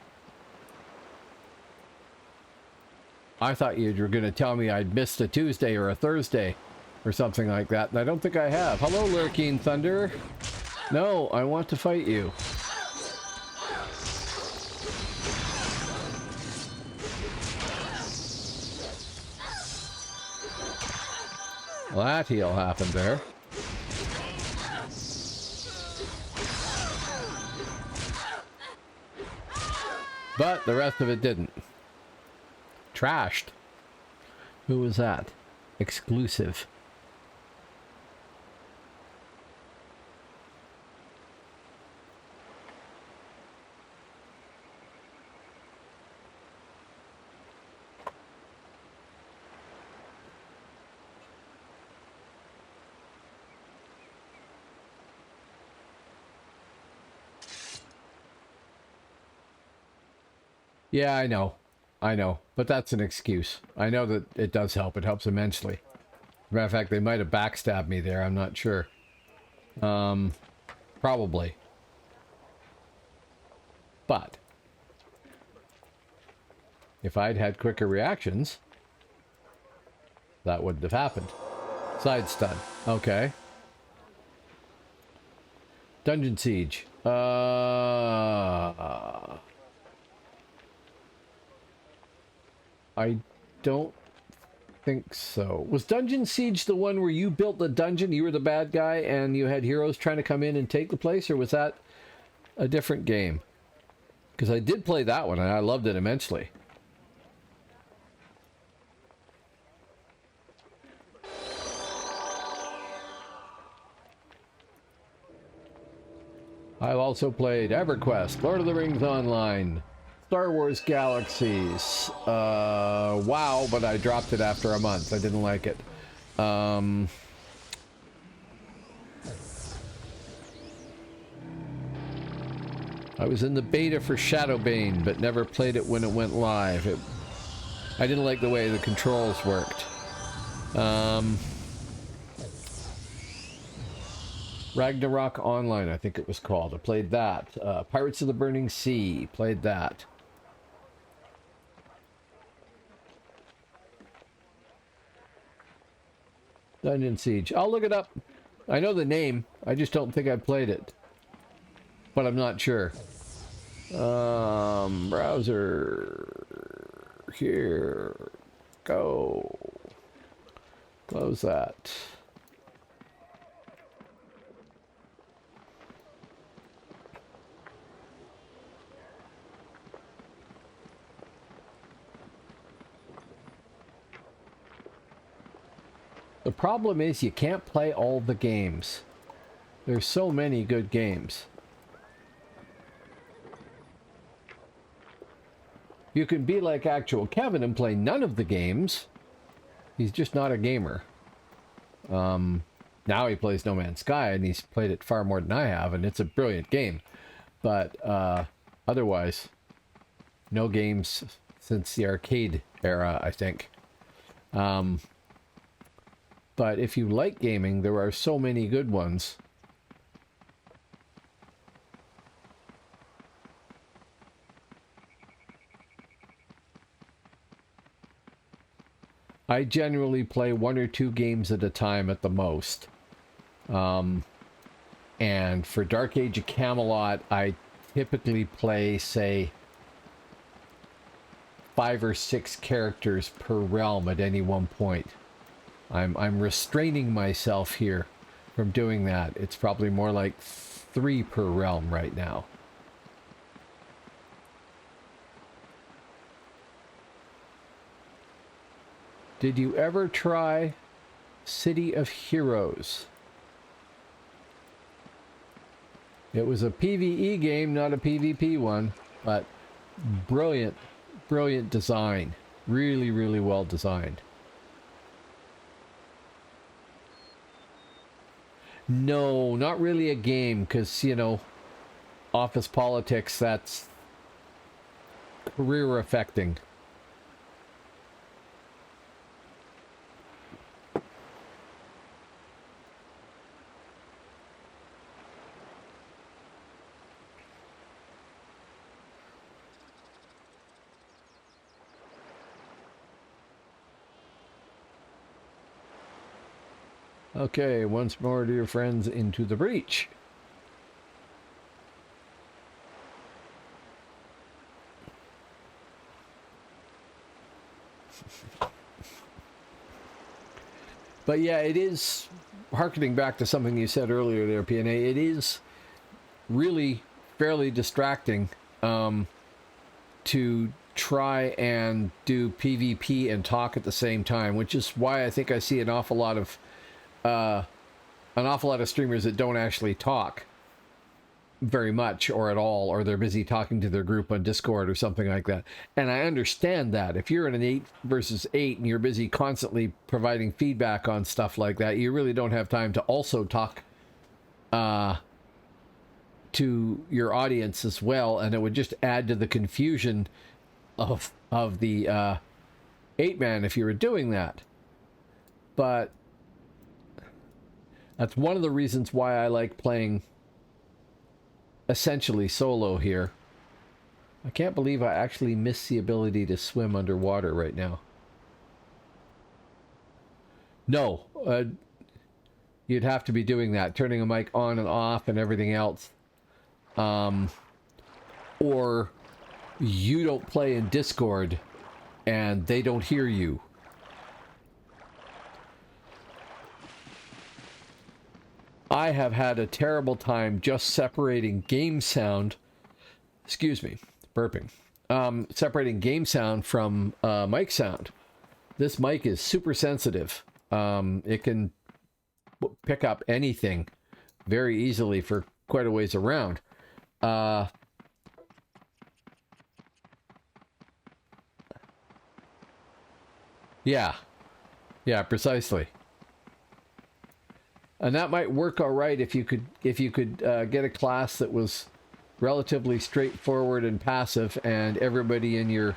I thought you were going to tell me I'd missed a Tuesday or a Thursday or something like that, and I don't think I have. Hello, Lurking Thunder. No, I want to fight you. Well, that heal happened there. But the rest of it didn't. Trashed. Who was that? Exclusive. Yeah, I know. I know. But that's an excuse. I know that it does help. It helps immensely. Matter of fact, they might have backstabbed me there. I'm not sure. Probably. But if I'd had quicker reactions, that wouldn't have happened. Side stun. Okay. Dungeon Siege. I don't think so. Was Dungeon Siege the one where you built the dungeon, you were the bad guy, and you had heroes trying to come in and take the place, or was that a different game? Because I did play that one, and I loved it immensely. I've also played EverQuest, Lord of the Rings Online, Star Wars Galaxies, WoW, but I dropped it after a month. I didn't like it. I was in the beta for Shadowbane, but never played it when it went live. I didn't like the way the controls worked. Ragnarok Online, I think it was called. I played that. Pirates of the Burning Sea, played that. Dungeon Siege. I'll look it up. I know the name. I just don't think I've played it. But I'm not sure. Browser. Here. Go. Close that. The problem is you can't play all the games. There's so many good games. You can be like actual Kevin and play none of the games. He's just not a gamer. Now he plays No Man's Sky, and he's played it far more than I have, and it's a brilliant game. But otherwise, no games since the arcade era, I think. But if you like gaming, there are so many good ones. I generally play 1 or 2 games at a time at the most. And for Dark Age of Camelot, I typically play, say, 5 or 6 characters per realm at any one point. I'm restraining myself here from doing that. It's probably more like 3 per realm right now. Did you ever try City of Heroes? It was a PvE game, not a PvP one, but brilliant, brilliant design. Really, really well designed. No, not really a game, because, you know, office politics, that's career affecting. Okay, once more, dear friends, into the breach. But yeah, it is, harkening back to something you said earlier there, PNA, it is really fairly distracting to try and do PvP and talk at the same time, which is why I think I see an awful lot of streamers that don't actually talk very much or at all, or they're busy talking to their group on Discord or something like that. And I understand that if you're in an 8 versus 8 and you're busy constantly providing feedback on stuff like that, you really don't have time to also talk to your audience as well, and it would just add to the confusion of the 8-man if you were doing that. But that's one of the reasons why I like playing essentially solo here. I can't believe I actually miss the ability to swim underwater right now. No, you'd have to be doing that, turning a mic on and off and everything else. Or you don't play in Discord and they don't hear you. I have had a terrible time just separating game sound, excuse me, burping, separating game sound from mic sound. This mic is super sensitive. It can pick up anything very easily for quite a ways around. Yeah, precisely. And that might work all right if you could get a class that was relatively straightforward and passive, and everybody in your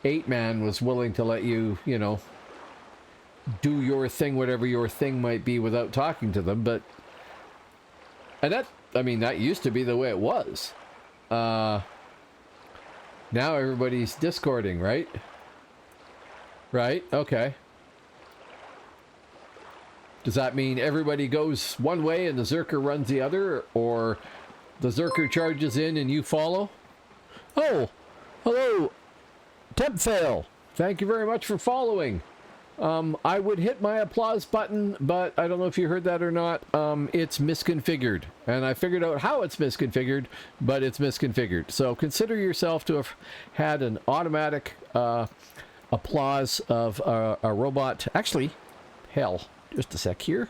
8-man was willing to let you, you know, do your thing, whatever your thing might be, without talking to them. But and that, I mean, that used to be the way it was. Now everybody's Discording, right? Right? Okay. Does that mean everybody goes one way and the Zerker runs the other, or the Zerker charges in and you follow? Oh, hello, Temp Fail. Thank you very much for following. I would hit my applause button, but I don't know if you heard that or not. It's misconfigured, and I figured out how it's misconfigured, but it's misconfigured. So consider yourself to have had an automatic applause of a robot. Actually, hell, just a sec here.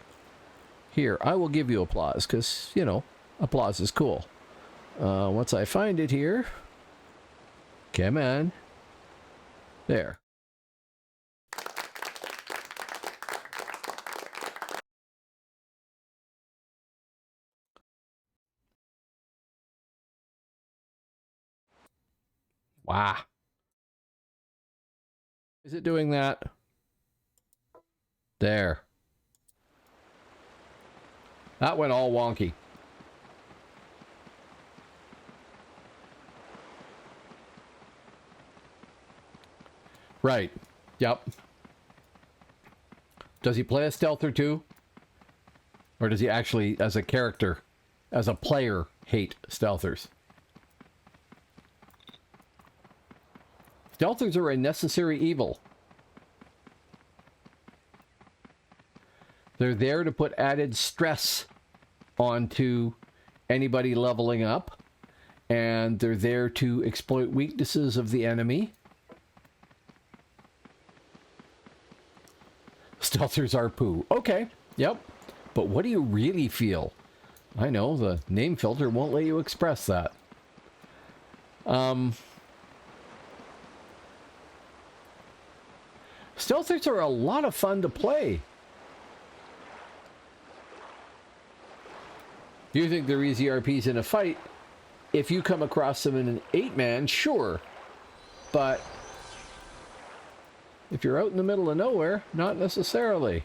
Here, I will give you applause, because, you know, applause is cool. Once I find it here. Come on. There. Wow. Is it doing that? There. That went all wonky. Right. Yep. Does he play a stealther too? Or does he actually, as a character, as a player, hate stealthers? Stealthers are a necessary evil. They're there to put added stress onto anybody leveling up, and they're there to exploit weaknesses of the enemy. Stealthers are poo. Okay, yep. But what do you really feel? I know, the name filter won't let you express that. Stealthers are a lot of fun to play. You think they're easy RPs in a fight? If you come across them in an 8-man, sure. But if you're out in the middle of nowhere, not necessarily.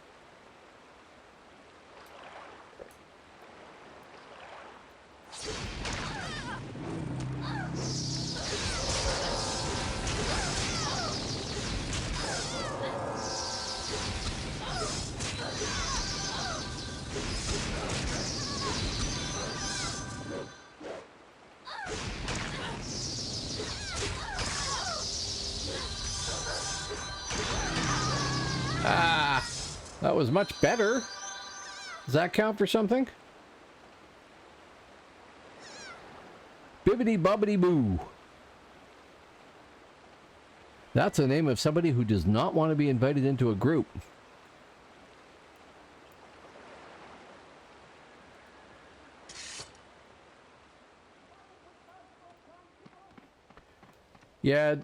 That was much better. Does that count for something? Bibbidi bobbidi boo. That's the name of somebody who does not want to be invited into a group. Yeah,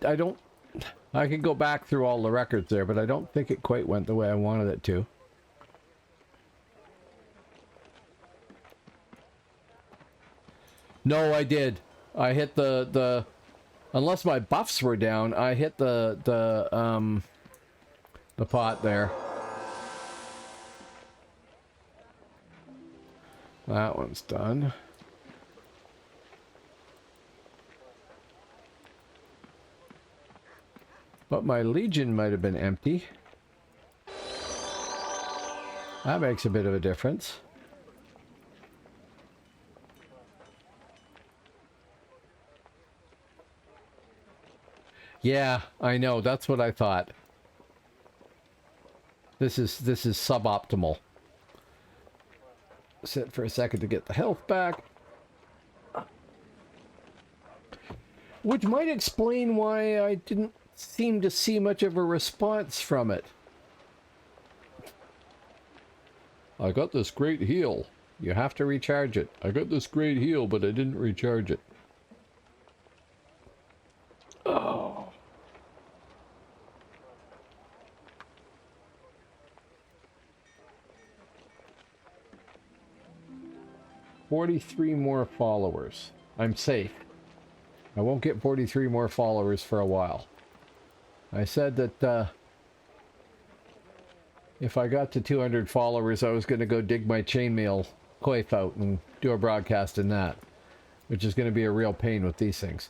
I can go back through all the records there, but I don't think it quite went the way I wanted it to. No, I did. I hit the unless my buffs were down, I hit the pot there. That one's done. But my Legion might have been empty. That makes a bit of a difference. Yeah, I know. That's what I thought. This is suboptimal. Sit for a second to get the health back. Which might explain why I didn't seem to see much of a response from it. I got this great heal. You have to recharge it. I got this great heal, but I didn't recharge it. Oh. 43 more followers. I'm safe. I won't get 43 more followers for a while. I said that if I got to 200 followers, I was going to go dig my chainmail coif out and do a broadcast in that, which is going to be a real pain with these things.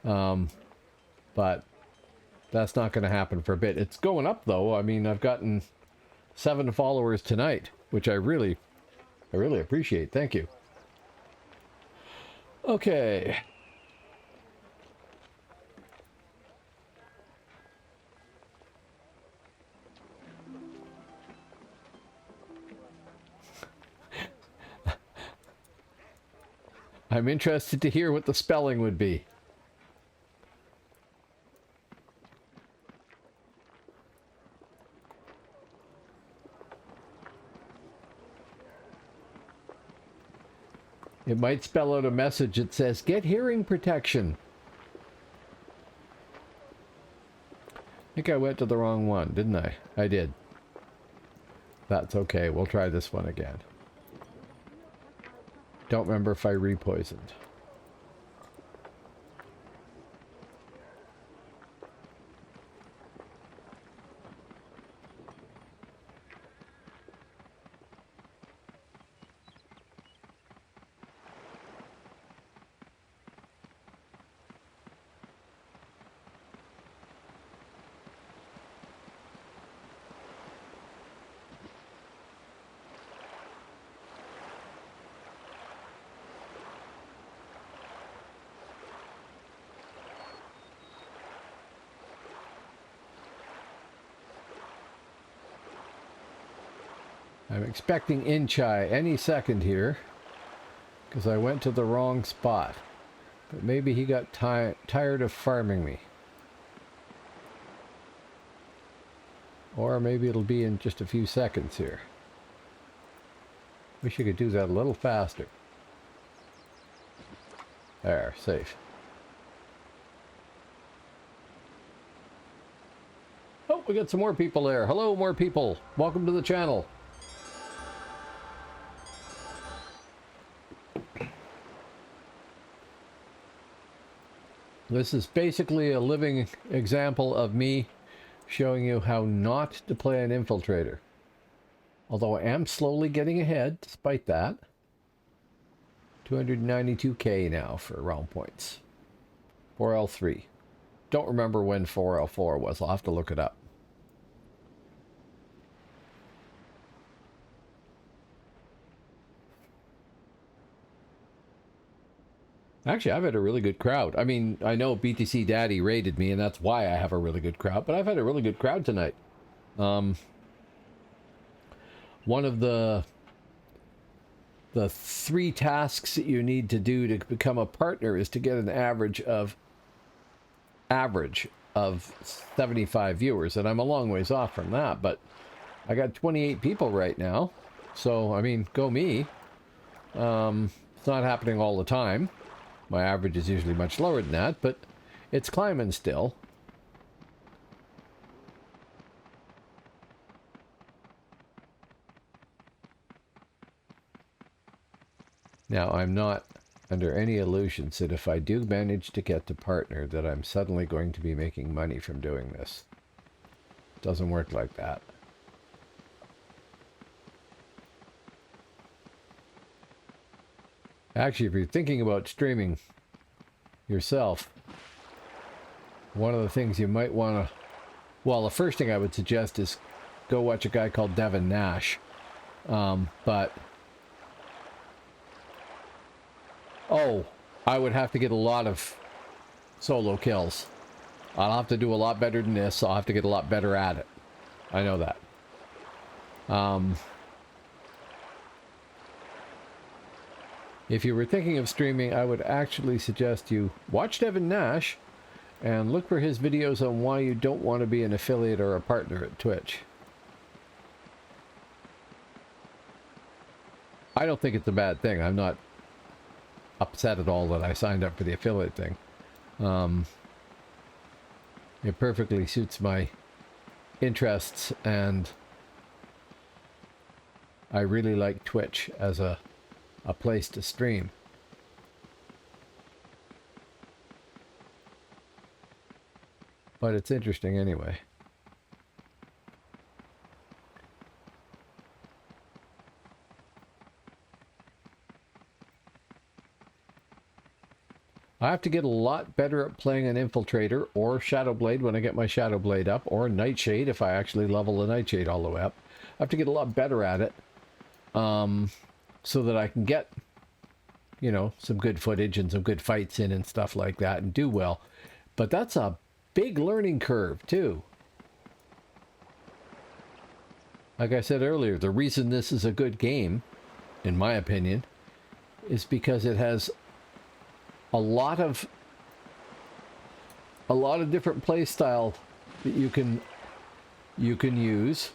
But that's not going to happen for a bit. It's going up though. I mean, I've gotten 7 followers tonight, which I really appreciate. Thank you. Okay. I'm interested to hear what the spelling would be. It might spell out a message that says, get hearing protection. I think I went to the wrong one, didn't I? I did. That's okay. We'll try this one again. Don't remember if I repoisoned. I'm expecting Inchai any second here, because I went to the wrong spot. But maybe he got tired of farming me. Or maybe it'll be in just a few seconds here. Wish you could do that a little faster. There, safe. Oh, we got some more people there. Hello, more people. Welcome to the channel. This is basically a living example of me showing you how not to play an infiltrator. Although I am slowly getting ahead, despite that. 292k now for round points. 4L3. Don't remember when 4L4 was. I'll have to look it up. Actually, I've had a really good crowd. I mean, I know BTC Daddy raided me, and that's why I have a really good crowd, but I've had a really good crowd tonight. one of the 3 tasks that you need to do to become a partner is to get an average of 75 viewers, and I'm a long ways off from that, but I got 28 people right now, so I mean, go me. It's not happening all the time. My average is usually much lower than that, but it's climbing still. Now, I'm not under any illusions that if I do manage to get to partner, that I'm suddenly going to be making money from doing this. It doesn't work like that. Actually, if you're thinking about streaming yourself, one of the things you might want to... Well, the first thing I would suggest is go watch a guy called Devin Nash. But... Oh, I would have to get a lot of solo kills. I'll have to do a lot better than this. I'll have to get a lot better at it. I know that. If you were thinking of streaming, I would actually suggest you watch Devin Nash and look for his videos on why you don't want to be an affiliate or a partner at Twitch. I don't think it's a bad thing. I'm not upset at all that I signed up for the affiliate thing. It perfectly suits my interests, and I really like Twitch as a place to stream. But it's interesting anyway. I have to get a lot better at playing an Infiltrator or Shadowblade when I get my Shadowblade up, or Nightshade if I actually level the Nightshade all the way up. I have to get a lot better at it so that I can get, you know, some good footage and some good fights in and stuff like that and do well. But that's a big learning curve too. Like I said earlier, the reason this is a good game, in my opinion, is because it has a lot of different play style that you can use,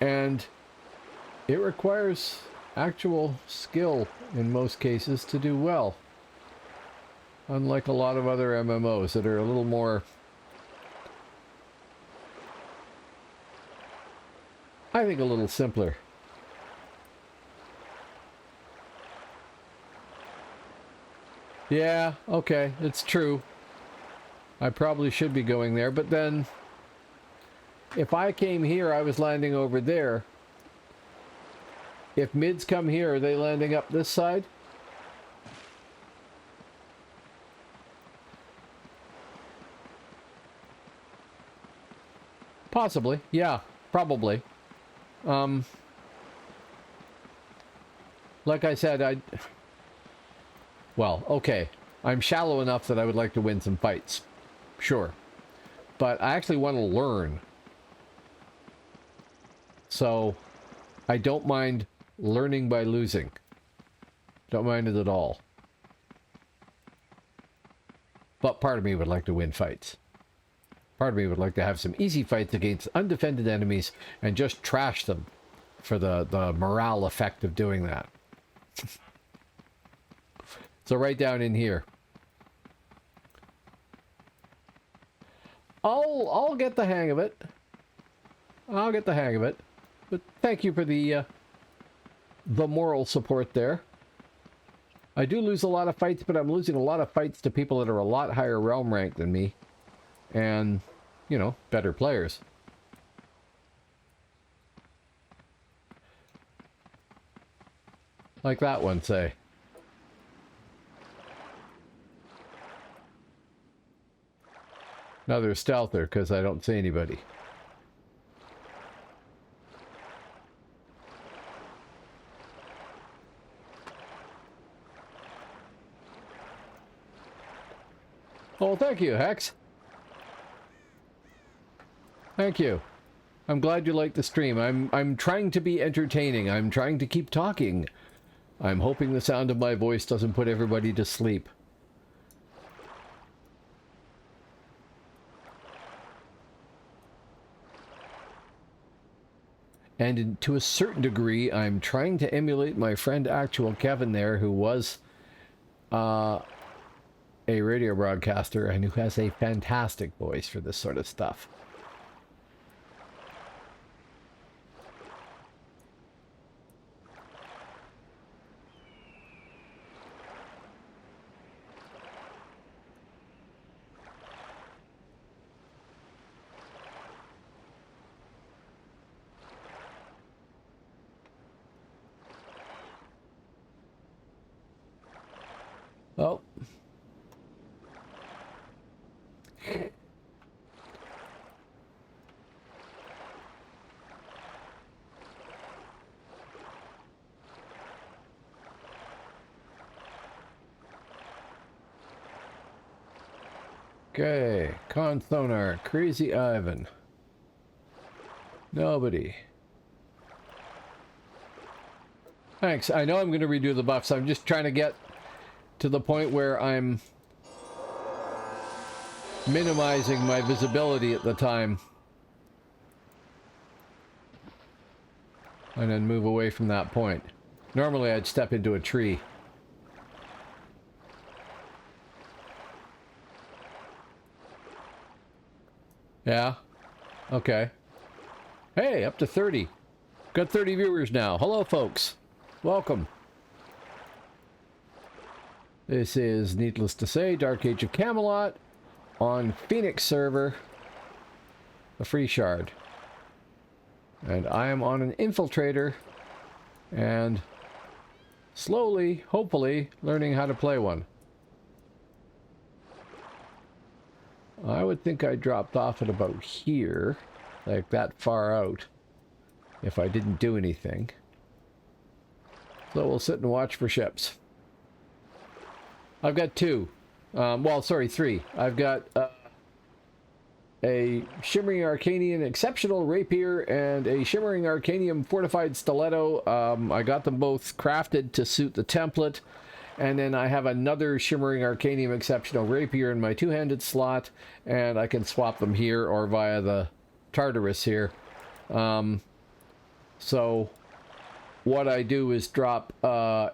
and it requires actual skill in most cases to do well, unlike a lot of other MMOs that are a little more, I think, a little simpler. Yeah, okay, it's true. I probably should be going there, but then if I came here, I was landing over there. If mids come here, are they landing up this side? Possibly, yeah, probably. Like I said, well, okay, I'm shallow enough that I would like to win some fights. Sure. But I actually want to learn. So, I don't mind learning by losing. Don't mind it at all. But part of me would like to win fights. Part of me would like to have some easy fights against undefended enemies and just trash them for the morale effect of doing that. So right down in here. I'll get the hang of it. I'll get the hang of it. But thank you for the moral support there. I do lose a lot of fights, but I'm losing a lot of fights to people that are a lot higher realm rank than me. And, you know, better players. Like that one, say. Another stealther, because I don't see anybody. Oh, thank you, Hex. Thank you. I'm glad you like the stream. I'm trying to be entertaining. I'm trying to keep talking. I'm hoping the sound of my voice doesn't put everybody to sleep. And to a certain degree, I'm trying to emulate my friend Actual Kevin there, who was a radio broadcaster and who has a fantastic voice for this sort of stuff. Oh. Okay, Con Thonar, Crazy Ivan. Nobody. Thanks. I know I'm going to redo the buffs. I'm just trying to get to the point where I'm minimizing my visibility at the time. And then move away from that point. Normally I'd step into a tree. Yeah. Okay. Hey, up to 30. Got 30 viewers now. Hello, folks. Welcome. This is, needless to say, Dark Age of Camelot on Phoenix server, the free shard. And I am on an infiltrator and slowly, hopefully, learning how to play one. I would think I dropped off at about here, like that far out, if I didn't do anything. So we'll sit and watch for ships. I've got two. Well, sorry, three. I've got a Shimmering Arcanium Exceptional Rapier and a Shimmering Arcanium Fortified Stiletto. I got them both crafted to suit the template. And then I have another Shimmering Arcanium Exceptional Rapier in my two-handed slot. And I can swap them here or via the Tartarus here. So what I do is drop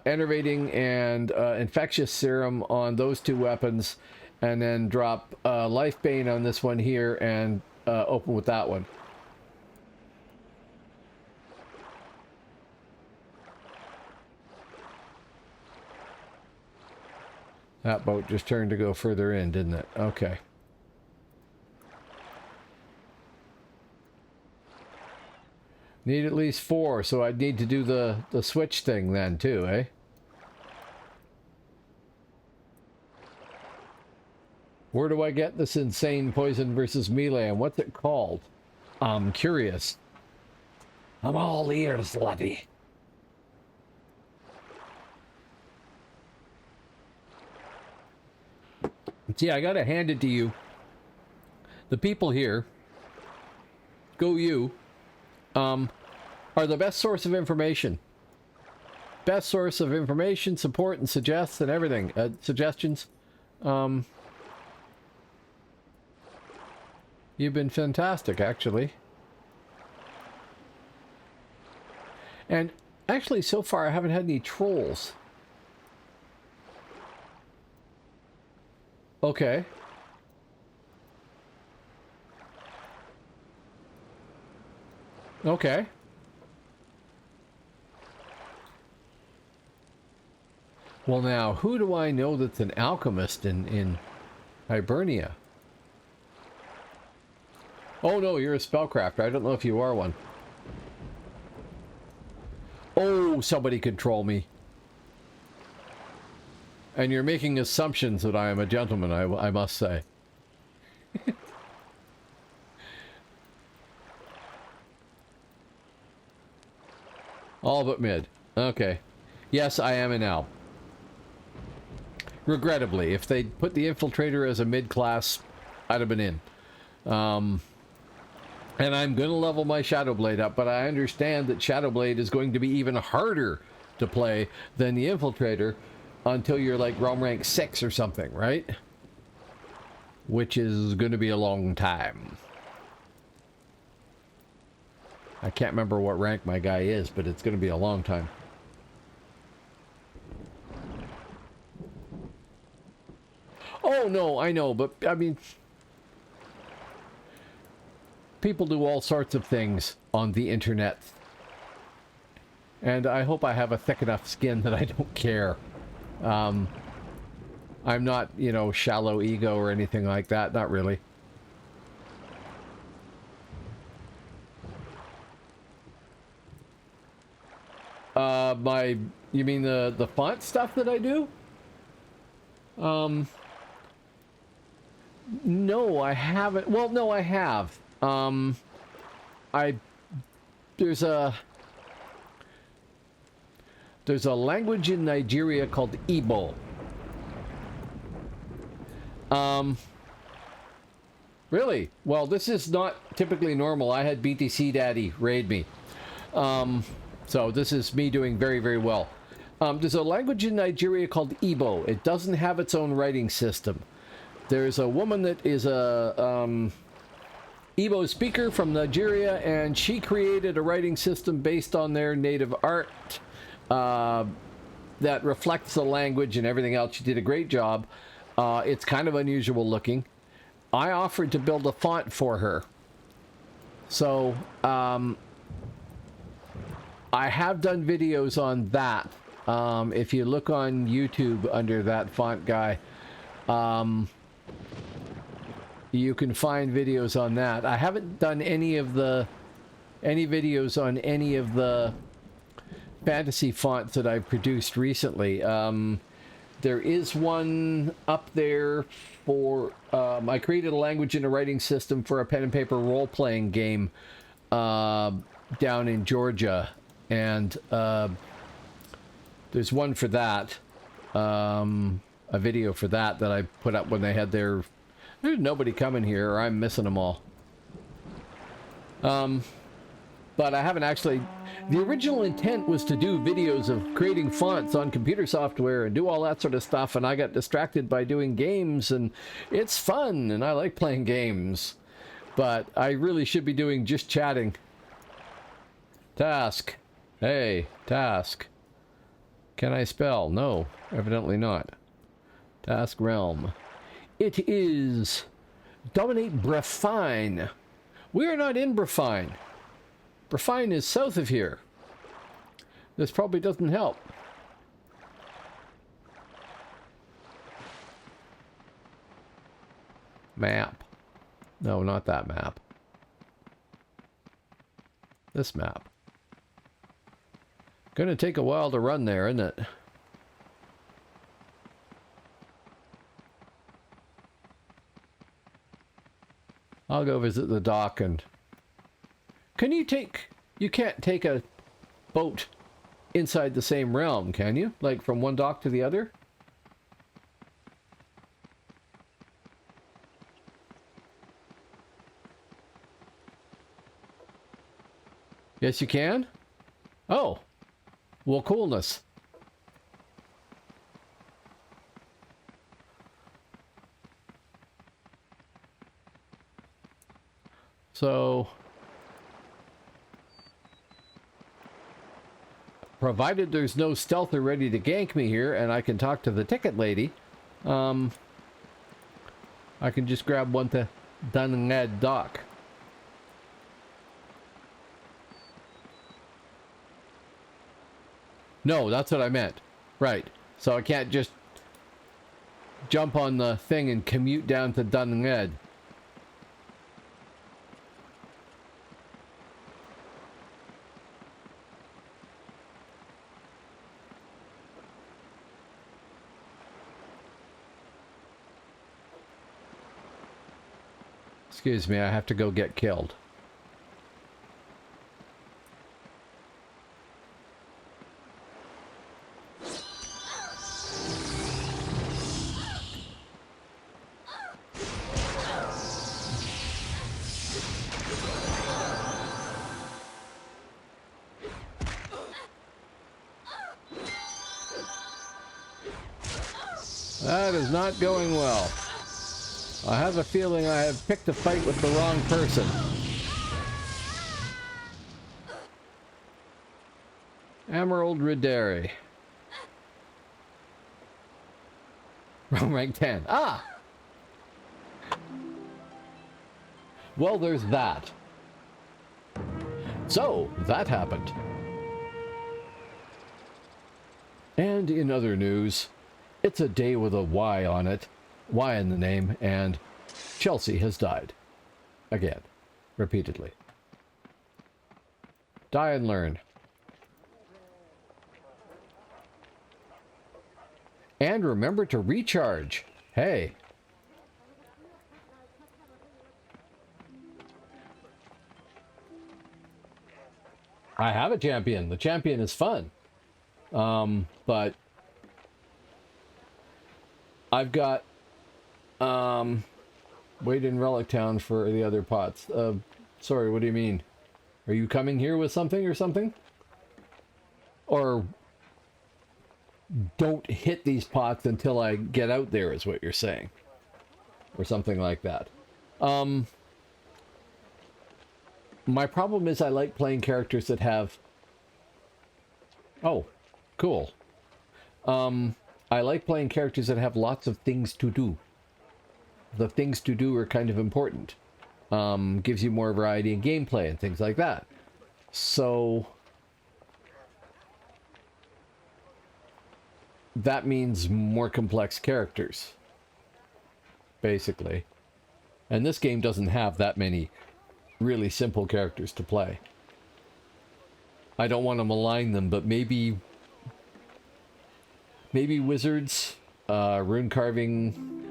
Enervating and Infectious Serum on those two weapons, and then drop Life Bane on this one here and open with that one. That boat just turned to go further in, didn't it? Okay. Need at least 4, so I'd need to do the switch thing then too, eh? Where do I get this insane poison versus melee, and what's it called? I'm curious. I'm all ears, laddie. See, I gotta hand it to you. The people here, go you, are the best source of information. Best source of information, support, and suggests and everything. Suggestions. You've been fantastic, actually. And actually, so far, I haven't had any trolls. Okay. Okay. Well now, who do I know that's an alchemist in Hibernia? Oh no, you're a spellcrafter. I don't know if you are one. Oh, somebody control me. And you're making assumptions that I am a gentleman, I must say. All but mid. Okay. Yes, I am an elf. Regrettably, if they'd put the Infiltrator as a mid-class, I'd have been in. And I'm going to level my Shadow Blade up, but I understand that Shadow Blade is going to be even harder to play than the Infiltrator until you're like realm rank 6 or something, right? Which is going to be a long time. I can't remember what rank my guy is, but it's going to be a long time. Oh, no, I know, but I mean, people do all sorts of things on the internet. And I hope I have a thick enough skin that I don't care. I'm not, you know, shallow ego or anything like that. Not really. You mean the font stuff that I do? No, I haven't. Well, no, I have. There's a language in Nigeria called Igbo. Really? Well, this is not typically normal. I had BTC Daddy raid me. So this is me doing very, very well. There's a language in Nigeria called Igbo. It doesn't have its own writing system. There's a woman that is a Igbo speaker from Nigeria, and she created a writing system based on their native art that reflects the language and everything else. She did a great job. It's kind of unusual looking. I offered to build a font for her. So, I have done videos on that. If you look on YouTube under that font guy, you can find videos on that. I haven't done any videos on any of the fantasy fonts that I've produced recently. There is one up there for, I created a language and a writing system for a pen and paper role-playing game down in Georgia. And there's one for that, a video for that I put up when they had there's nobody coming here, or I'm missing them all. But I haven't actually... The original intent was to do videos of creating fonts on computer software and do all that sort of stuff, and I got distracted by doing games, and it's fun, and I like playing games. But I really should be doing just chatting. Task. Hey, task. Can I spell? No, evidently not. Task realm. It is dominate Brefine. We are not in Brefine. Brefine is south of here. This probably doesn't help. Map. No, not that map. This map. Gonna take a while to run there, isn't it? I'll go visit the dock and... Can you take... You can't take a boat inside the same realm, can you? Like from one dock to the other? Yes, you can? Oh. Well, coolness. So, provided there's no stealther ready to gank me here, and I can talk to the ticket lady, I can just grab one to Dunngad Dock. No, that's what I meant. Right. So I can't just jump on the thing and commute down to Dunngad. Excuse me, I have to go get killed. That is not going well. I have a feeling I have picked a fight with the wrong person. Emerald Ridere. Wrong rank 10. Ah! Well, there's that. So, that happened. And in other news, it's a day with a Y on it, Y in the name, and Chelsea has died. Again. Repeatedly. Die and learn. And remember to recharge. Hey. I have a champion. The champion is fun. But I've got wait in Relic Town for the other pots. Sorry, what do you mean? Are you coming here with something or something? Or don't hit these pots until I get out there is what you're saying. Or something like that. My problem is I like playing characters that have... Oh, cool. I like playing characters that have lots of things to do. The things to do are kind of important. Gives you more variety in gameplay and things like that. So... that means more complex characters. Basically. And this game doesn't have that many really simple characters to play. I don't want to malign them, but maybe wizards, rune carving,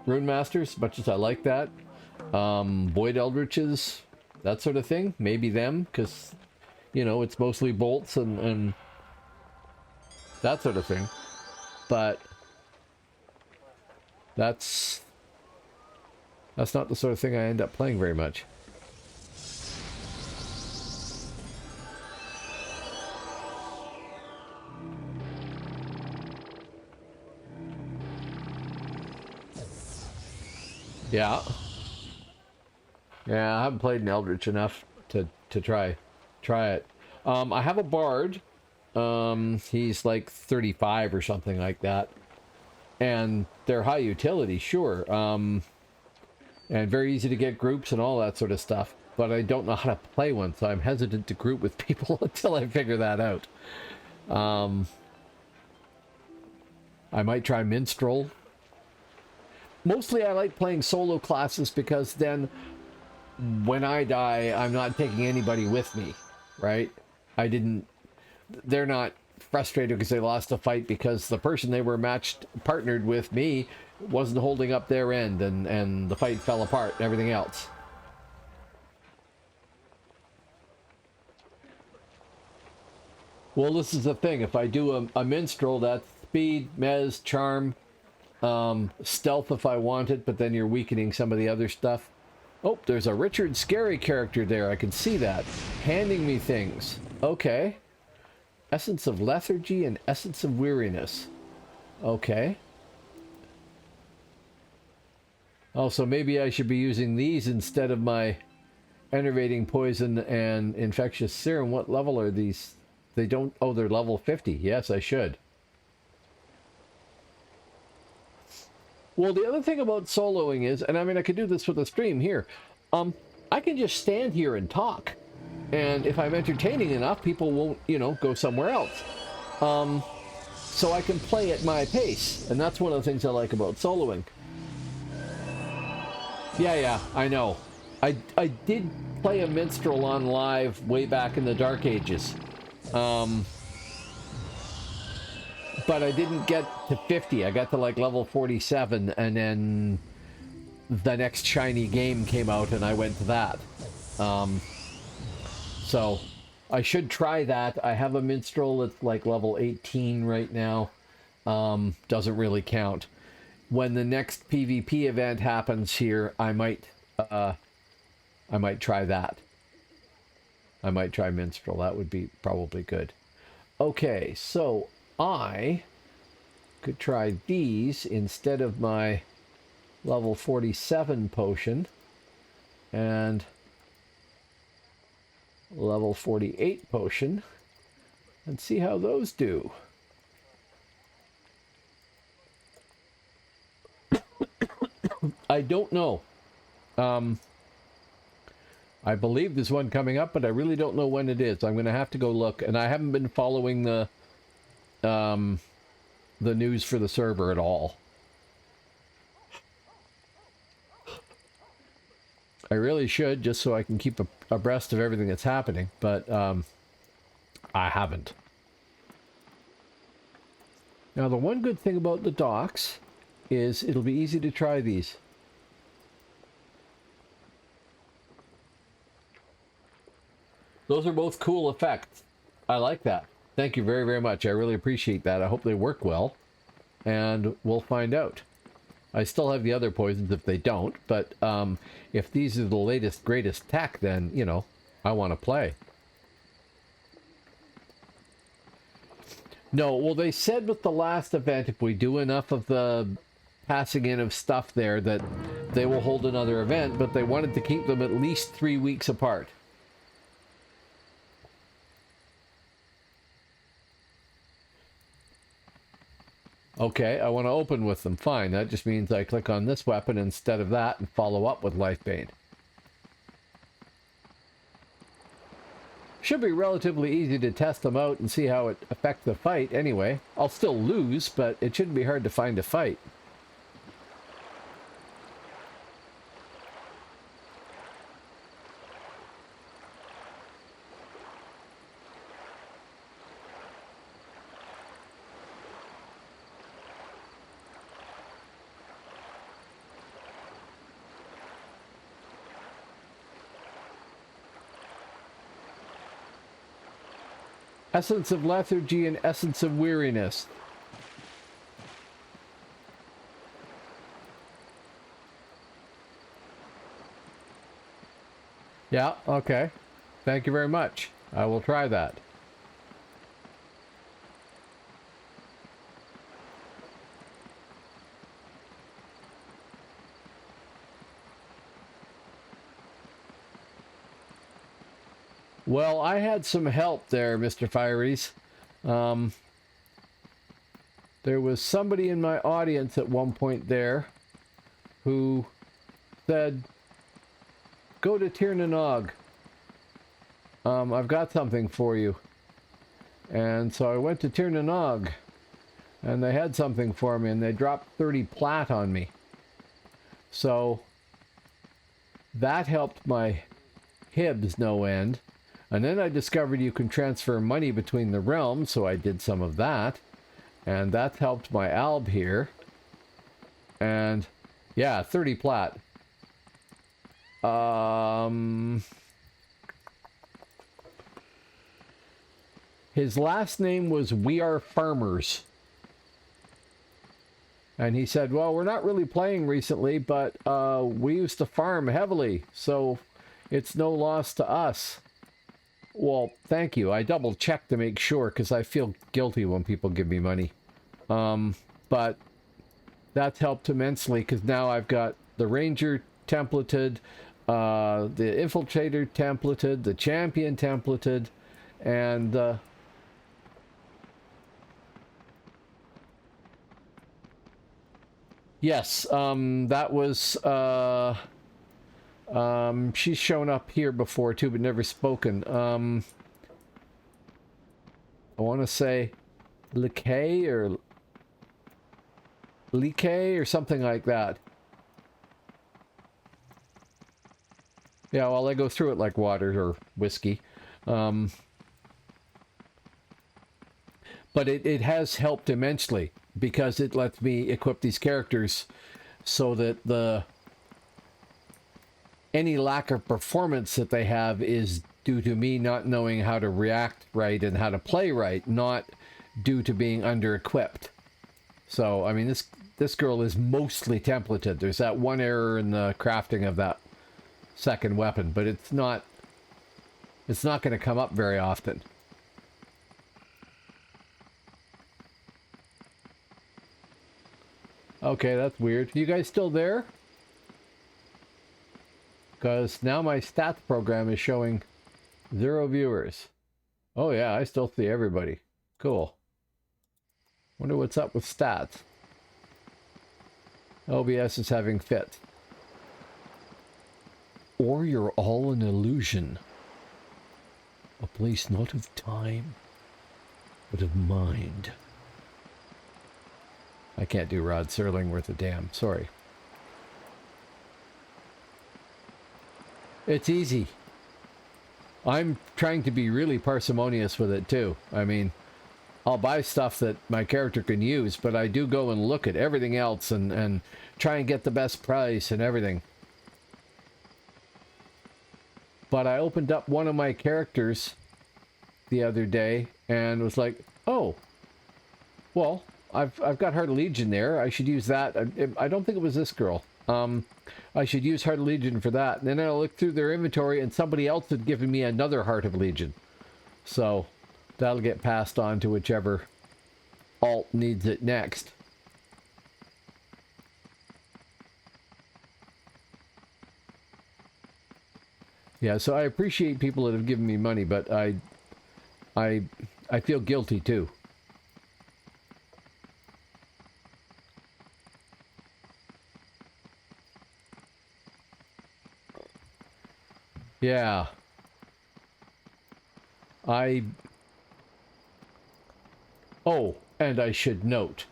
rune masters, much as I like that, void eldritches, that sort of thing. Maybe them, because you know it's mostly bolts and that sort of thing. But that's not the sort of thing I end up playing very much. Yeah. Yeah, I haven't played an Eldritch enough to try it. I have a Bard. He's like 35 or something like that. And they're high utility, sure. And very easy to get groups and all that sort of stuff. But I don't know how to play one, so I'm hesitant to group with people until I figure that out. I might try Minstrel. Mostly I like playing solo classes because then when I die, I'm not taking anybody with me, right? They're not frustrated because they lost a fight because the person they were partnered with me wasn't holding up their end and the fight fell apart and everything else. Well, this is the thing. If I do a minstrel, that's speed, mez, charm, stealth if I want it, but then you're weakening some of the other stuff. Oh, there's a Richard Scary character there. I can see that. Handing me things. Okay. Essence of Lethargy and Essence of Weariness. Okay. Oh, so maybe I should be using these instead of my Enervating Poison and Infectious Serum. What level are these? They don't... Oh, they're level 50. Yes, I should. Well, the other thing about soloing is, and I mean, I could do this with a stream here. I can just stand here and talk. And if I'm entertaining enough, people won't, you know, go somewhere else. So I can play at my pace. And that's one of the things I like about soloing. Yeah, I know. I did play a minstrel on live way back in the Dark Ages. But I didn't get to 50. I got to like level 47, and then the next shiny game came out and I went to that. So I should try that. I have a minstrel that's like level 18 right now. Doesn't really count. When the next PvP event happens here, I might try that. I might try minstrel. That would be probably good. Okay, so I could try these instead of my level 47 potion and level 48 potion and see how those do. I don't know. I believe there's one coming up, but I really don't know when it is. I'm going to have to go look, and I haven't been following the news for the server at all. I really should, just so I can keep abreast of everything that's happening, but I haven't. Now, the one good thing about the docks is it'll be easy to try these. Those are both cool effects. I like that. Thank you very, very much. I really appreciate that. I hope they work well, and we'll find out. I still have the other poisons if they don't, but if these are the latest, greatest tech, then, you know, I want to play. No, well, they said with the last event, if we do enough of the passing in of stuff there, that they will hold another event, but they wanted to keep them at least 3 weeks apart. Okay, I want to open with them. Fine, that just means I click on this weapon instead of that and follow up with Life Bane. Should be relatively easy to test them out and see how it affects the fight anyway. I'll still lose, but it shouldn't be hard to find a fight. Essence of lethargy and essence of weariness. Yeah, okay. Thank you very much. I will try that. Well, I had some help there, Mr. Fireys. There was somebody in my audience at one point there who said, go to Tir na Nog. I've got something for you. And so I went to Tir na Nog, and they had something for me, and they dropped 30 plat on me. So that helped my hibs no end. And then I discovered you can transfer money between the realms, so I did some of that. And that helped my alb here. And yeah, 30 plat. His last name was We Are Farmers. And he said, well, we're not really playing recently, but we used to farm heavily, so it's no loss to us. Well, thank you. I double-checked to make sure, because I feel guilty when people give me money. But that's helped immensely, because now I've got the Ranger templated, the Infiltrator templated, the Champion templated, and... yes, that was... she's shown up here before too, but never spoken. I want to say Likay or Likay or something like that. Yeah, well, I go through it like water or whiskey. But it has helped immensely because it lets me equip these characters so that any lack of performance that they have is due to me not knowing how to react right and how to play right, not due to being under-equipped. So, I mean, this girl is mostly templated. There's that one error in the crafting of that second weapon, but it's not going to come up very often. Okay, that's weird. You guys still there? Because now my stats program is showing 0 viewers. Oh yeah, I still see everybody. Cool. Wonder what's up with stats. OBS is having fit. Or you're all an illusion. A place not of time, but of mind. I can't do Rod Serling worth a damn. Sorry. It's easy. I'm trying to be really parsimonious with it too. I mean, I'll buy stuff that my character can use, but I do go and look at everything else and try and get the best price and everything. But I opened up one of my characters the other day and was like, oh, well, I've got Heart of Legion there. I should use that. I don't think it was this girl. I should use Heart of Legion for that. And then I looked through their inventory and somebody else had given me another Heart of Legion. So that'll get passed on to whichever alt needs it next. Yeah, so I appreciate people that have given me money, but I feel guilty too. Yeah. Oh, and I should note.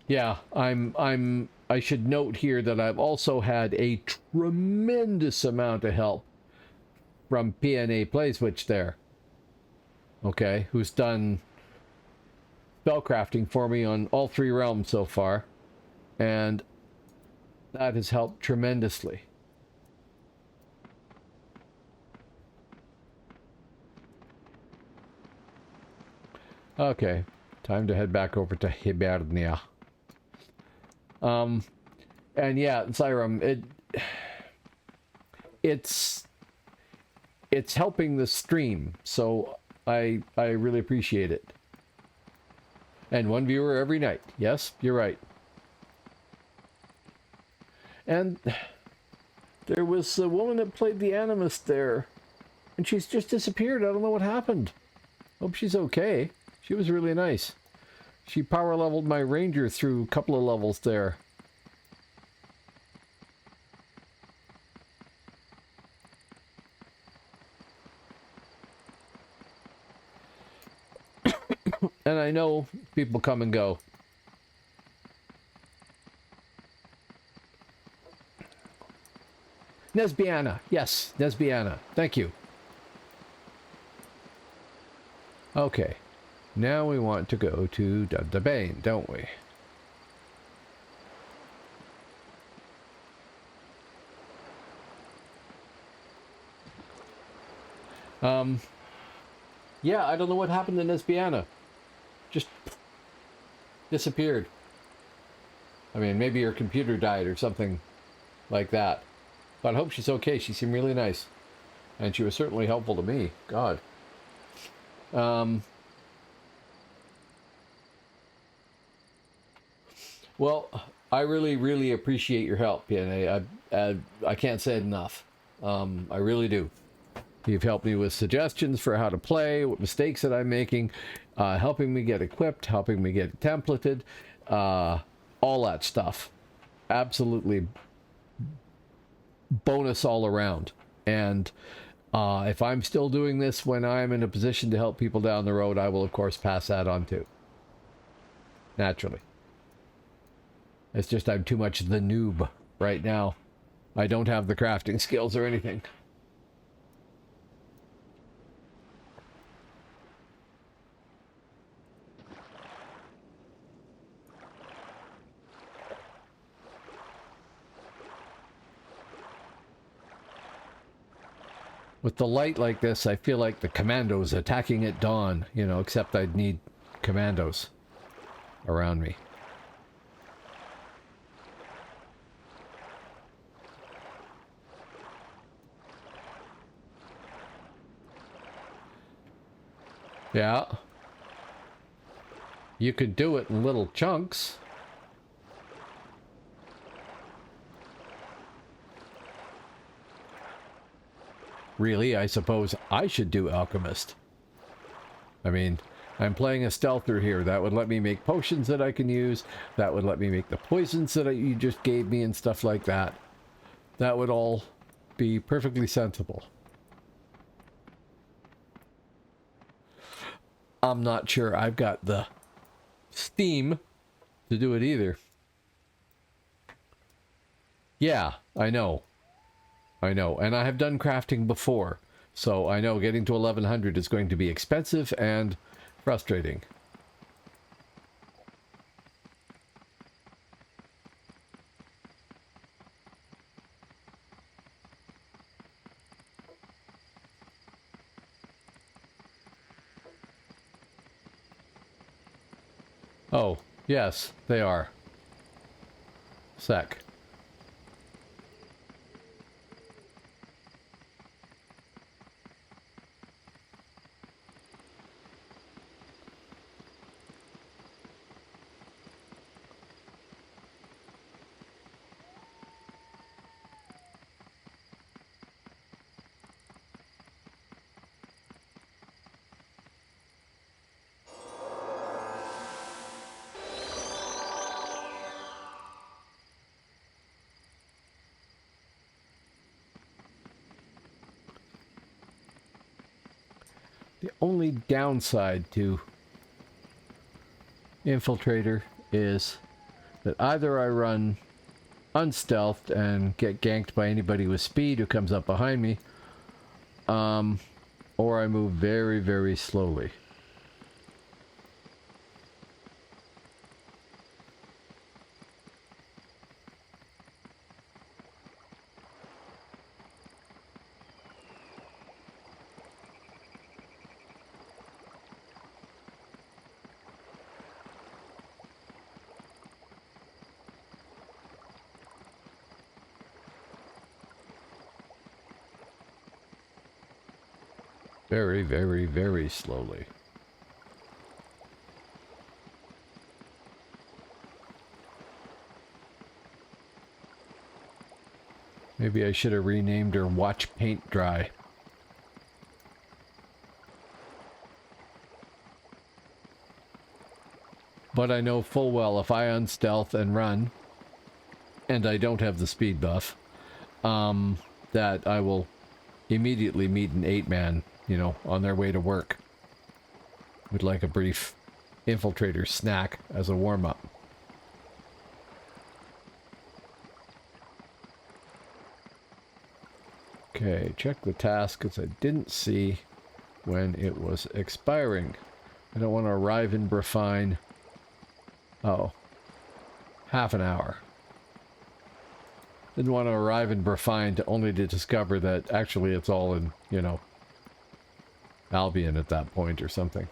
Yeah, I should note here that I've also had a tremendous amount of help from PNA Playswitch there. Okay, who's done spellcrafting for me on all 3 realms so far. And that has helped tremendously. Okay, time to head back over to Hibernia. And yeah, Zyram, it's helping the stream, so I really appreciate it. And 1 viewer every night. Yes, you're right. And there was a woman that played the Animist there, and she's just disappeared. I don't know what happened. Hope she's okay. She was really nice. She power leveled my ranger through a couple of levels there. And I know people come and go. Nesbiana. Yes, Nesbiana. Thank you. Okay. Now we want to go to Dundabane, don't we? Yeah, I don't know what happened to Nesbiana. Just disappeared. I mean, maybe her computer died or something like that. But I hope she's okay. She seemed really nice. And she was certainly helpful to me. God. Well, I really, really appreciate your help, PNA. I can't say it enough. I really do. You've helped me with suggestions for how to play, what mistakes that I'm making, helping me get equipped, helping me get templated, all that stuff. Absolutely bonus all around. And if I'm still doing this when I'm in a position to help people down the road, I will, of course, pass that on too. Naturally. It's just I'm too much the noob right now. I don't have the crafting skills or anything. With the light like this, I feel like the commandos attacking at dawn, you know, except I'd need commandos around me. Yeah. You could do it in little chunks. Really, I suppose I should do Alchemist. I mean, I'm playing a stealther here. That would let me make potions that I can use. That would let me make the poisons that you just gave me and stuff like that. That would all be perfectly sensible. I'm not sure I've got the steam to do it either. Yeah, I know. I know. And I have done crafting before. So I know getting to 1100 is going to be expensive and frustrating. Oh, yes, they are. Sec. The only downside to Infiltrator is that either I run unstealthed and get ganked by anybody with speed who comes up behind me, or I move very, very slowly. Very, very, very slowly. Maybe I should have renamed her Watch Paint Dry. But I know full well if I unstealth and run, and I don't have the speed buff, that I will immediately meet an 8-man, you know, on their way to work. With like a brief infiltrator snack as a warm-up. Okay, check the task because I didn't see when it was expiring. I don't want to arrive in Brefine. Oh, half an hour. Didn't want to arrive in Brefine only to discover that actually it's all in, you know, Albion at that point or something.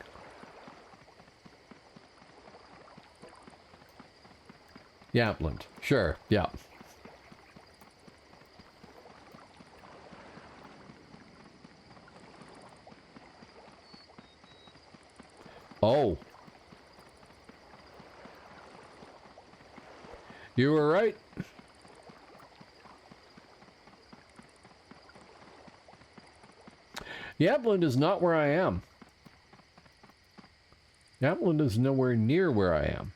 Yampland. Sure, yeah. Oh. You were right. Yampland is not where I am. Yampland is nowhere near where I am.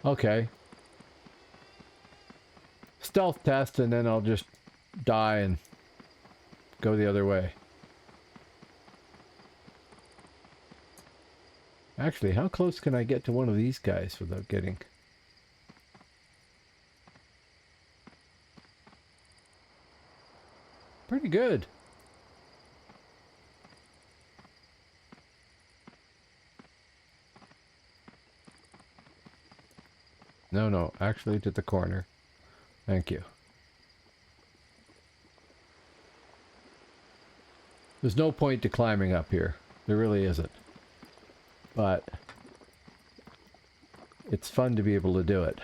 Okay. Stealth test and then I'll just die and go the other way. Actually, how close can I get to one of these guys without getting... Pretty good. No, actually to the corner. Thank you. There's no point to climbing up here. There really isn't. But it's fun to be able to do it.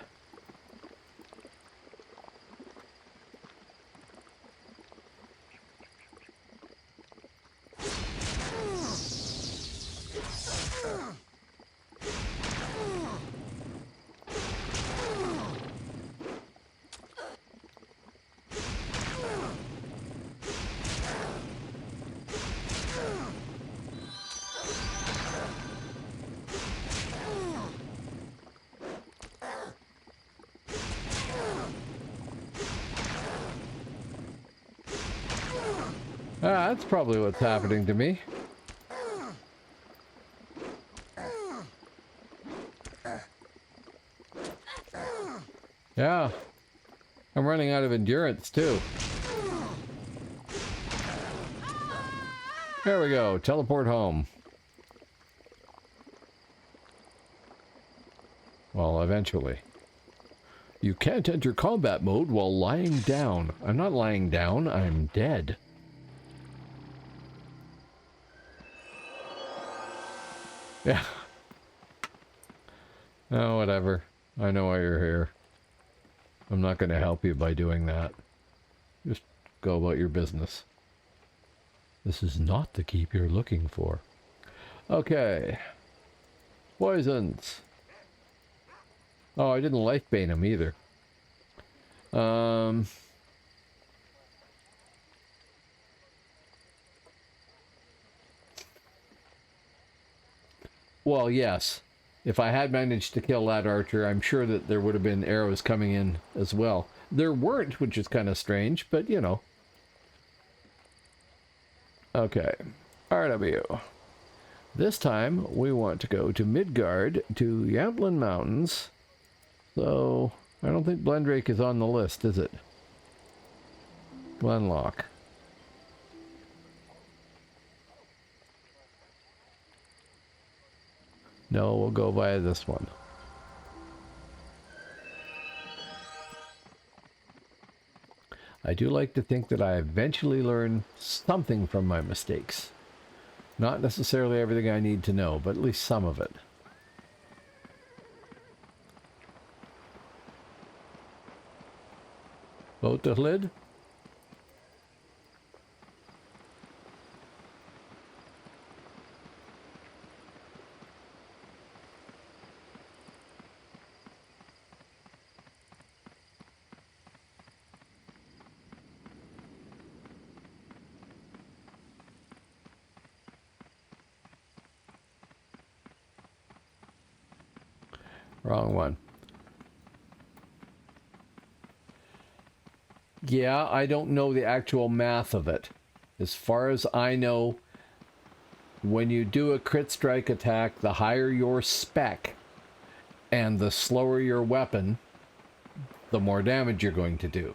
Ah, that's probably what's happening to me. Yeah. I'm running out of endurance, too. There we go. Teleport home. Well, eventually. You can't enter combat mode while lying down. I'm not lying down, I'm dead. Yeah. Oh, whatever. I know why you're here. I'm not going to help you by doing that. Just go about your business. This is not the keep you're looking for. Okay. Poisons. Oh, I didn't life bane him either. Well, yes. If I had managed to kill that archer, I'm sure that there would have been arrows coming in as well. There weren't, which is kind of strange, but you know. Okay. RW. This time, we want to go to Midgard, to Yamplin Mountains. So, I don't think Blendrake is on the list, is it? Glenlock. No, we'll go via this one. I do like to think that I eventually learn something from my mistakes. Not necessarily everything I need to know, but at least some of it. Vote the lid? Wrong one. Yeah, I don't know the actual math of it. As far as I know, when you do a crit strike attack, the higher your spec and the slower your weapon, the more damage you're going to do.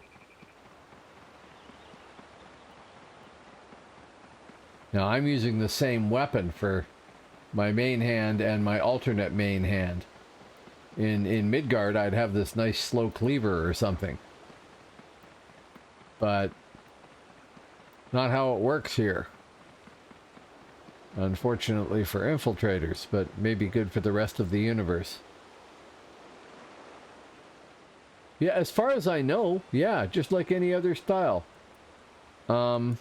Now, I'm using the same weapon for my main hand and my alternate main hand. In Midgard, I'd have this nice slow cleaver or something. But not how it works here. Unfortunately for infiltrators, but maybe good for the rest of the universe. Yeah, as far as I know, yeah, just like any other style. But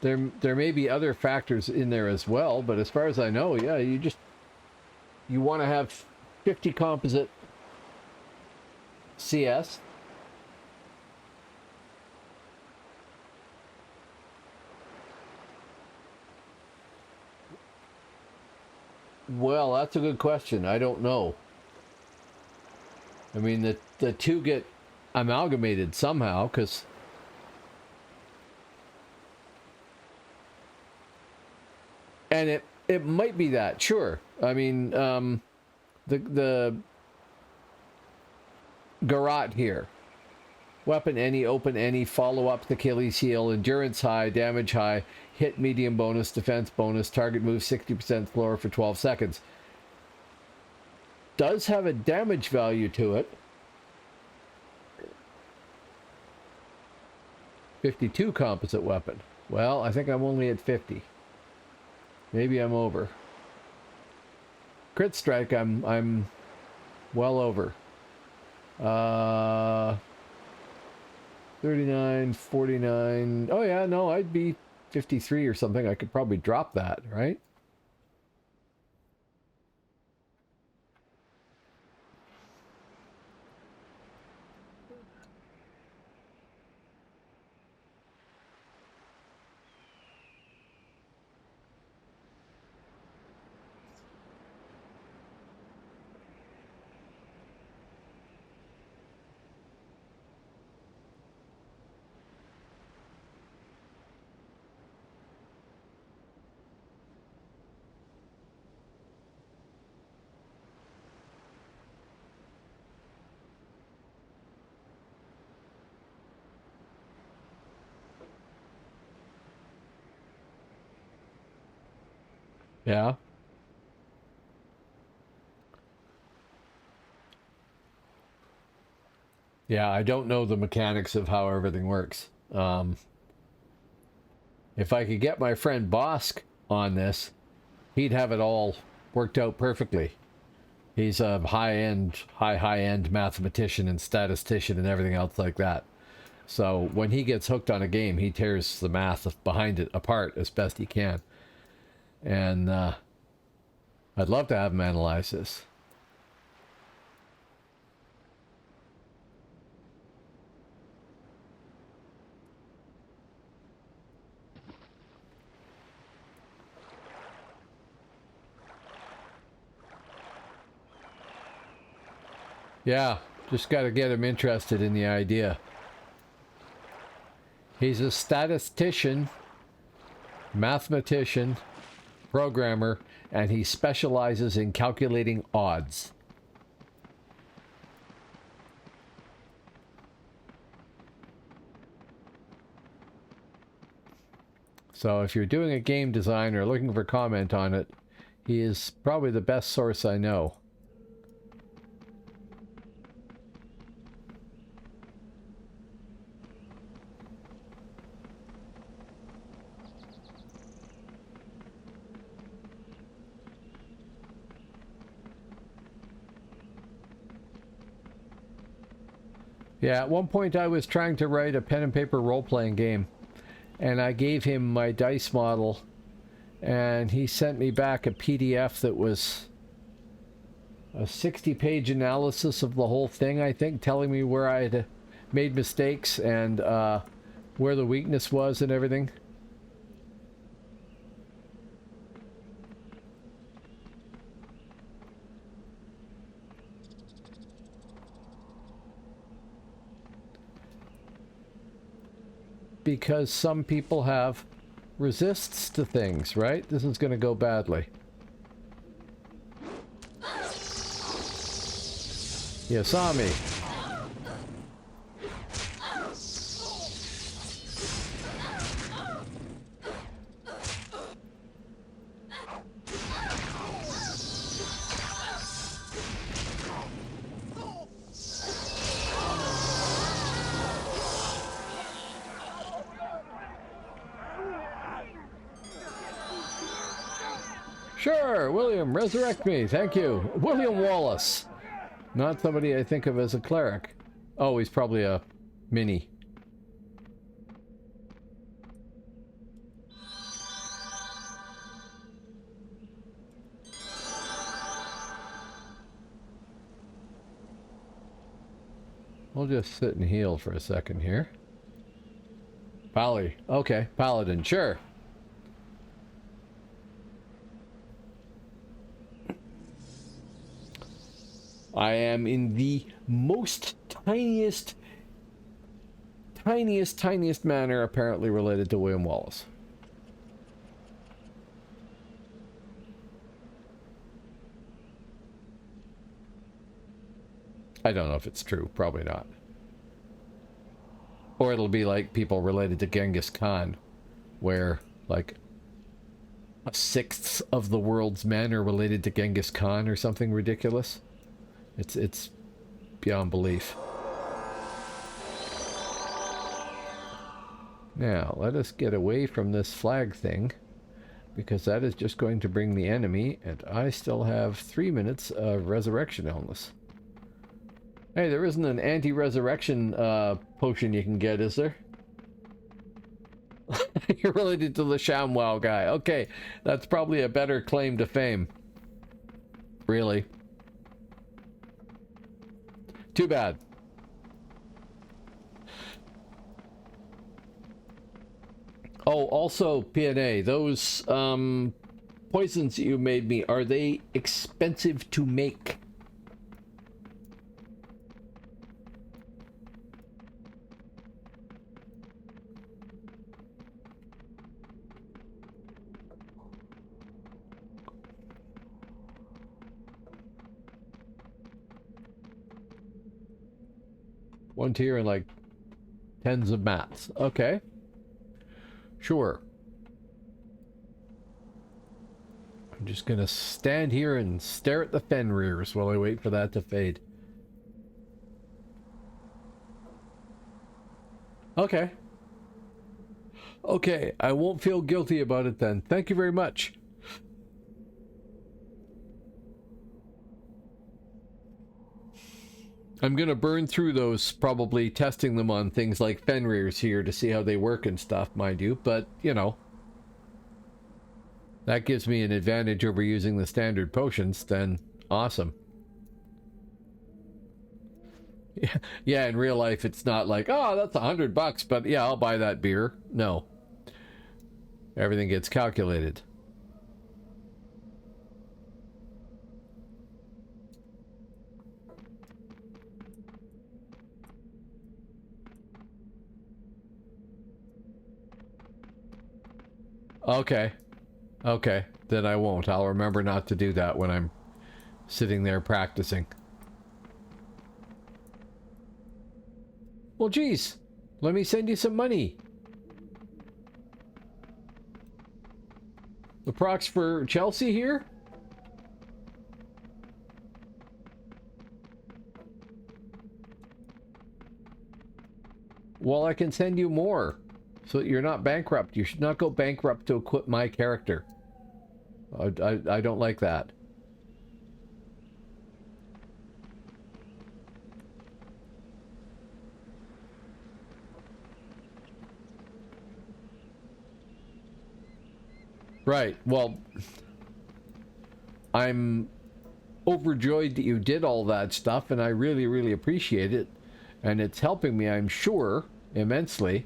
there may be other factors in there as well, but as far as I know, yeah, you want to have 50 composite CS. Well, that's a good question. I don't know. I mean, the two get amalgamated somehow, because and it might be that, sure. I mean, the garrote here. Weapon any, open any, follow up the Achilles heel, endurance high, damage high, hit medium bonus, defense bonus, target move 60% slower for 12 seconds. Does have a damage value to it. 52 composite weapon. Well, I think I'm only at 50. Maybe I'm over. Crit strike, I'm well over. 39, 49. Oh yeah, no, I'd be 53 or something. I could probably drop that, right? Yeah. Yeah, I don't know the mechanics of how everything works. If I could get my friend Bosk on this, he'd have it all worked out perfectly. He's a high-end mathematician and statistician and everything else like that. So when he gets hooked on a game, he tears the math behind it apart as best he can. And I'd love to have him analyze this. Yeah, just got to get him interested in the idea. He's a statistician, mathematician, programmer, and he specializes in calculating odds. So if you're doing a game design or looking for comment on it, he is probably the best source I know. Yeah, at one point I was trying to write a pen and paper role-playing game, and I gave him my dice model, and he sent me back a PDF that was a 60-page analysis of the whole thing, I think, telling me where I had made mistakes and where the weakness was and everything. Because some people have resists to things, right? This is going to go badly. You saw me. Sure, William, resurrect me. Thank you. William Wallace. Not somebody I think of as a cleric. Oh, he's probably a mini. We'll just sit and heal for a second here. Pally. Okay, Paladin, sure. I am in the most tiniest manner apparently related to William Wallace. I don't know if it's true. Probably not. Or it'll be like people related to Genghis Khan, where, like, a sixth of the world's men are related to Genghis Khan or something ridiculous. It's beyond belief. Now, let us get away from this flag thing, because that is just going to bring the enemy, and I still have 3 minutes of resurrection illness. Hey, there isn't an anti-resurrection potion you can get, is there? You're related to the ShamWow guy. Okay, that's probably a better claim to fame. Really. Too bad. Oh, also, PNA, those poisons you made me, are they expensive to make? One tier and like tens of mats. Okay. Sure. I'm just gonna stand here and stare at the Fenrir's while I wait for that to fade. Okay. Okay, I won't feel guilty about it then. Thank you very much. I'm gonna burn through those, probably testing them on things like Fenrir's here to see how they work and stuff, mind you, but, you know. That gives me an advantage over using the standard potions, then awesome. Yeah, in real life it's not like, oh, that's $100, but yeah, I'll buy that beer. No. Everything gets calculated. Okay. Okay, then I won't. I'll remember not to do that when I'm sitting there practicing. Well, geez, let me send you some money. The procs for Chelsea here? Well, I can send you more, so that you're not bankrupt. You should not go bankrupt to equip my character. I don't like that. Right, well, I'm overjoyed that you did all that stuff, and I really, really appreciate it. And it's helping me, I'm sure, immensely.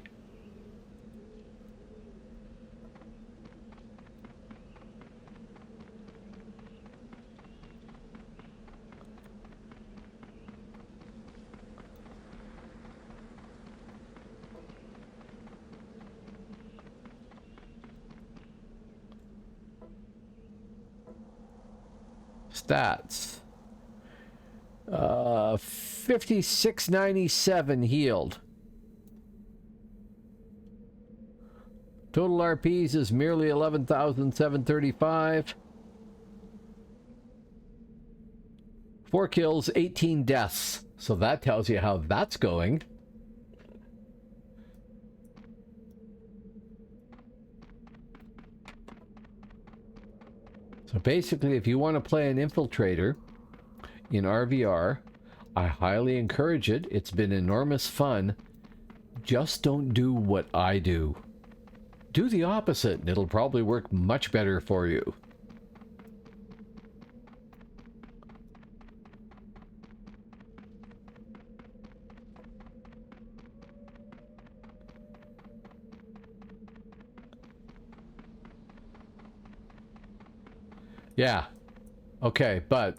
Stats. 5697 healed. Total RPs is merely 11,735. 4 kills, 18 deaths. So that tells you how that's going. So basically, if you want to play an infiltrator in RVR, I highly encourage it. It's been enormous fun. Just don't do what I do. Do the opposite, and it'll probably work much better for you. Yeah. Okay, but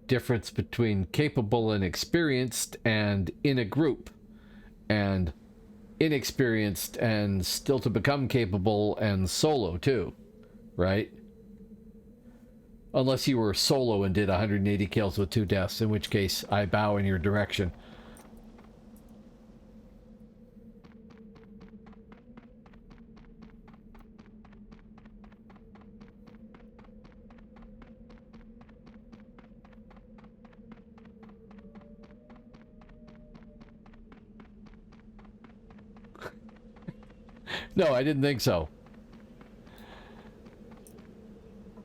difference between capable and experienced and in a group, and inexperienced and still to become capable and solo too, right? Unless you were solo and did 180 kills with 2 deaths, in which case I bow in your direction. No, I didn't think so.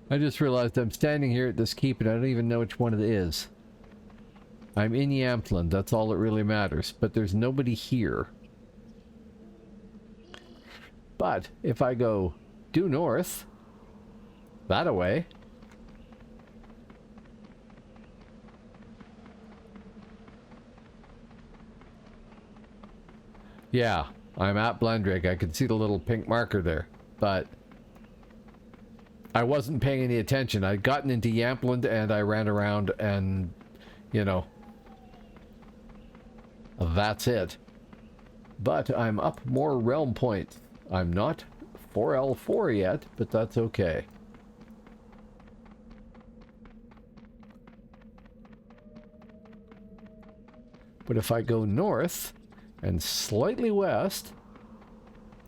I just realized I'm standing here at this keep and I don't even know which one it is. I'm in Yampland, that's all that really matters, but there's nobody here. But if I go due north, that-a-way, yeah, I'm at Blendrig. I can see the little pink marker there, but I wasn't paying any attention. I'd gotten into Yampland and I ran around and, you know, that's it. But I'm up more realm points. I'm not 4L4 yet, but that's okay. But if I go north and slightly west,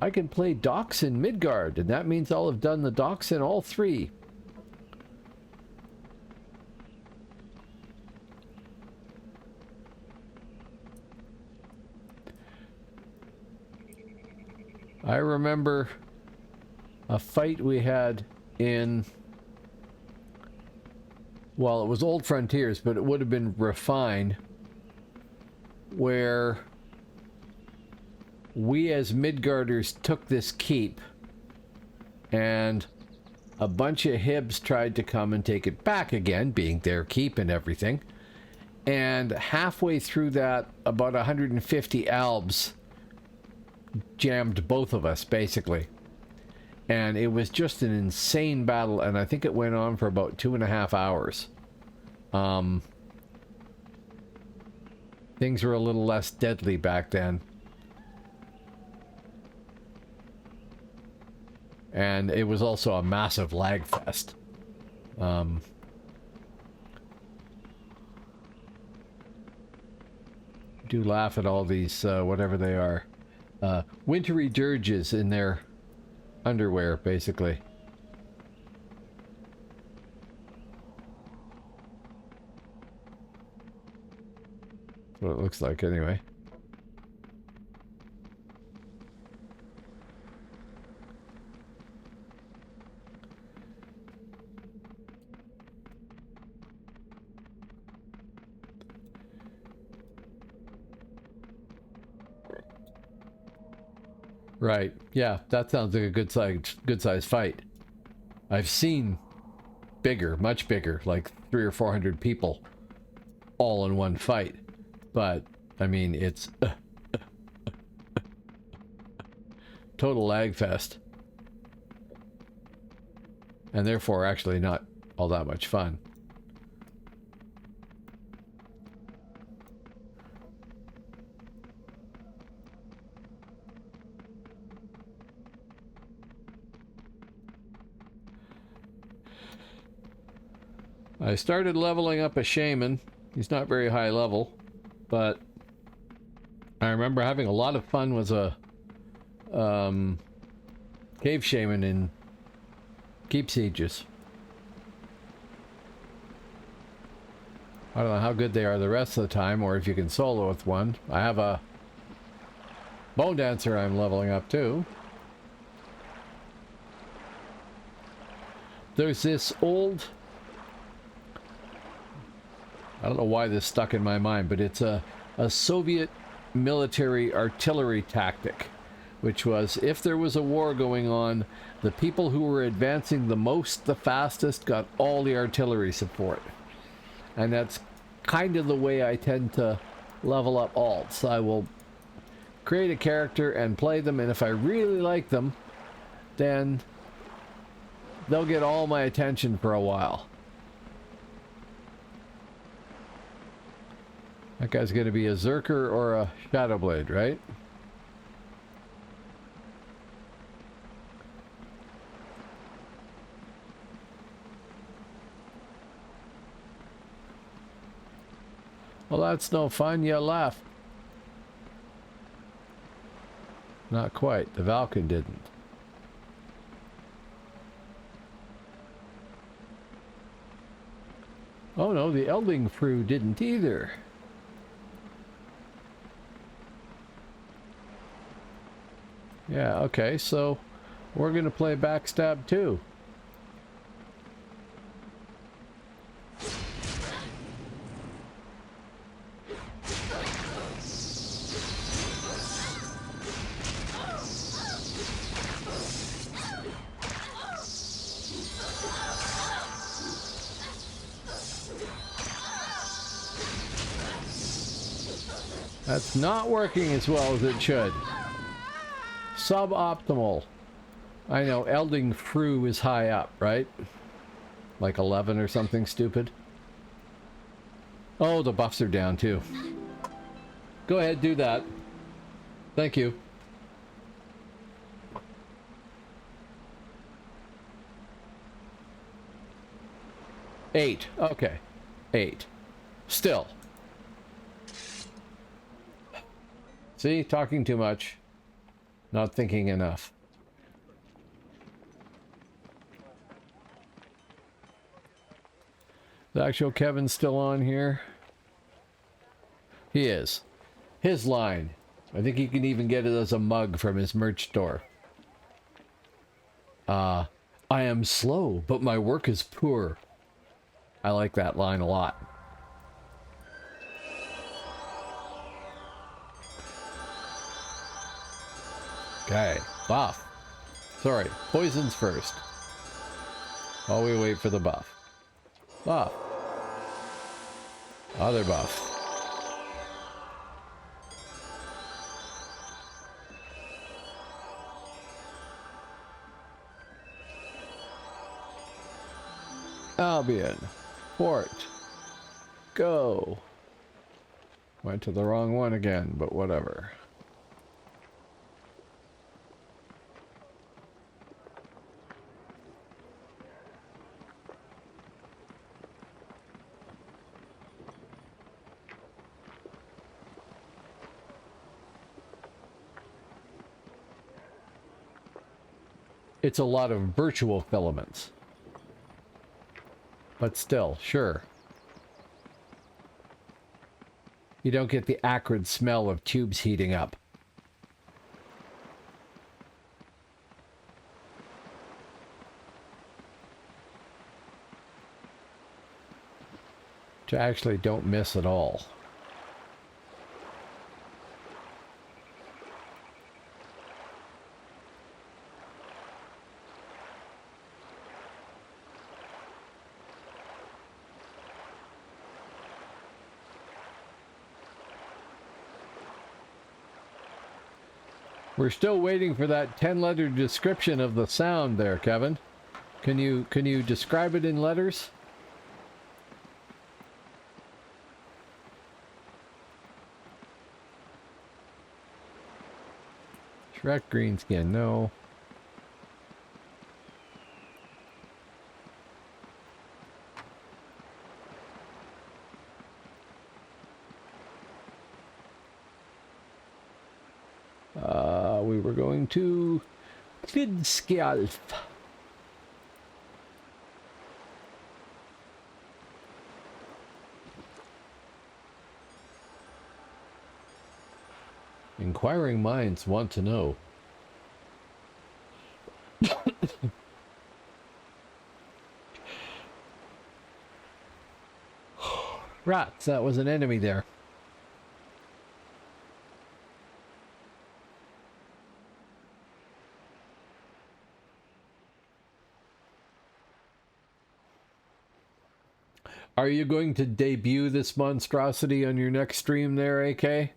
I can play DAOC in Midgard, and that means I'll have done the DAOC in all 3. I remember a fight we had in, well, it was Old Frontiers, but it would have been refined, where we as Midgarders took this keep, and a bunch of Hibs tried to come and take it back again, being their keep and everything. And halfway through that, about 150 Albs jammed both of us, basically. And it was just an insane battle, and I think it went on for about 2.5 hours. Things were a little less deadly back then. And it was also a massive lag fest. Do laugh at all these, whatever they are. Wintry dirges in their underwear, basically. That's what it looks like, anyway. Right. Yeah, that sounds like a good size fight. I've seen bigger, much bigger, like 300 or 400 people all in one fight. But I mean, it's total lag fest. And therefore actually not all that much fun. I started leveling up a shaman. He's not very high level, but I remember having a lot of fun with a cave shaman in Keep Sieges. I don't know how good they are the rest of the time, or if you can solo with one. I have a bone dancer I'm leveling up too. There's this old... I don't know why this stuck in my mind, but it's a Soviet military artillery tactic, which was, if there was a war going on, the people who were advancing the most, the fastest, got all the artillery support. And that's kind of the way I tend to level up alts. I will create a character and play them, and if I really like them, then they'll get all my attention for a while. That guy's going to be a Zerker or a Shadowblade, right? Well, that's no fun. You laugh. Not quite. The Valken didn't. Oh no, the Eldingfru didn't either. Yeah, okay, so we're going to play Backstab too. That's not working as well as it should. Suboptimal. I know Eldingfru is high up, right? Like 11 or something stupid. Oh, the buffs are down too. Go ahead, do that. Thank you. Eight. Okay. 8. Still. See? Talking too much. Not thinking enough. The actual Kevin's still on here? He is. His line. I think he can even get it as a mug from his merch store. I am slow, but my work is poor. I like that line a lot. Okay, buff. Sorry, poisons first. While we wait for the buff. Buff. Other buff. Albion. Port. Go. Went to the wrong one again, but whatever. It's a lot of virtual filaments. But still, sure. You don't get the acrid smell of tubes heating up. Which I actually don't miss at all. We're still waiting for that 10-letter description of the sound there, Kevin. Can you describe it in letters? Shrek Greenskin, no. We were going to Fidskjalf. Inquiring minds want to know. Rats, that was an enemy there. Are you going to debut this monstrosity on your next stream there, AK?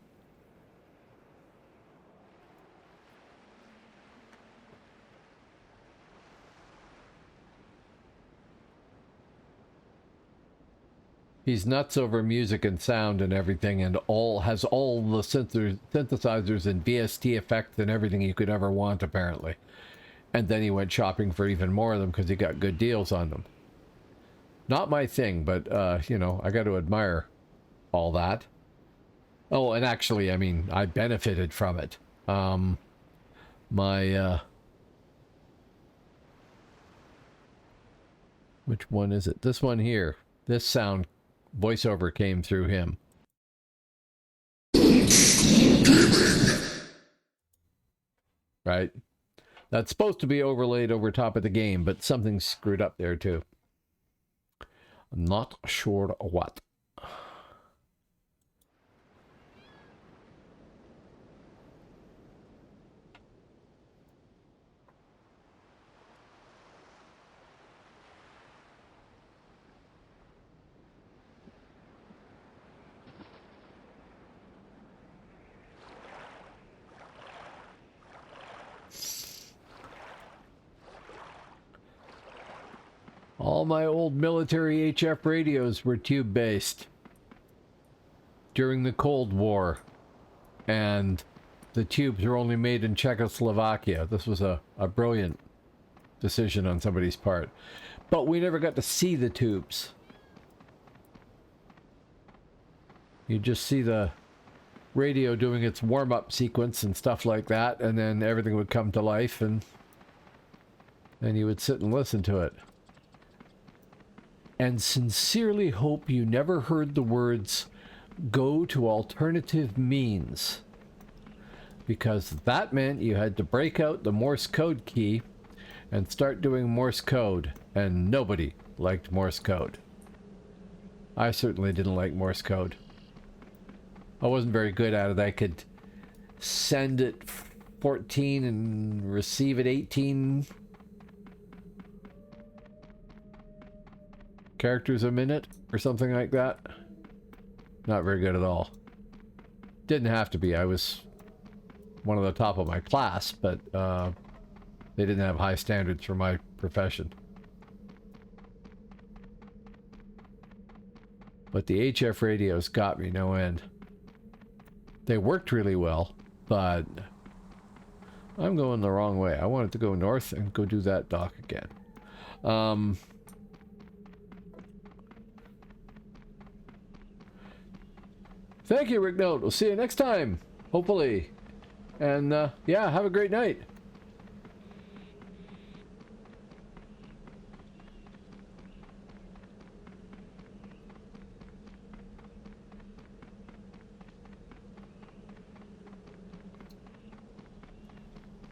He's nuts over music and sound and everything, and has all the synthesizers and VST effects and everything you could ever want, apparently. And then he went shopping for even more of them because he got good deals on them. Not my thing, but, you know, I got to admire all that. Oh, and actually, I mean, I benefited from it. Which one is it? This one here. This sound voiceover came through him. Right? That's supposed to be overlaid over top of the game, but something's screwed up there too. I'm not sure what. All my old military HF radios were tube-based during the Cold War, and the tubes were only made in Czechoslovakia. This was a brilliant decision on somebody's part. But we never got to see the tubes. You just see the radio doing its warm-up sequence and stuff like that, and then everything would come to life, and then you would sit and listen to it. And sincerely hope you never heard the words, "go to alternative means." Because that meant you had to break out the Morse code key and start doing Morse code, and nobody liked Morse code. I certainly didn't like Morse code. I wasn't very good at it. I could send it 14 and receive it 18 characters a minute or something like that. Not very good at all. Didn't have to be. I was one of the top of my class, but they didn't have high standards for my profession. But the HF radios got me no end. They worked really well, but I'm going the wrong way. I wanted to go north and go do that dock again. Thank you, Rick Note. We'll see you next time, hopefully. And yeah, have a great night.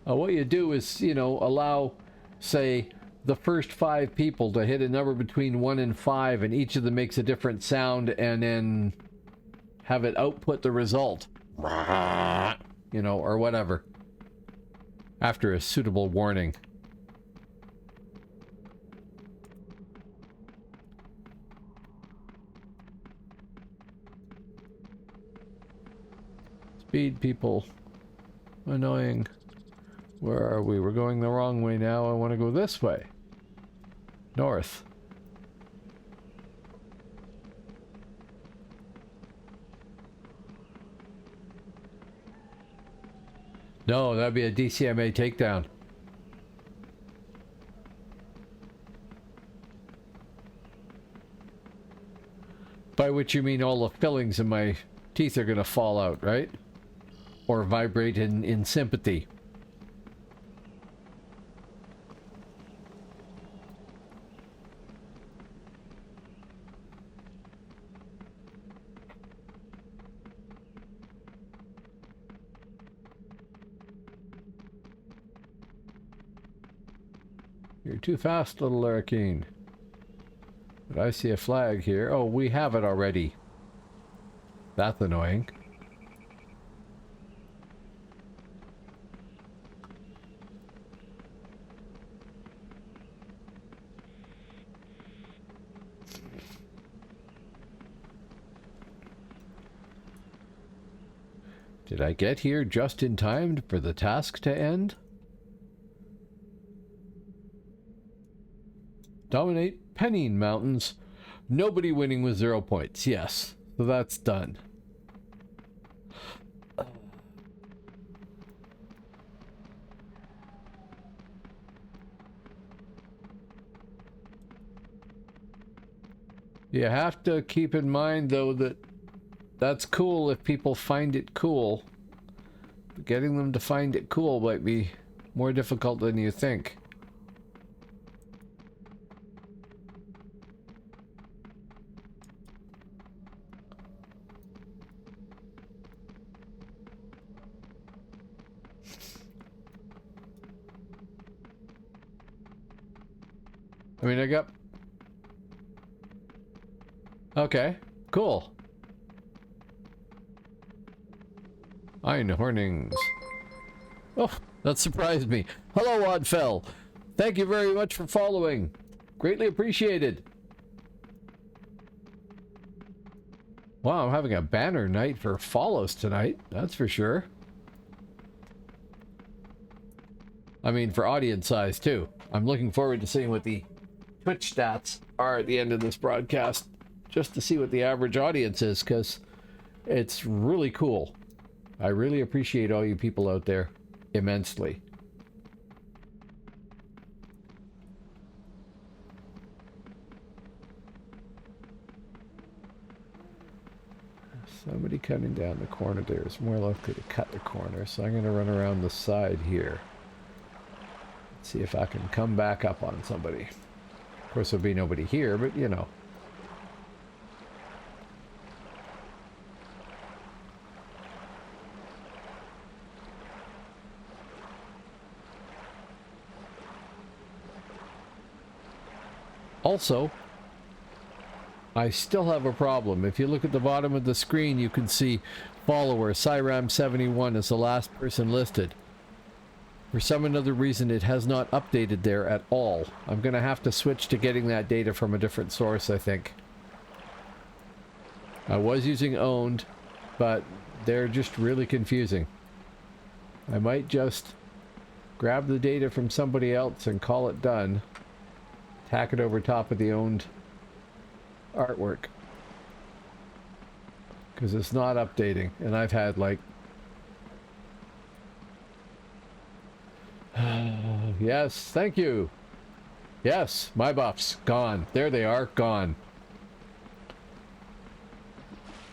What you do is, you know, allow, say, the first 5 people to hit a number between 1 and 5, and each of them makes a different sound, and then have it output the result. You know, or whatever. After a suitable warning. Speed people. Annoying. Where are we? We're going the wrong way now. I want to go this way. North. No, that'd be a DCMA takedown. By which you mean all the fillings in my teeth are going to fall out, right? Or vibrate in sympathy. You're too fast, little Larrakeen. But I see a flag here. Oh, we have it already. That's annoying. Did I get here just in time for the task to end? Dominate Pennine Mountains. Nobody winning with 0 points. Yes. So that's done. You have to keep in mind, though, that that's cool if people find it cool. But getting them to find it cool might be more difficult than you think. I mean, I got... Okay, cool. Einhornings. Oh, that surprised me. Hello, Oddfell. Thank you very much for following. Greatly appreciated. Wow, I'm having a banner night for follows tonight. That's for sure. I mean, for audience size, too. I'm looking forward to seeing what the Twitch stats are at the end of this broadcast, just to see what the average audience is, because it's really cool. I really appreciate all you people out there immensely. Somebody cutting down the corner there is more likely to cut the corner, so I'm going to run around the side here. See if I can come back up on somebody. Of course, there'll be nobody here, but you know. Also, I still have a problem. If you look at the bottom of the screen, you can see follower Cyram71 is the last person listed. For some other reason, it has not updated there at all. I'm going to have to switch to getting that data from a different source, I think. I was using owned, but they're just really confusing. I might just grab the data from somebody else and call it done. Tack it over top of the owned artwork. Because it's not updating. And I've had like... Yes, thank you. Yes, my buffs. Gone. There they are. Gone.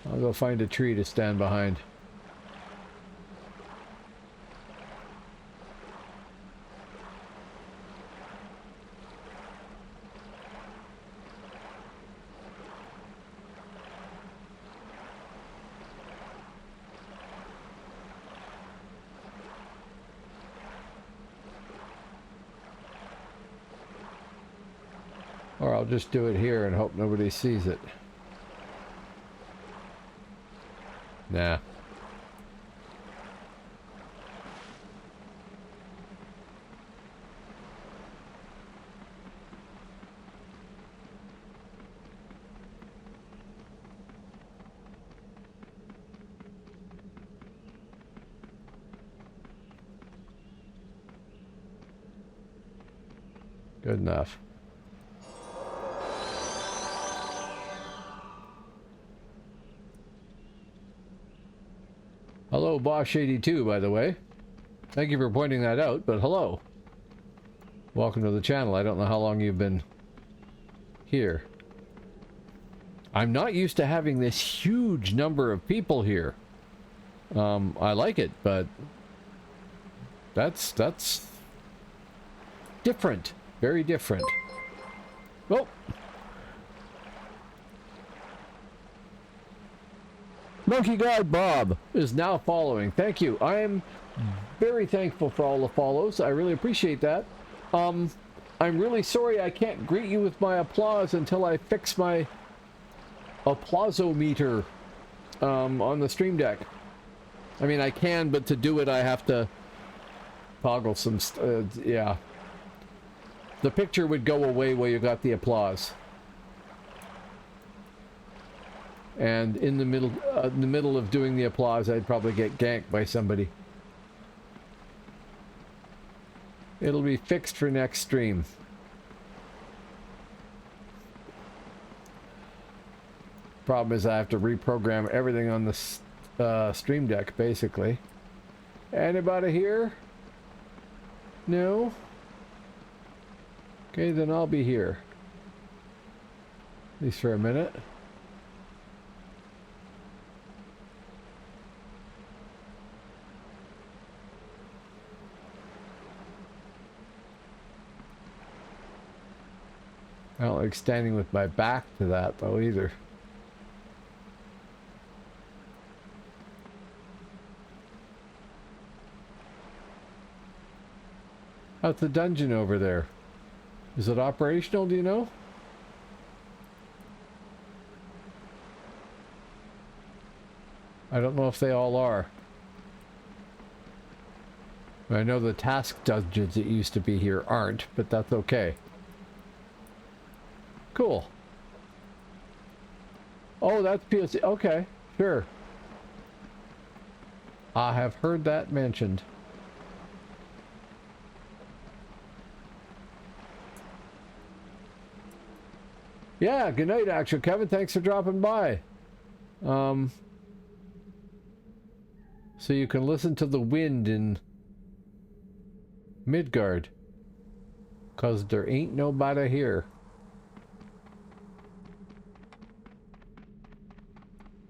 I'll go find a tree to stand behind. Or I'll just do it here and hope nobody sees it. Nah. Good enough. Hello, Bosch82, by the way. Thank you for pointing that out, but hello. Welcome to the channel. I don't know how long you've been here. I'm not used to having this huge number of people here. I like it, but that's different. Very different. Oh! Monkey God Bob is now following. Thank you. I am very thankful for all the follows. I really appreciate that. I'm really sorry I can't greet you with my applause until I fix my applausometer on the Stream Deck. I mean, I can, but to do it I have to toggle some... yeah. The picture would go away where you got the applause. And in the middle of doing the applause, I'd probably get ganked by somebody. It'll be fixed for next stream. Problem is I have to reprogram everything on the Stream Deck, basically. Anybody here? No? Okay, then I'll be here. At least for a minute. I don't like standing with my back to that, though, either. How's the dungeon over there? Is it operational, do you know? I don't know if they all are. I know the task dungeons that used to be here aren't, but that's okay. Cool. Oh, that's POC. Okay, sure. I have heard that mentioned. Yeah, good night, Action Kevin. Thanks for dropping by. So you can listen to the wind in Midgard. 'Cause there ain't nobody here.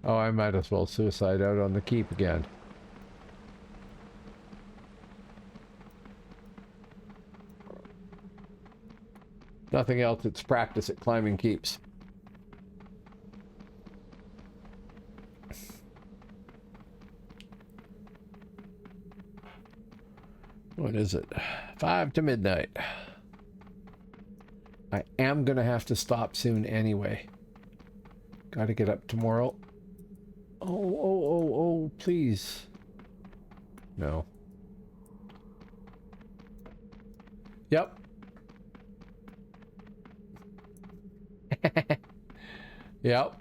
Oh, I might as well suicide out on the keep again. Nothing else, it's practice at climbing keeps. What is it? 5 to midnight. I am gonna have to stop soon anyway. Gotta get up tomorrow. Oh, please. No. Yep. Yep.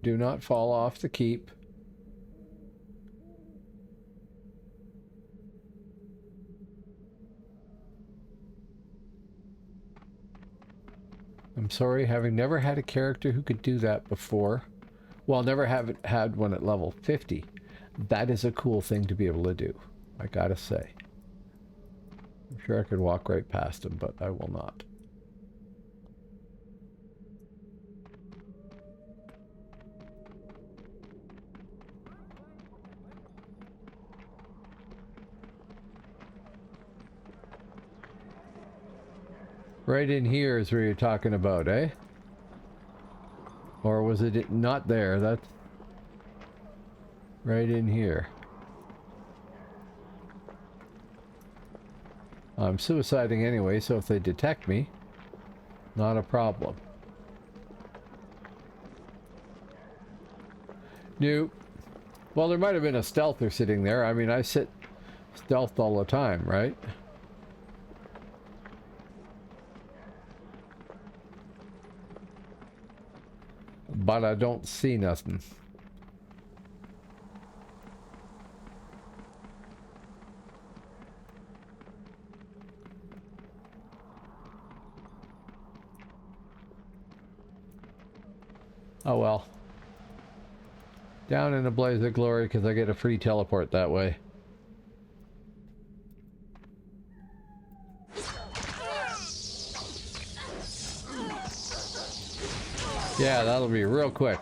Do not fall off the keep. I'm sorry, having never had a character who could do that before. Well, never have had one at level 50. That is a cool thing to be able to do, I gotta say. I'm sure I could walk right past him, but I will not. Right in here is where you're talking about, eh? Or was it not there? That's right in here. I'm suiciding anyway, so if they detect me, not a problem. Nope. Well, there might have been a stealther sitting there. I mean, I sit stealth all the time, right? But I don't see nothing. Oh well. Down in a blaze of glory because I get a free teleport that way. Yeah, that'll be real quick.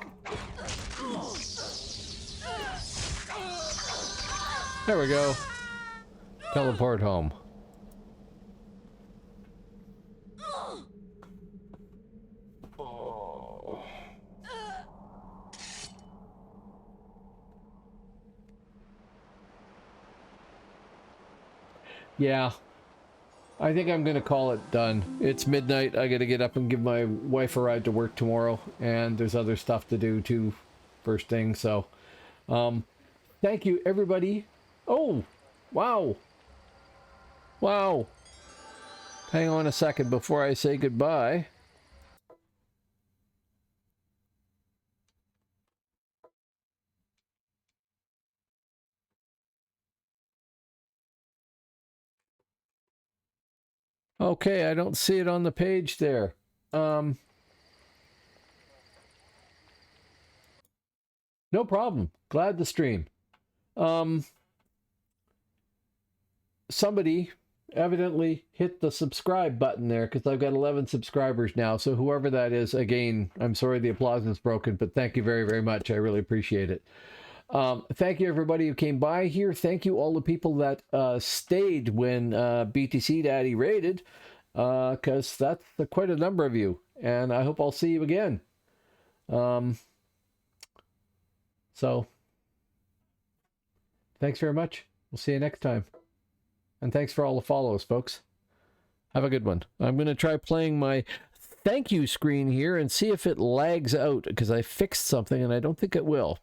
There we go. Teleport home. Oh. Yeah. I think I'm gonna call it done. It's midnight. I gotta get up and give my wife a ride to work tomorrow, and there's other stuff to do too first thing. So thank you everybody. Oh, wow. Hang on a second before I say goodbye. Okay, I don't see it on the page there. No problem. Glad to stream. Somebody evidently hit the subscribe button there because I've got 11 subscribers now. So whoever that is, again, I'm sorry the applause is broken, but thank you very, very much. I really appreciate it. Thank you everybody who came by here. Thank you all the people that stayed when BTC Daddy raided, because that's quite a number of you, and I hope I'll see you again. So thanks very much. We'll see you next time. And thanks for all the follows, folks. Have a good one. I'm going to try playing my thank you screen here and see if it lags out, because I fixed something and I don't think it will.